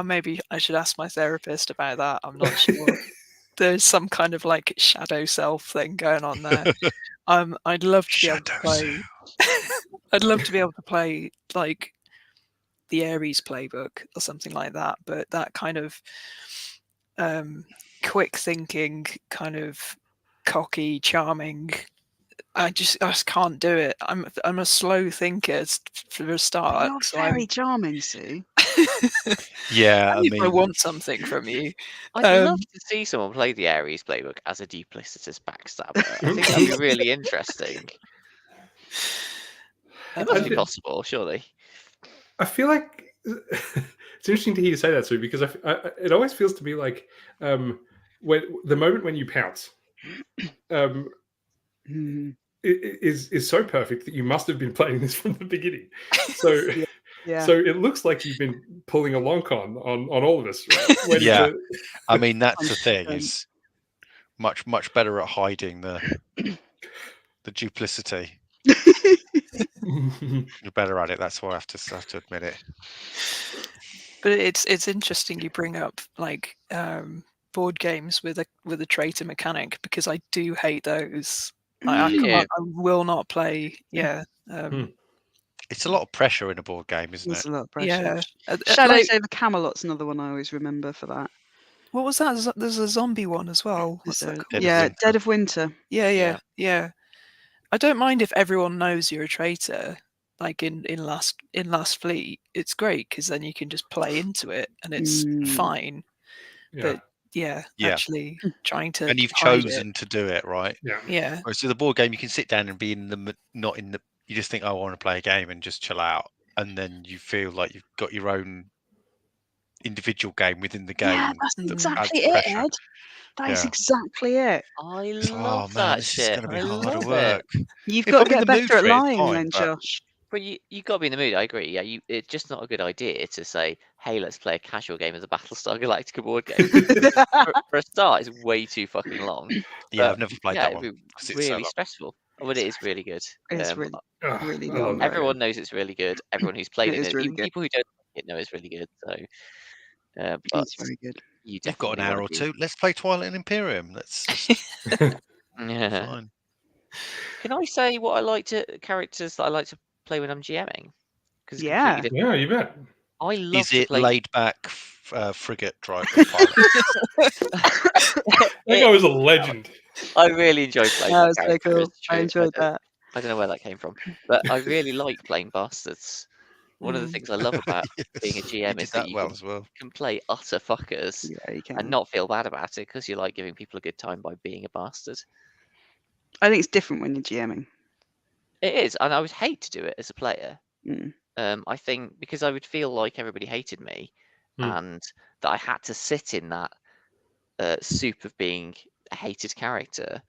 maybe I should ask my therapist about that. I'm not sure. There's some kind of like shadow self thing going on there. I'd love to be able to play. I'd love to be able to play like the Ares playbook or something like that, but that kind of quick thinking, kind of cocky, charming. I just can't do it. I'm a slow thinker for a start. You're So very charming, Sue. Yeah, I if mean, I want something from you. I'd love to see someone play the Ares playbook as a duplicitous backstabber. I think that'd be really interesting. It must be possible, surely. I feel like it's interesting to hear you say that, Sue, because it always feels to me like when the moment when you pounce is so perfect that you must have been playing this from the beginning. So, so it looks like you've been pulling a long con on all of us. Right? Yeah, I mean that's the thing is much better at hiding the duplicity. You're better at it. That's why I have to admit it. But it's interesting you bring up like board games with a traitor mechanic, because I do hate those. I will not play. Yeah. It's a lot of pressure in a board game, isn't There's it? a lot of pressure. Yeah. Shadows over Camelot's another one I always remember for that. What was that? There's a zombie one as well. What's that called? Dead of Winter. Yeah. I don't mind if everyone knows you're a traitor. Like in Last Fleet, it's great because then you can just play into it and it's fine. But actually trying to and you've chosen to do it, right? Yeah. So the board game, you can sit down and be not in the. You just think, oh, I want to play a game and just chill out, and then you feel like you've got your own individual game within the game. Yeah, that's exactly it, Ed. That is exactly it. I love that this shit. is going to be I harder love work. You've If got I'm to in get the mood better at for it, it's lying, fine, then, but- Josh. But you got to be in the mood. I agree. Yeah, it's just not a good idea to say, "Hey, let's play a casual game of the Battlestar Galactica board game." for a start, it's way too fucking long. Yeah, I've never played that one. It'd be 'cause it's really so long. stressful. Oh, but it is really good. It's really I good. love that Everyone knows it's really good. Everyone who's played It it, is really even good. people who don't like it know it's really good. So, but It's very good. you You've got an definitely hour or wanna be- two. Let's play Twilight and Imperium. Let's Yeah. fine. Can I say what characters that I like to play when I'm GMing? Because Yeah. Yeah, you bet. I love Is to it play. laid back frigate driver pilot? That guy was a legend. I really enjoyed playing That that was so character, cool. it's I true. enjoyed that. I don't know where that came from, but I really like playing bastards. One of the things I love about being a Yes, you GM did is that that you well as well. can play utter fuckers Yeah, you can. and not feel bad about it because you like giving people a good time by being a bastard. I think it's different when you're GMing. It is, and I would hate to do it as a player. Mm. I think because I would feel like everybody hated me, and that I had to sit in that soup of being a hated character.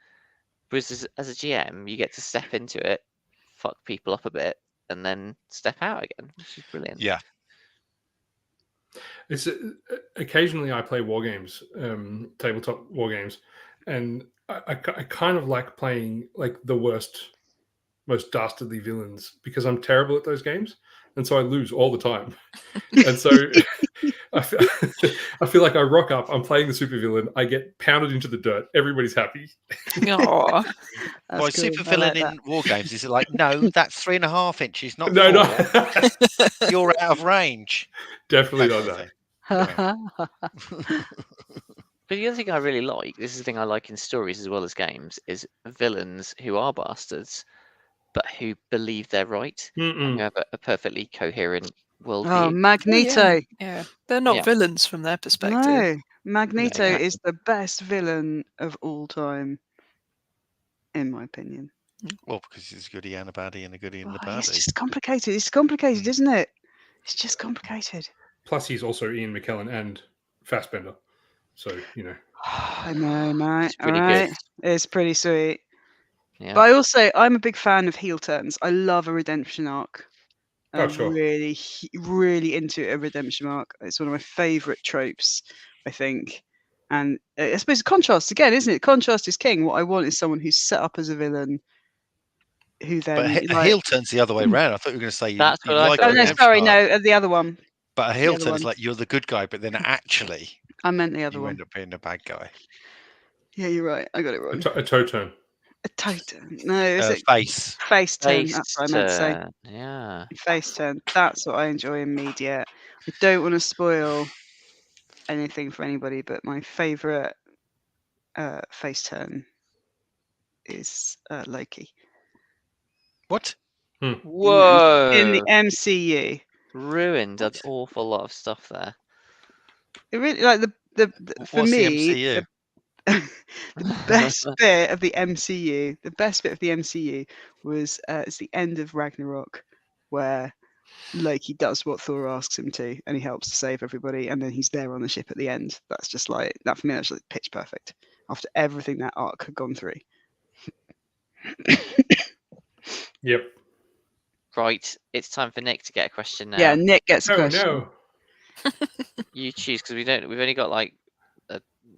Whereas as a GM, you get to step into it, fuck people up a bit, and then step out again, which is brilliant. Yeah. It's occasionally I play war games, tabletop war games, and I kind of like playing like the worst, most dastardly villains because I'm terrible at those games, and so I lose all the time. And so I feel like I rock up, I'm playing the supervillain, I get pounded into the dirt, everybody's happy. Aw. Well, That's cool. I supervillain like that. in war games is like, no, that's 3.5 inches, not No, 4. no, You're out of range. definitely That not kind that. of thing. But the other thing I really like, this is the thing I like in stories as well as games, is villains who are bastards, but who believe they're right and who have a perfectly coherent Oh, worldview. Magneto. Yeah, they're not Yeah. villains from their perspective. No, Magneto Yeah. is the best villain of all time, in my opinion. Well, because he's a goodie and a baddie and a goodie and a Oh, it's baddie. just complicated. It's complicated, isn't it? It's just complicated. Plus, he's also Ian McKellen and Fassbender, so you know. I know, mate. It's pretty All good. right. It's pretty sweet. Yeah. But I'm a big fan of heel turns. I love a redemption arc. Oh, I'm sure. really into a redemption arc. It's one of my favourite tropes, I think. And I suppose contrast again, isn't it? Contrast is king. What I want is someone who's set up as a villain, who then But a heel turns the other way around. I thought you were going to say you That's what I like thought. Oh a no, redemption sorry, arc, no, the other one. but a heel other turn is one. like you're the good guy, but then actually I meant the other you one. end up being a bad guy. Yeah, you're right. I got it wrong. A toe turn. A toe turn. No, is it Face. face turn? Face That's what I meant to say. turn. Yeah. Face turn. That's what I enjoy in media. I don't want to spoil anything for anybody, but my favourite face turn is Loki. What? Whoa. In the MCU. Ruined What? an awful lot of stuff there. It really like the for What's the me MCU? the best bit of the MCU. The best bit of the MCU was it's the end of Ragnarok, where Loki does what Thor asks him to, and he helps to save everybody, and then he's there on the ship at the end. That's just like that for me. That's like pitch perfect after everything that arc had gone through. Yep. Right, it's time for Nick to get a question now. Yeah, Nick gets a Oh question. no. You choose because we've only got like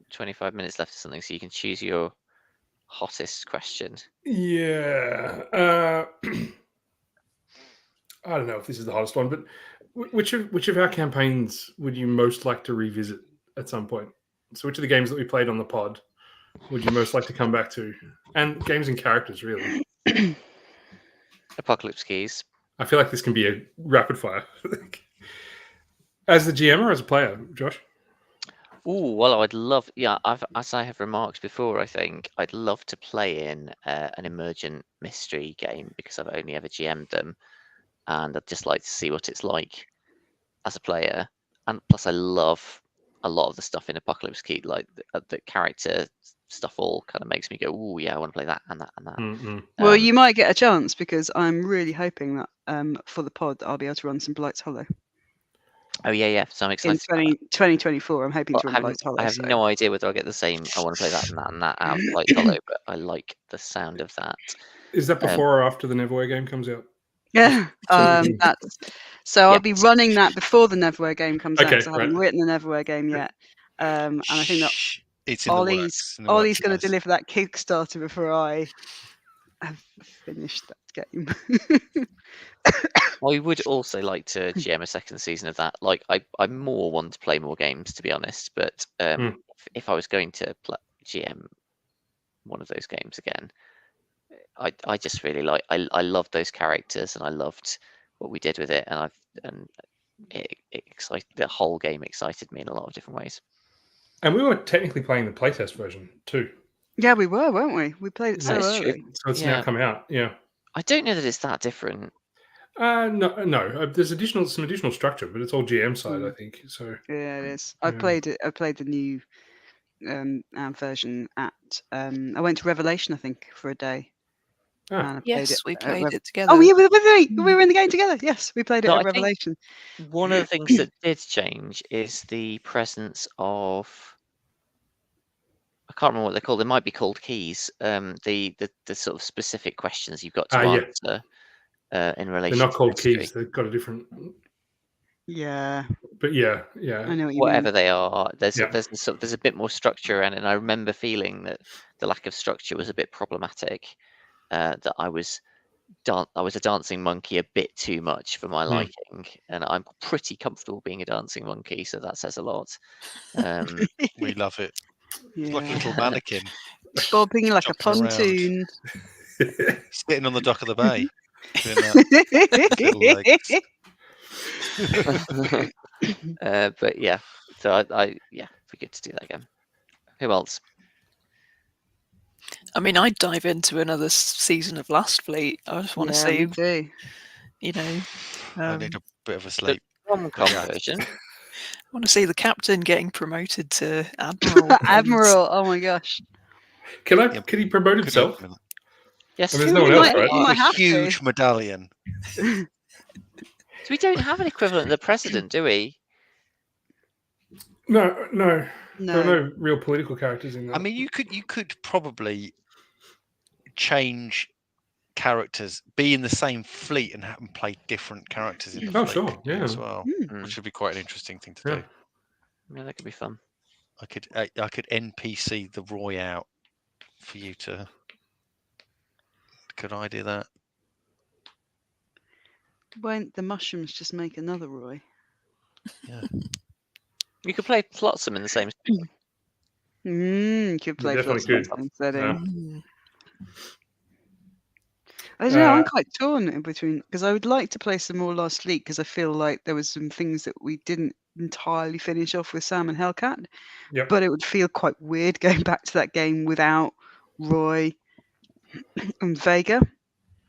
25 minutes left or something, so you can choose your hottest question. Yeah. I don't know if this is the hottest one, but which of our campaigns would you most like to revisit at some point? So which of the games that we played on the pod would you most like to come back to? And games and characters, really. Apocalypse Keys. I feel like this can be a rapid fire. As the GM or as a player, Josh? Oh, well, I'd love, as I have remarked before, I think I'd love to play in an emergent mystery game because I've only ever GM'd them, and I'd just like to see what it's like as a player. And plus, I love a lot of the stuff in Apocalypse Key, like the character stuff all kind of makes me go, oh yeah, I want to play that and that and that. Mm-mm. Well, you might get a chance because I'm really hoping that for the pod I'll be able to run some Blight's Hollow. Oh yeah. So I'm In excited. 2024, I'm hoping to run Blight's Hollow. I have no idea whether I'll get the same. I want to play that and that out of Blight's Hollow, but I like the sound of that. Is that before or after the Neverwhere game comes out? Yeah, I'll be running that before the Neverwhere game comes out. Okay, So I haven't written the Neverwhere game yet, and I think that it's in the works. Ollie's going to deliver that Kickstarter before I have finished that game. I would also like to GM a second season of that. Like, I more want to play more games, to be honest. But if I was going to GM one of those games again, I just really like. I loved those characters, and I loved what we did with it, and it excited. The whole game excited me in a lot of different ways. And we were technically playing the playtest version too. Yeah, we were, weren't we? We played it so That's early. true. So it's now come out. Yeah. I don't know that it's that different. No. There's some additional structure, but it's all GM side, I think. So yeah, it is. I played the new version at. I went to Revelation, I think, for a day. Yes, we played it together. Oh yeah, we were in the game together. Yes, we played it at Revelation. One of the things that did change is the presence of. I can't remember what they're called. They might be called keys. The sort of specific questions you've got to answer in relation. They're not to called mystery. keys. They've got a different. Yeah. But yeah. I know what you Whatever mean. they are, there's Yeah. there's a bit more structure around it, and I remember feeling that the lack of structure was a bit problematic. That I was a dancing monkey a bit too much for my liking, and I'm pretty comfortable being a dancing monkey, so that says a lot. We love it. It's like a Yeah. little mannequin Bobbing like a jumping around. pontoon. sitting on the dock of the bay. Doing that. Little legs. But yeah, so I we get to do that again. Who else? I mean, I'd dive into another season of Last Fleet. I just want to see, me too. you know, I need a bit of a sleep. Rom-com Yeah. version. I want to see the captain getting promoted to admiral. Admiral. Oh my gosh. Can Yeah, he promote Could himself? open Yes, I mean, there's no one else, right? You might a have to. huge medallion. so we don't have an equivalent of the president, do we? No. There are No. no real political characters in that. I mean, you could probably change characters, be in the same fleet, and have them play different characters in the Oh, fleet sure, could you, yeah. as well, Mm. which would be quite an interesting thing to Yeah. do. Yeah, that could be fun. I could NPC the Roy out for you to. Could I do that? Won't the mushrooms just make another Roy? You could play Flotsam in the same. Could play definitely Flotsam could. instead. Yeah. I don't know. I'm Uh, quite torn in between because I would like to play some more Last Fleet because I feel like there was some things that we didn't entirely finish off with Sam and Hellcat. Yep. But it would feel quite weird going back to that game without Roy and Vega.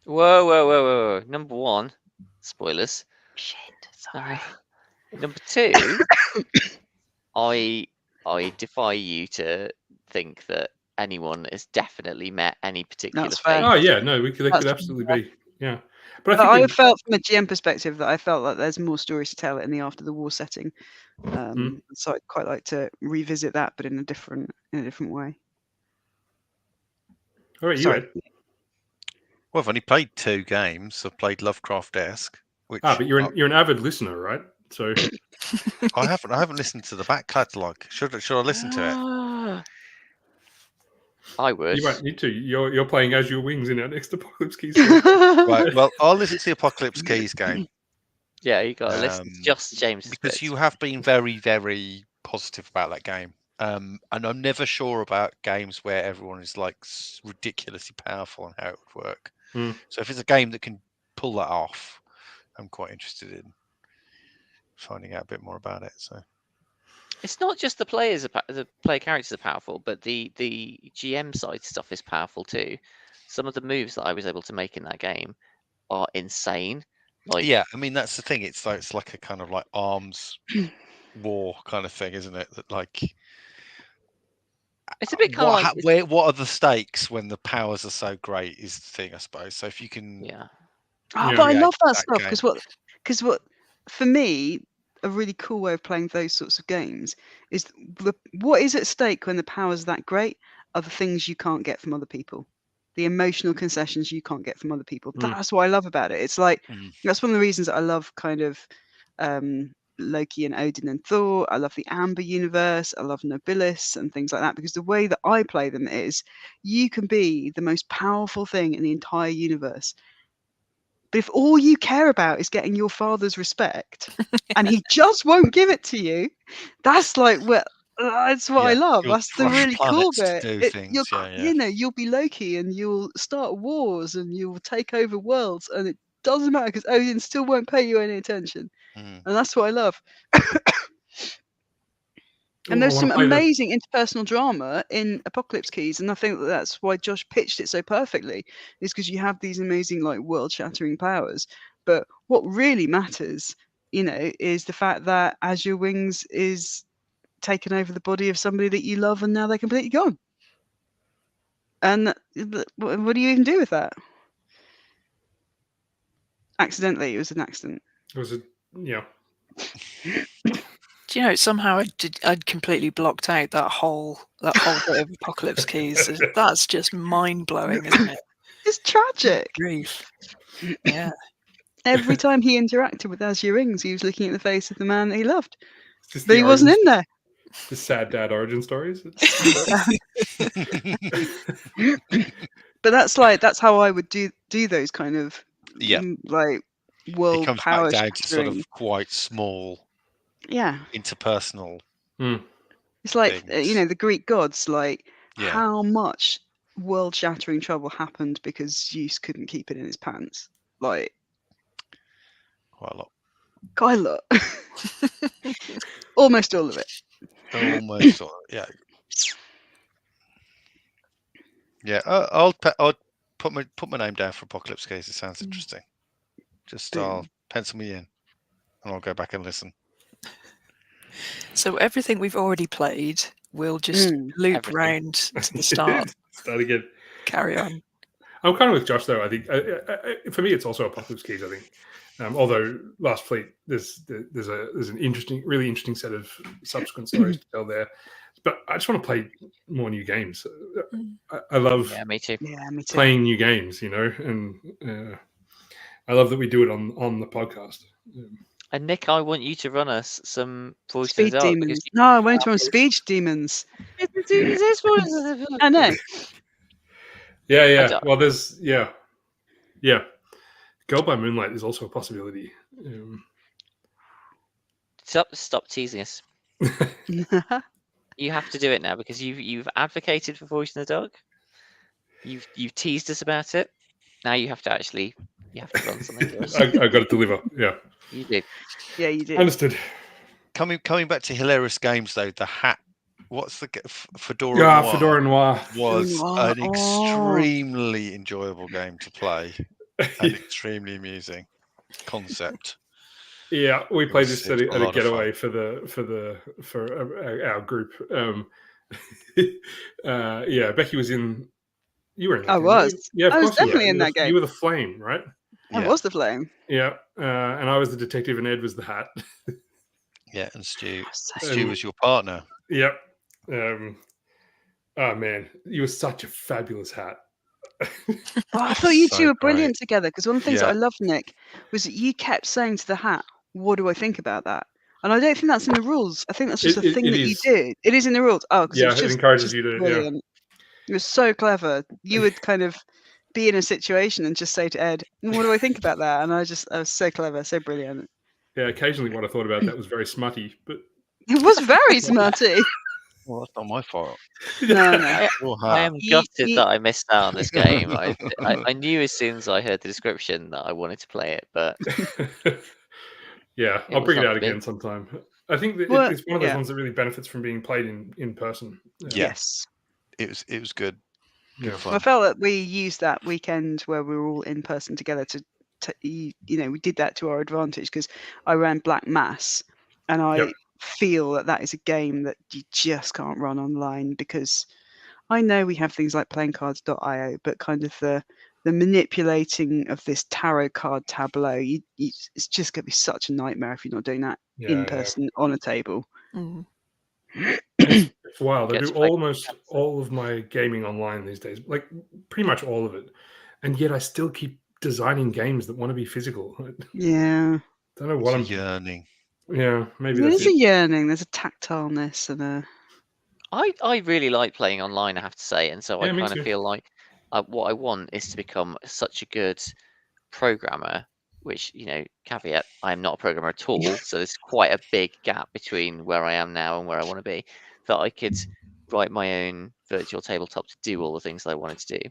Whoa. Number one, spoilers. Shit, sorry. Number two, I defy you to think that anyone has definitely met any particular That's fair. fate. Oh yeah, no, they could That's absolutely fair. be. Yeah. But But I I think felt from a GM perspective that I felt like there's more stories to tell in the after the war setting. So I'd quite like to revisit that, but in a different way. all right, you Sorry. Ed. Well, I've only played 2 games. I've played Lovecraft-esque, which But you're an avid listener, right? So I haven't listened to the back catalogue. Should I listen to it? I would. you might need to. You're playing As Your Wings in our next Apocalypse Keys. Right. Well, I'll listen to the Apocalypse Keys game. Yeah, you got to listen to just James because you have been very, very positive about that game. And I'm never sure about games where everyone is like ridiculously powerful and how it would work. So if it's a game that can pull that off, I'm quite interested in finding out a bit more about it. So it's not just the players, the player characters are powerful, but the GM side stuff is powerful too. Some of the moves that I was able to make in that game are insane. Like, yeah, I mean that's the thing. It's like a kind of like arms war kind of thing, isn't it? That like it's a bit kind of like what are the stakes when the powers are so great is the thing, I suppose. So if you can, but I love that stuff because what for me a really cool way of playing those sorts of games is what is at stake when the powers are that great are the things you can't get from other people. The emotional concessions you can't get from other people. That's what I love about it. It's like that's one of the reasons that I love kind of Loki and Odin and Thor. I love the Amber universe. I love Nobilis and things like that because the way that I play them is you can be the most powerful thing in the entire universe. But if all you care about is getting your father's respect and he just won't give it to you, that's like, well, that's what I love. That's the really cool bit. You know, you'll be Loki and you'll start wars and you'll take over worlds and it doesn't matter because Odin still won't pay you any attention. And that's what I love. And there's some amazing interpersonal drama in Apocalypse Keys, and I think that's why Josh pitched it so perfectly, is because you have these amazing, like, world-shattering powers. But what really matters, you know, is the fact that As Your Wings is taken over the body of somebody that you love, and now they're completely gone. And what do you even do with that? Accidentally, it was an accident. It was yeah. Do you know, somehow I'd completely blocked out that whole bit of Apocalypse Keys. That's just mind blowing, isn't it? It's tragic. Grief. Yeah. Every time he interacted with Azure Rings, he was looking at the face of the man that he loved. Just But he wasn't in there. The sad dad origin stories. But that's how I would do those kind of Yeah. like It world comes power back down to sort of shattering. quite small, Yeah. interpersonal. It's like things. the Greek gods. Like Yeah. how much world-shattering trouble happened because Zeus couldn't keep it in his pants. Like Quite a lot. quite a lot. Almost all of it. Almost all. Yeah. Yeah. I'll put my name down for Apocalypse Case. It sounds interesting. Just I'll pencil me in, and I'll go back and listen. So everything we've already played, we'll just loop Everything. round to the start. Start again. Carry on. I'm kind of with Josh though. I think for me, it's also Apocalypse Keys. I think, although Last Fleet, there's an really interesting set of subsequent stories to tell there. But I just want to play more new games. I love me too. Yeah, me too. playing new games. And I love that we do it on the podcast. And Nick, I want you to run us some Voice of Speed the Dark, demons. No, I won't run speed demons. I know. Yeah. Well, there's yeah. Girl by Moonlight is also a possibility. Stop teasing us. You have to do it now because you've advocated for Voice in the Dark. You've teased us about it. Now you have to run something for us. I got to deliver. Yeah, You do. Yeah, you do. Understood. Coming back to hilarious games though, the hat. What's the Fedora? Yeah, Noir Fedora Noir was Noir. an extremely enjoyable game to play and extremely amusing concept. Yeah, we played this at a a lot of getaway for our group. Yeah, Becky was in. You were in that I game, was. weren't you? Yeah, of I was course you were. definitely in You were- that game. You were the flame, right? I Yeah. was the flame. Yeah, and I was the detective, and Ed was the hat. Yeah, and Stu So Stu was your partner. Yep. Oh man, you were such a fabulous hat. I thought you So two were great. brilliant together because one of the things that Yeah. I loved, Nick, was that you kept saying to the hat, "What do I think about that?" And I don't think that's in the rules. I think that's just a thing It that is. you do. It is in the rules. Oh, because Yeah, it was it encourages just you to. Yeah. brilliant. It was so clever. You would kind of be in a situation and just say to Ed, "What do I think about that?" And I was so clever, so brilliant. Yeah, occasionally what I thought about that was very smutty, but It was very smutty. Well, that's not my fault. No. Your I hat. am gutted you- that I missed out on this game. I knew as soon as I heard the description that I wanted to play it, but yeah, It I'll was bring it not out for me. again sometime. I think that Well, it's one of those yeah. ones that really benefits from being played in person. Yeah. Yes. It was good. Good Yeah. fun. I felt that we used that weekend where we were all in person together to we did that to our advantage because I ran Black Mass, and I Yep. feel that is a game that you just can't run online because I know we have things like playingcards.io, but kind of the manipulating of this tarot card tableau, it's just going to be such a nightmare if you're not doing that in person on a table. Mm. It's wild. I Gets do played. almost all of my gaming online these days, like pretty much all of it, and yet I still keep designing games that want to be physical. I Yeah, don't know what I'm. It's a yearning. Yeah, maybe there that's is a it. yearning. There's a tactileness and a I really like playing online, I have to say, and so I Yeah, me kind too. of feel like what I want is to become such a good programmer. Which, caveat, I am not a programmer at all, so there's quite a big gap between where I am now and where I want to be, that I could write my own virtual tabletop to do all the things that I wanted to do.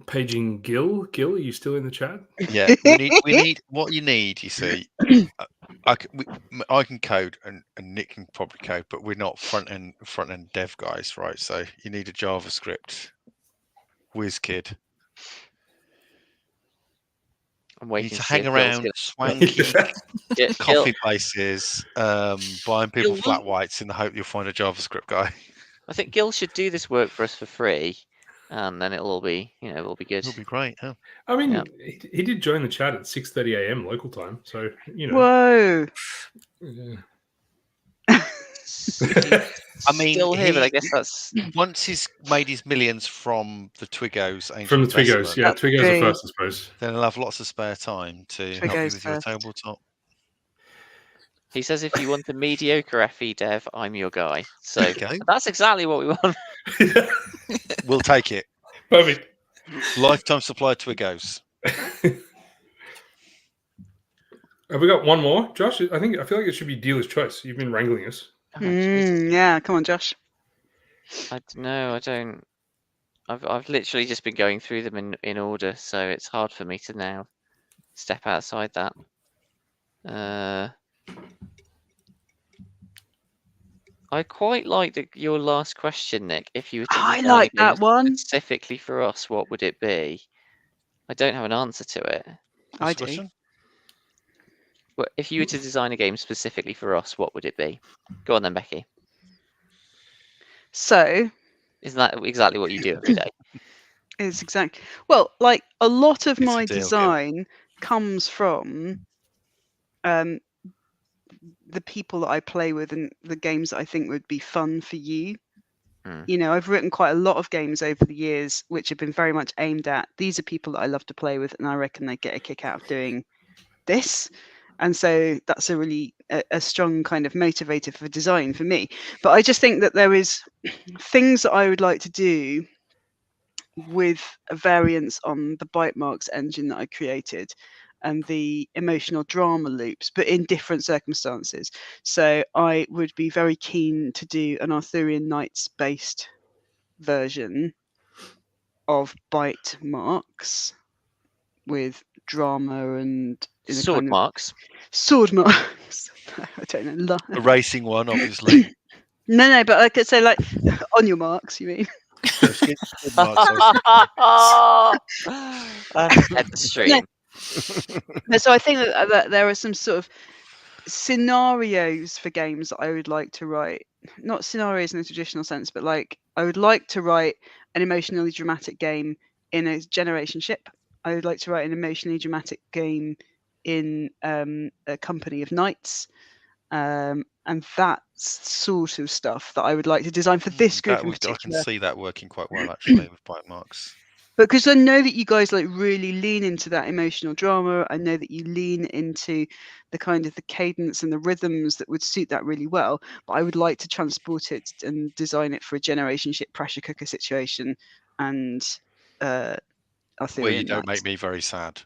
Paging Gil. Gil, are you still in the chat? Yeah, we need what you need. You see, I can code and Nick can probably code, but we're not front end dev guys, right? So you need a JavaScript whiz kid. I'm You waiting need to to see hang if Gil's around gonna- swanky Gil- coffee places, buying people Gil- flat whites in the hope you'll find a JavaScript guy. I think Gil should do this work for us for free, and then it'll all be, it'll be good. It'll be great. Yeah. I mean, Yeah. he did join the chat at 6:30 a.m. local time, so whoa. Yeah. I mean, still here, but I guess that's once he's made his millions from the Twiggos, From the Ancient Twiggos, Investment, yeah, That's Twiggos are true. first, I suppose. then he'll have lots of spare time to help you Twiggos with your first. tabletop. he says if you want a mediocre FE dev, I'm your guy. So There you go. that's exactly what we want. We'll take it. Perfect. Lifetime supply of Twiggos. Have we got one more, Josh? I feel like it should be dealer's choice. You've been wrangling us. Oh, Jesus. Yeah, come on, Josh. I don't. I've literally just been going through them in order, so it's hard for me to now step outside that. I quite like your last question, Nick. If you were to I design a like game that one. specifically for us, what would it be? I don't have an answer to it. I What's the do. question? But if you were to design a game specifically for us, what would it be? Go on then, Becky. So Isn't that exactly what you do every day? it's exactly well, like a lot of It's a my deal, yeah. design comes from the people that I play with and the games that I think would be fun for you. You know, I've written quite a lot of games over the years which have been very much aimed at these are people that I love to play with and I reckon they get a kick out of doing this. And so that's a really a strong kind of motivator for design for me. But I just think that there is things that I would like to do with a variance on the bite marks engine that I created and the emotional drama loops, but in different circumstances. So I would be very keen to do an Arthurian Knights based version of bite marks with drama and in a Sword kind of marks. sword marks. I don't know. A racing one, obviously. No, but I could say like on your marks. You mean? Skid marks, I At the stream. No, so I think that there are some sort of scenarios for games that I would like to write. Not scenarios in a traditional sense, but like I would like to write an emotionally dramatic game in a generation ship. I would like to write an emotionally dramatic game in a company of knights. And that's sort of stuff that I would like to design for this group in I can particular. see that working quite well, actually, with bite marks. Because I know that you guys like really lean into that emotional drama. I know that you lean into the kind of the cadence and the rhythms that would suit that really well. But I would like to transport it and design it for a generation ship pressure cooker situation and Where you don't Knights. make me very sad.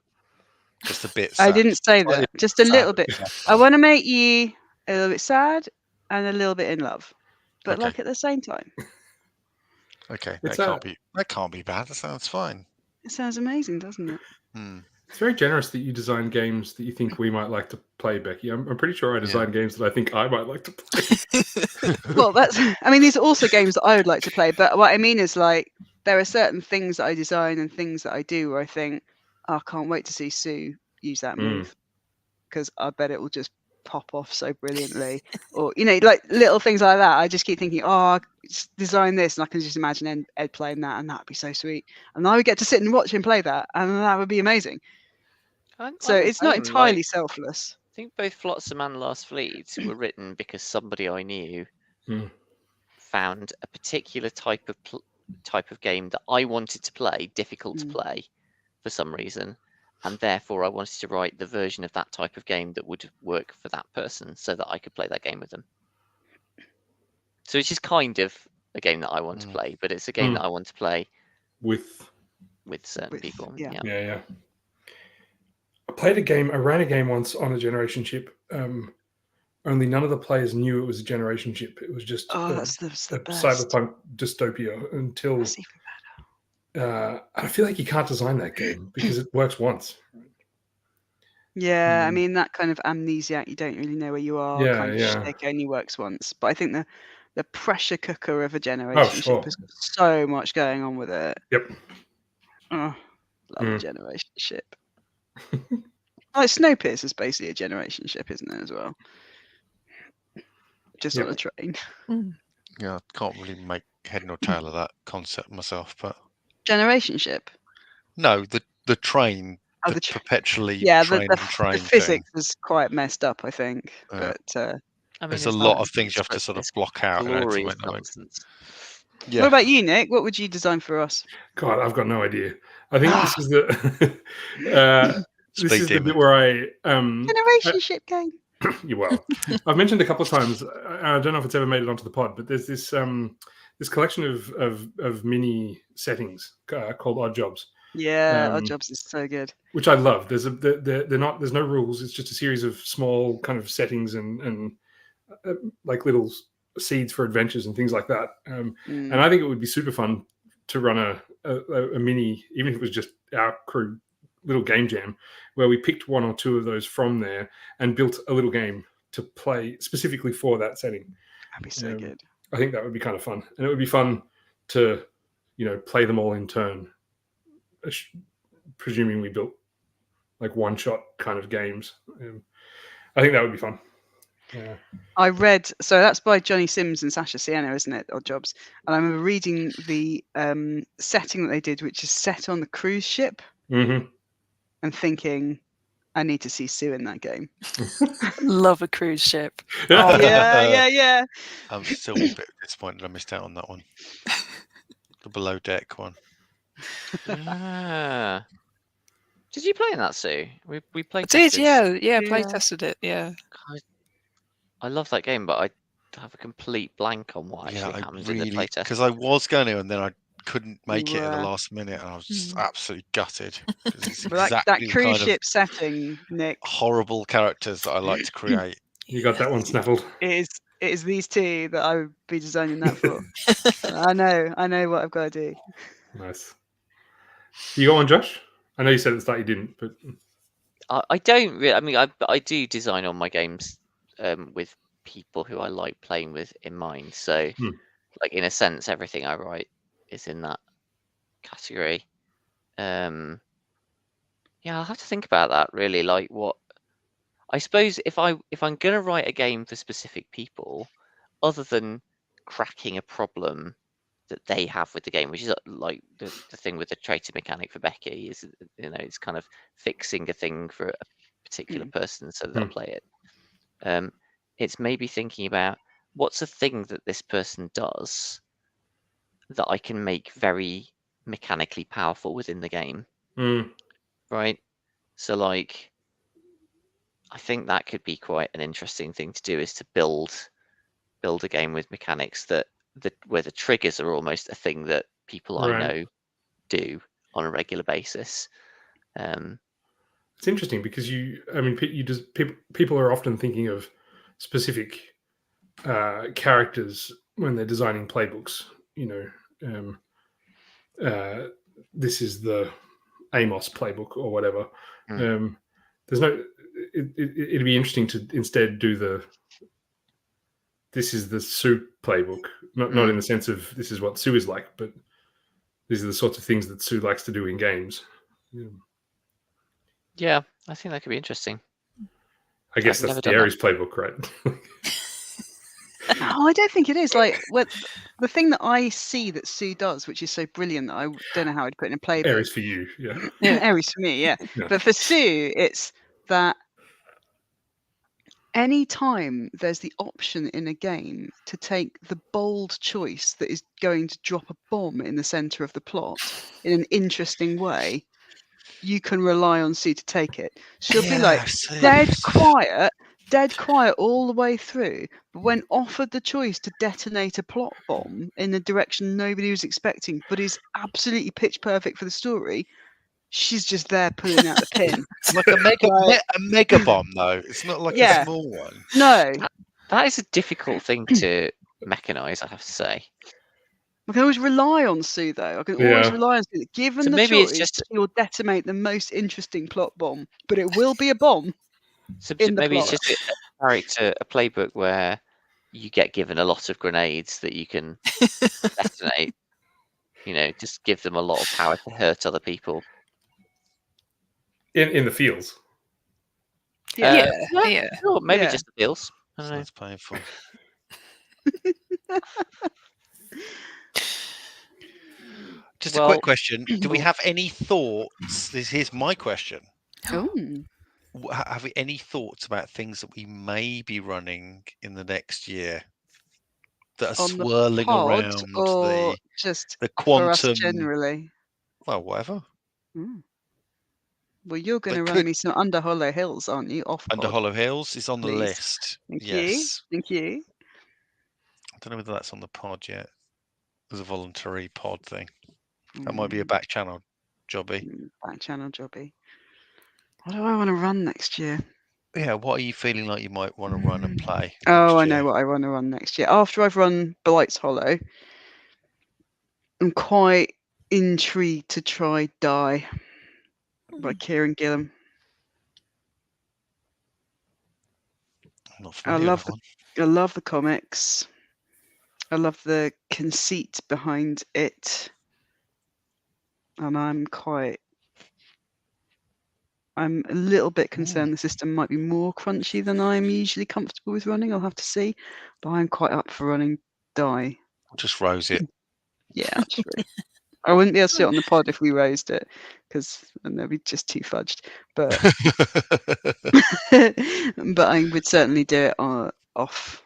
Just a bit I sad. didn't say Slightly that. Just a sad, little but bit. yeah, I want to make you a little bit sad and a little bit in love, but Okay. like at the same time. Okay, It's that can't be bad. That sounds fine. It sounds amazing, doesn't it? It's very generous that you design games that you think we might like to play, Becky. I'm pretty sure I design games that I think I might like to play. Well, these are also games that I would like to play, but what I mean is like there are certain things that I design and things that I do where I think, oh, I can't wait to see Sue use that move because I bet it will just pop off so brilliantly. Or, you know, like little things like that. I just keep thinking, oh, I just design this and I can just imagine Ed playing that and that'd be so sweet. And I would get to sit and watch him play that and that would be amazing. So it's not entirely selfless. I think both Flotsam and Last Fleet were written because somebody I knew found a particular type of game that I wanted to play difficult to play for some reason, and therefore I wanted to write the version of that type of game that would work for that person so that I could play that game with them. So it's just kind of a game that I want to play, but it's a game that I want to play with certain people. Yeah. I ran a game once on a generation ship. Only none of the players knew it was a generation ship. It was just that's the a best. cyberpunk dystopia until That's even better. I feel like you can't design that game because it works once. Yeah, I mean that kind of amnesiac, you don't really know where you are kind of shtick only works once. But I think the pressure cooker of a generation ship has got so much going on with it. Yep. Oh, love a generation ship. Like Snowpiercer is basically a generation ship, isn't it, as well? Just on a train. Yeah, I can't really make head nor tail of that concept myself, but Generation ship? No, the train. Oh, the perpetually the train. physics is quite messed up, I think. But I mean, There's a it's lot not- of things you have to it's sort of this block out in order to glorious make that work. nonsense. Yeah. What about you, Nick? What would you design for us? God, I've got no idea. I think this is the this Speed is the demon. bit where I Generation ship game. well, I've mentioned a couple of times. I don't know if it's ever made it onto the pod, but there's this this collection of mini settings called Odd Jobs. Yeah, Odd Jobs is so good. Which I love. There's there's no rules. It's just a series of small kind of settings and like little seeds for adventures and things like that. And I think it would be super fun to run a mini, even if it was just our crew little game jam, where we picked one or two of those from there and built a little game to play specifically for that setting. That'd be so good. I think that would be kind of fun, and it would be fun to, play them all in turn. Presuming we built like one-shot kind of games. I think that would be fun. Yeah. I read, so that's by Johnny Sims and Sasha Sienna, isn't it? Odd Jobs. And I remember reading the setting that they did, which is set on the cruise ship, and thinking, I need to see Sue in that game. Love a cruise ship. Oh, yeah. I'm still a bit disappointed I missed out on that one. The below deck one. Ah. Did you play in that, Sue? We played. I did, yeah. Play tested it, yeah. I love that game, but I have a complete blank on what actually happens in the playtest. Because I was going to, and then I couldn't make it at the last minute, and I was just absolutely gutted. It's exactly that cruise kind ship setting, Nick. Horrible characters that I like to create. You got that one snaffled. It is these two that I would be designing that for. I know what I've got to do. Nice. You go on, Josh? I know you said at the start you didn't, but I don't really. I mean, I do design all my games with people who I like playing with in mind. So, like in a sense, everything I write is in that category. Yeah, I'll have to think about that. Really, like what I suppose if I'm gonna write a game for specific people, other than cracking a problem that they have with the game, which is like the thing with the traitor mechanic for Becky is, it's kind of fixing a thing for a particular person so that they'll play it. It's maybe thinking about what's a thing that this person does that I can make very mechanically powerful within the game. Right? So like, I think that could be quite an interesting thing to do, is to build a game with mechanics where the triggers are almost a thing that people I know do on a regular basis. It's interesting because people are often thinking of specific characters when they're designing playbooks. This is the Amos playbook or whatever. There's no. It'd be interesting to instead do this is the Sue playbook, not in the sense of this is what Sue is like, but these are the sorts of things that Sue likes to do in games. Yeah, I think that could be interesting. I guess that's the Ares playbook, right? I don't think it is. Like, the thing that I see that Sue does, which is so brilliant that I don't know how I'd put in a playbook. Ares for you, yeah. Ares for me, yeah. But for Sue, it's that any time there's the option in a game to take the bold choice that is going to drop a bomb in the center of the plot in an interesting way, you can rely on Sue to take it. She'll be like dead quiet all the way through, but when offered the choice to detonate a plot bomb in a direction nobody was expecting, but is absolutely pitch perfect for the story, she's just there pulling out the pin. Like a mega bomb, though. It's not like a small one. No. That is a difficult thing to mechanize, I have to say. I can always rely on Sue, though. I can always rely on Sue. Given the choice, she'll detonate the most interesting plot bomb, but it will be a bomb. So maybe it's just a playbook where you get given a lot of grenades that you can detonate. Just give them a lot of power to hurt other people. In the fields. Yeah. Sure, maybe just the fields. Sounds painful. A quick question. Do we have any thoughts? Here's my question. have we any thoughts about things that we may be running in the next year that are On the swirling pod around or just the for us quantum? generally? Well, whatever. Well, you're going to But run me some Under Hollow Hills, aren't you? Off Under pod. Hollow Hills is on the please. list. Thank Yes. you. Thank you. I don't know whether that's on the pod yet. There's a voluntary pod thing. That might be a back channel jobby. Back channel jobby. What do I want to run next year? Yeah, what are you feeling like you might want to run and play? Oh, I next know year? what I want to run next year. After I've run Blight's Hollow, I'm quite intrigued to try Die by Kieran Gillen. I'm not I familiar love with that the one. I love the comics. I love the conceit behind it. And I'm a little bit concerned the system might be more crunchy than I'm usually comfortable with running. I'll have to see. But I'm quite up for running Die. Just rose it. Yeah, actually. I wouldn't be able to sit on the pod if we raised it, because they'd be just too fudged. But but I would certainly do it off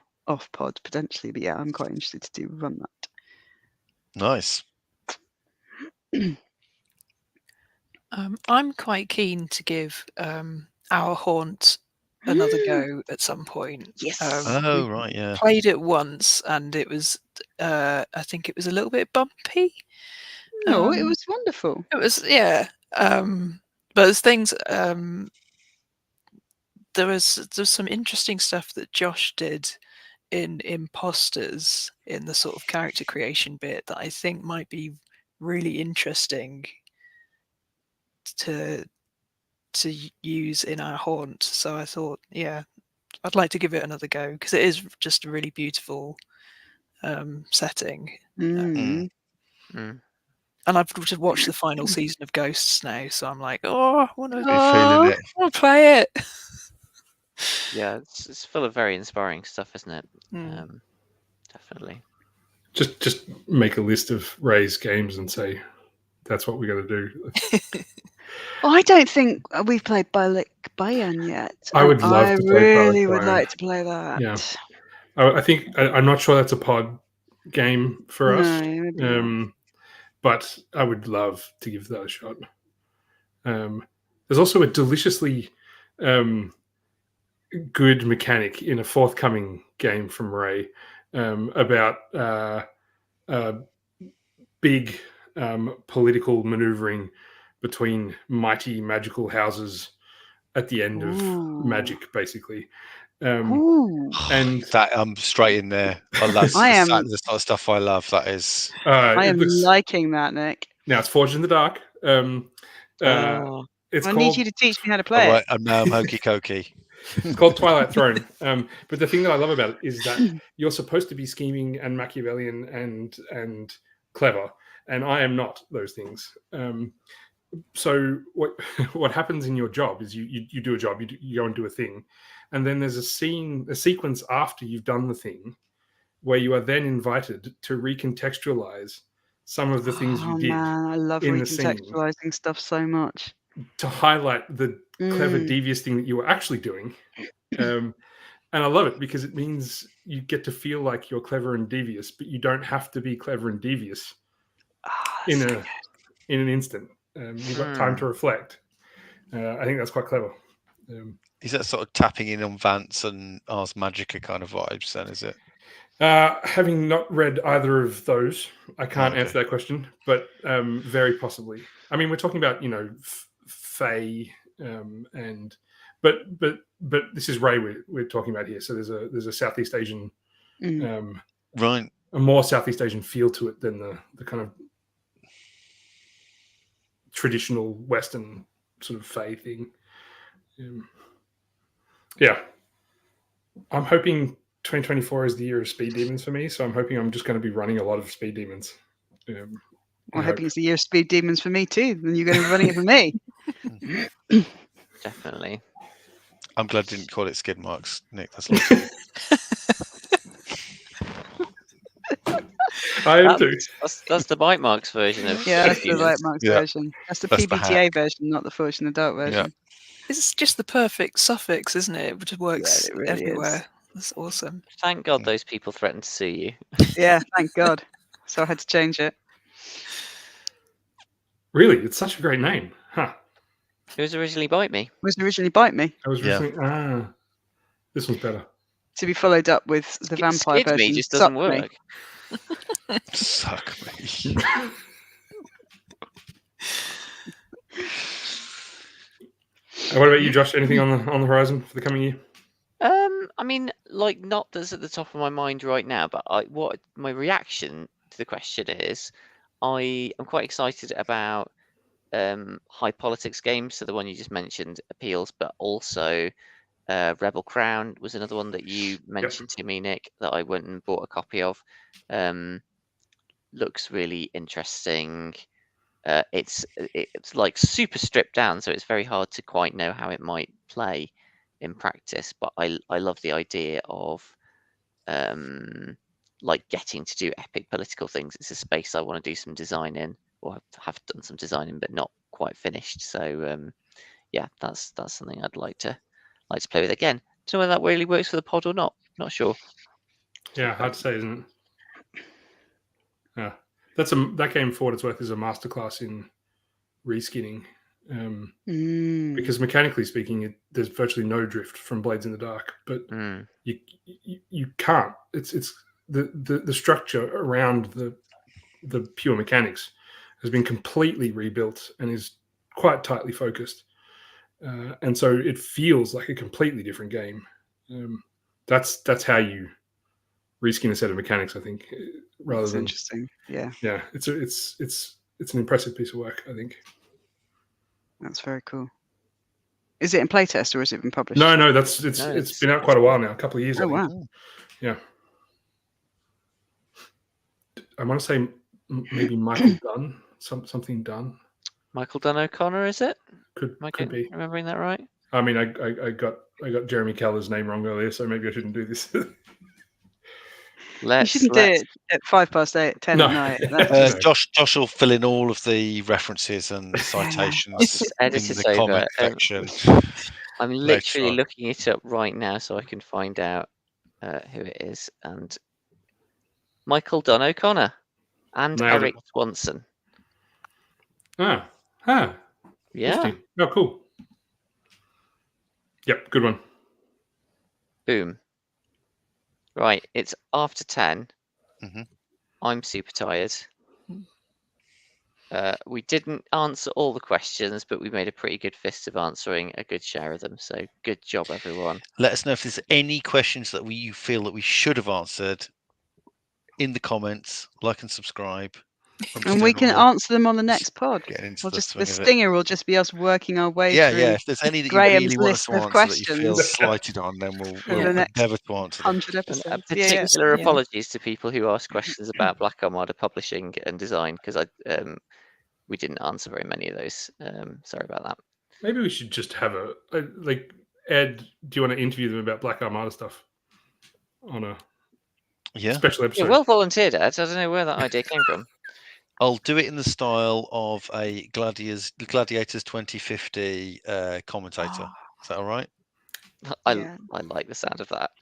pod potentially. But yeah, I'm quite interested to run that. Nice. I'm quite keen to give Our Haunt another go at some point. Yes. Oh, right, yeah. Played it once, and it was I think it was a little bit bumpy. No, it was wonderful. It was, yeah. But there's things. There's some interesting stuff that Josh did in Imposters in the sort of character creation bit that I think might be really interesting to use in Our Haunt. So I thought, yeah, I'd like to give it another go, because it is just a really beautiful setting. And I've just watched the final season of Ghosts now, so I'm like, oh, I want to play it. Yeah, it's full of very inspiring stuff, isn't it? Definitely. Just make a list of Ray's games and say that's what we're going to do. Well, I don't think we've played Balik Bayan yet. I would love to play I really Balik would Bayan. like to play that. Yeah, I think I'm not sure that's a pod game for us. But I would love to give that a shot. There's also a deliciously good mechanic in a forthcoming game from Ray about big political maneuvering between mighty magical houses at the end of Magic, basically. And that I'm straight in there. That's the sort of stuff I love. That is. I am liking that, Nick. Now it's Forged in the Dark. I need you to teach me how to play it. I'm hokey cokey. It's called Twilight Throne. But the thing that I love about it is that you're supposed to be scheming and Machiavellian and clever, and I am not those things. So what happens in your job is you do a job, you go and do a thing, and then there's a sequence after you've done the thing where you are then invited to recontextualize some of the things you did. Man, I love recontextualizing stuff so much. To highlight the clever, devious thing that you were actually doing. And I love it because it means you get to feel like you're clever and devious, but you don't have to be clever and devious in an instant. You've got time to reflect. I think that's quite clever. Is that sort of tapping in on Vance and Ars Magica kind of vibes then, is it? Having not read either of those, I can't answer that question, but very possibly. I mean, we're talking about, Fae, but this is Ray we're talking about here. So there's a Southeast Asian, right, a more Southeast Asian feel to it than the kind of traditional Western sort of Fae thing. Yeah, I'm hoping 2024 is the year of Speed Demons for me, so I'm hoping I'm just going to be running a lot of Speed Demons. I'm hoping it's the year of Speed Demons for me too, then you're going to be running it for me. Definitely. I'm glad I didn't call it skid marks, Nick. That's lovely. I am too. That's the bite marks version of that's the bite marks version. That's the PBTA version, not the Forged in the Dark version. It's just the perfect suffix, isn't it? It just works it really everywhere. is. That's awesome. Thank God those people threatened to sue you. Yeah, thank God. So I had to change it. Really, it's such a great name, huh? It was originally Bite Me. It was originally Bite Me, I was Yeah. originally this one's better. to be followed up with the vampire Skid version. Me just Suck doesn't Me. work. Suck me. What about you, Josh? Anything on the horizon for the coming year? I mean, like, not that's at the top of my mind right now, but what my reaction to the question is, I am quite excited about high politics games. So the one you just mentioned appeals, but also Rebel Crown was another one that you mentioned to me, Nick, that I went and bought a copy of. Looks really interesting. It's like super stripped down, so it's very hard to quite know how it might play in practice. But I love the idea of like getting to do epic political things. It's a space I want to do some design in, or have done some design in, but not quite finished. So yeah, that's something I'd like to play with again. Don't know whether that really works for the pod or not. Not sure. Yeah, hard to say, isn't it? Yeah, that game, for what it's worth, is a masterclass in reskinning. Because mechanically speaking, there's virtually no drift from Blades in the Dark, but you can't. It's the structure around the pure mechanics has been completely rebuilt and is quite tightly focused, and so it feels like a completely different game. That's how you reskin a set of mechanics, I think. Rather That's than interesting. Yeah, it's an impressive piece of work, I think. that's very cool. Is it in playtest or has it been published? No, it's been out quite a while now, a couple of years. Oh wow! Yeah, I want to say maybe Michael Dunn, something Dunn. Michael Dunn O'Connor, is it? Could be. Remembering that right? I mean, I got Jeremy Keller's name wrong earlier, so maybe I shouldn't do this. You shouldn't do it at 8:05, 10 at night. Josh will fill in all of the references and citations in the comment section. I'm literally looking it up right now so I can find out who it is. And Michael Dunn O'Connor and Eric Swanson. Yeah. Oh, cool. Yep, good one. Boom. Right, it's after 10. Mm-hmm. I'm super tired. We didn't answer all the questions, but we made a pretty good fist of answering a good share of them. So good job, everyone. Let us know if there's any questions that you feel that we should have answered in the comments. Like and subscribe. And we can answer them on the next pod. The stinger will just be us working our way through. Yeah. If there's any that Graham's you really want list us to of answer questions that you feel slighted on, then we'll endeavour to answer them. 100 episodes. And particular apologies to people who asked questions about Black Armada publishing and design, because we didn't answer very many of those. Sorry about that. Maybe we should just have Ed, do you want to interview them about Black Armada stuff on a special episode? Yeah, well volunteered, Ed. I don't know where that idea came from. I'll do it in the style of a Gladiators 2050 commentator. Is that all right? I like the sound of that.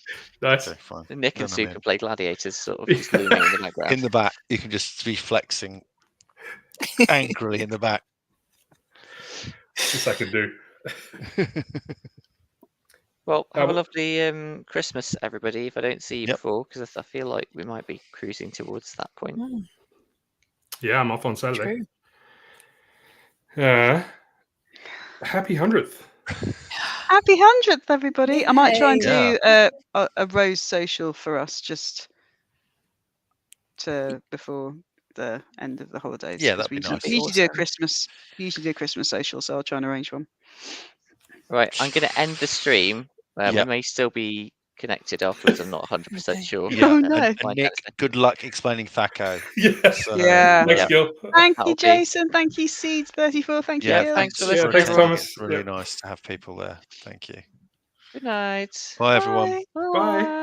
Nice. Okay, fine. Nick and Sue can play Gladiators, sort of just looming in the background. In the back, you can just be flexing angrily in the back. This I can do. Well, have a lovely Christmas, everybody. If I don't see you before, because I feel like we might be cruising towards that point. Yeah, I'm off on Saturday. Happy 100th. Happy 100th, everybody. Yay. I might try and do a Rose social for us just before the end of the holidays. Yeah, that'd be nice. We usually do a Christmas social, so I'll try and arrange one. Right, I'm going to end the stream. We may still be connected afterwards. I'm not 100% sure. Yeah. Oh, no. And Nick, good luck explaining Thaco. Thanks, Gil. Thank you, Jason. Thank you, Seeds34. Thank you, Gil. Thanks for listening. Thanks, Thomas. It's really nice to have people there. Thank you. Good night. Bye, everyone. Bye.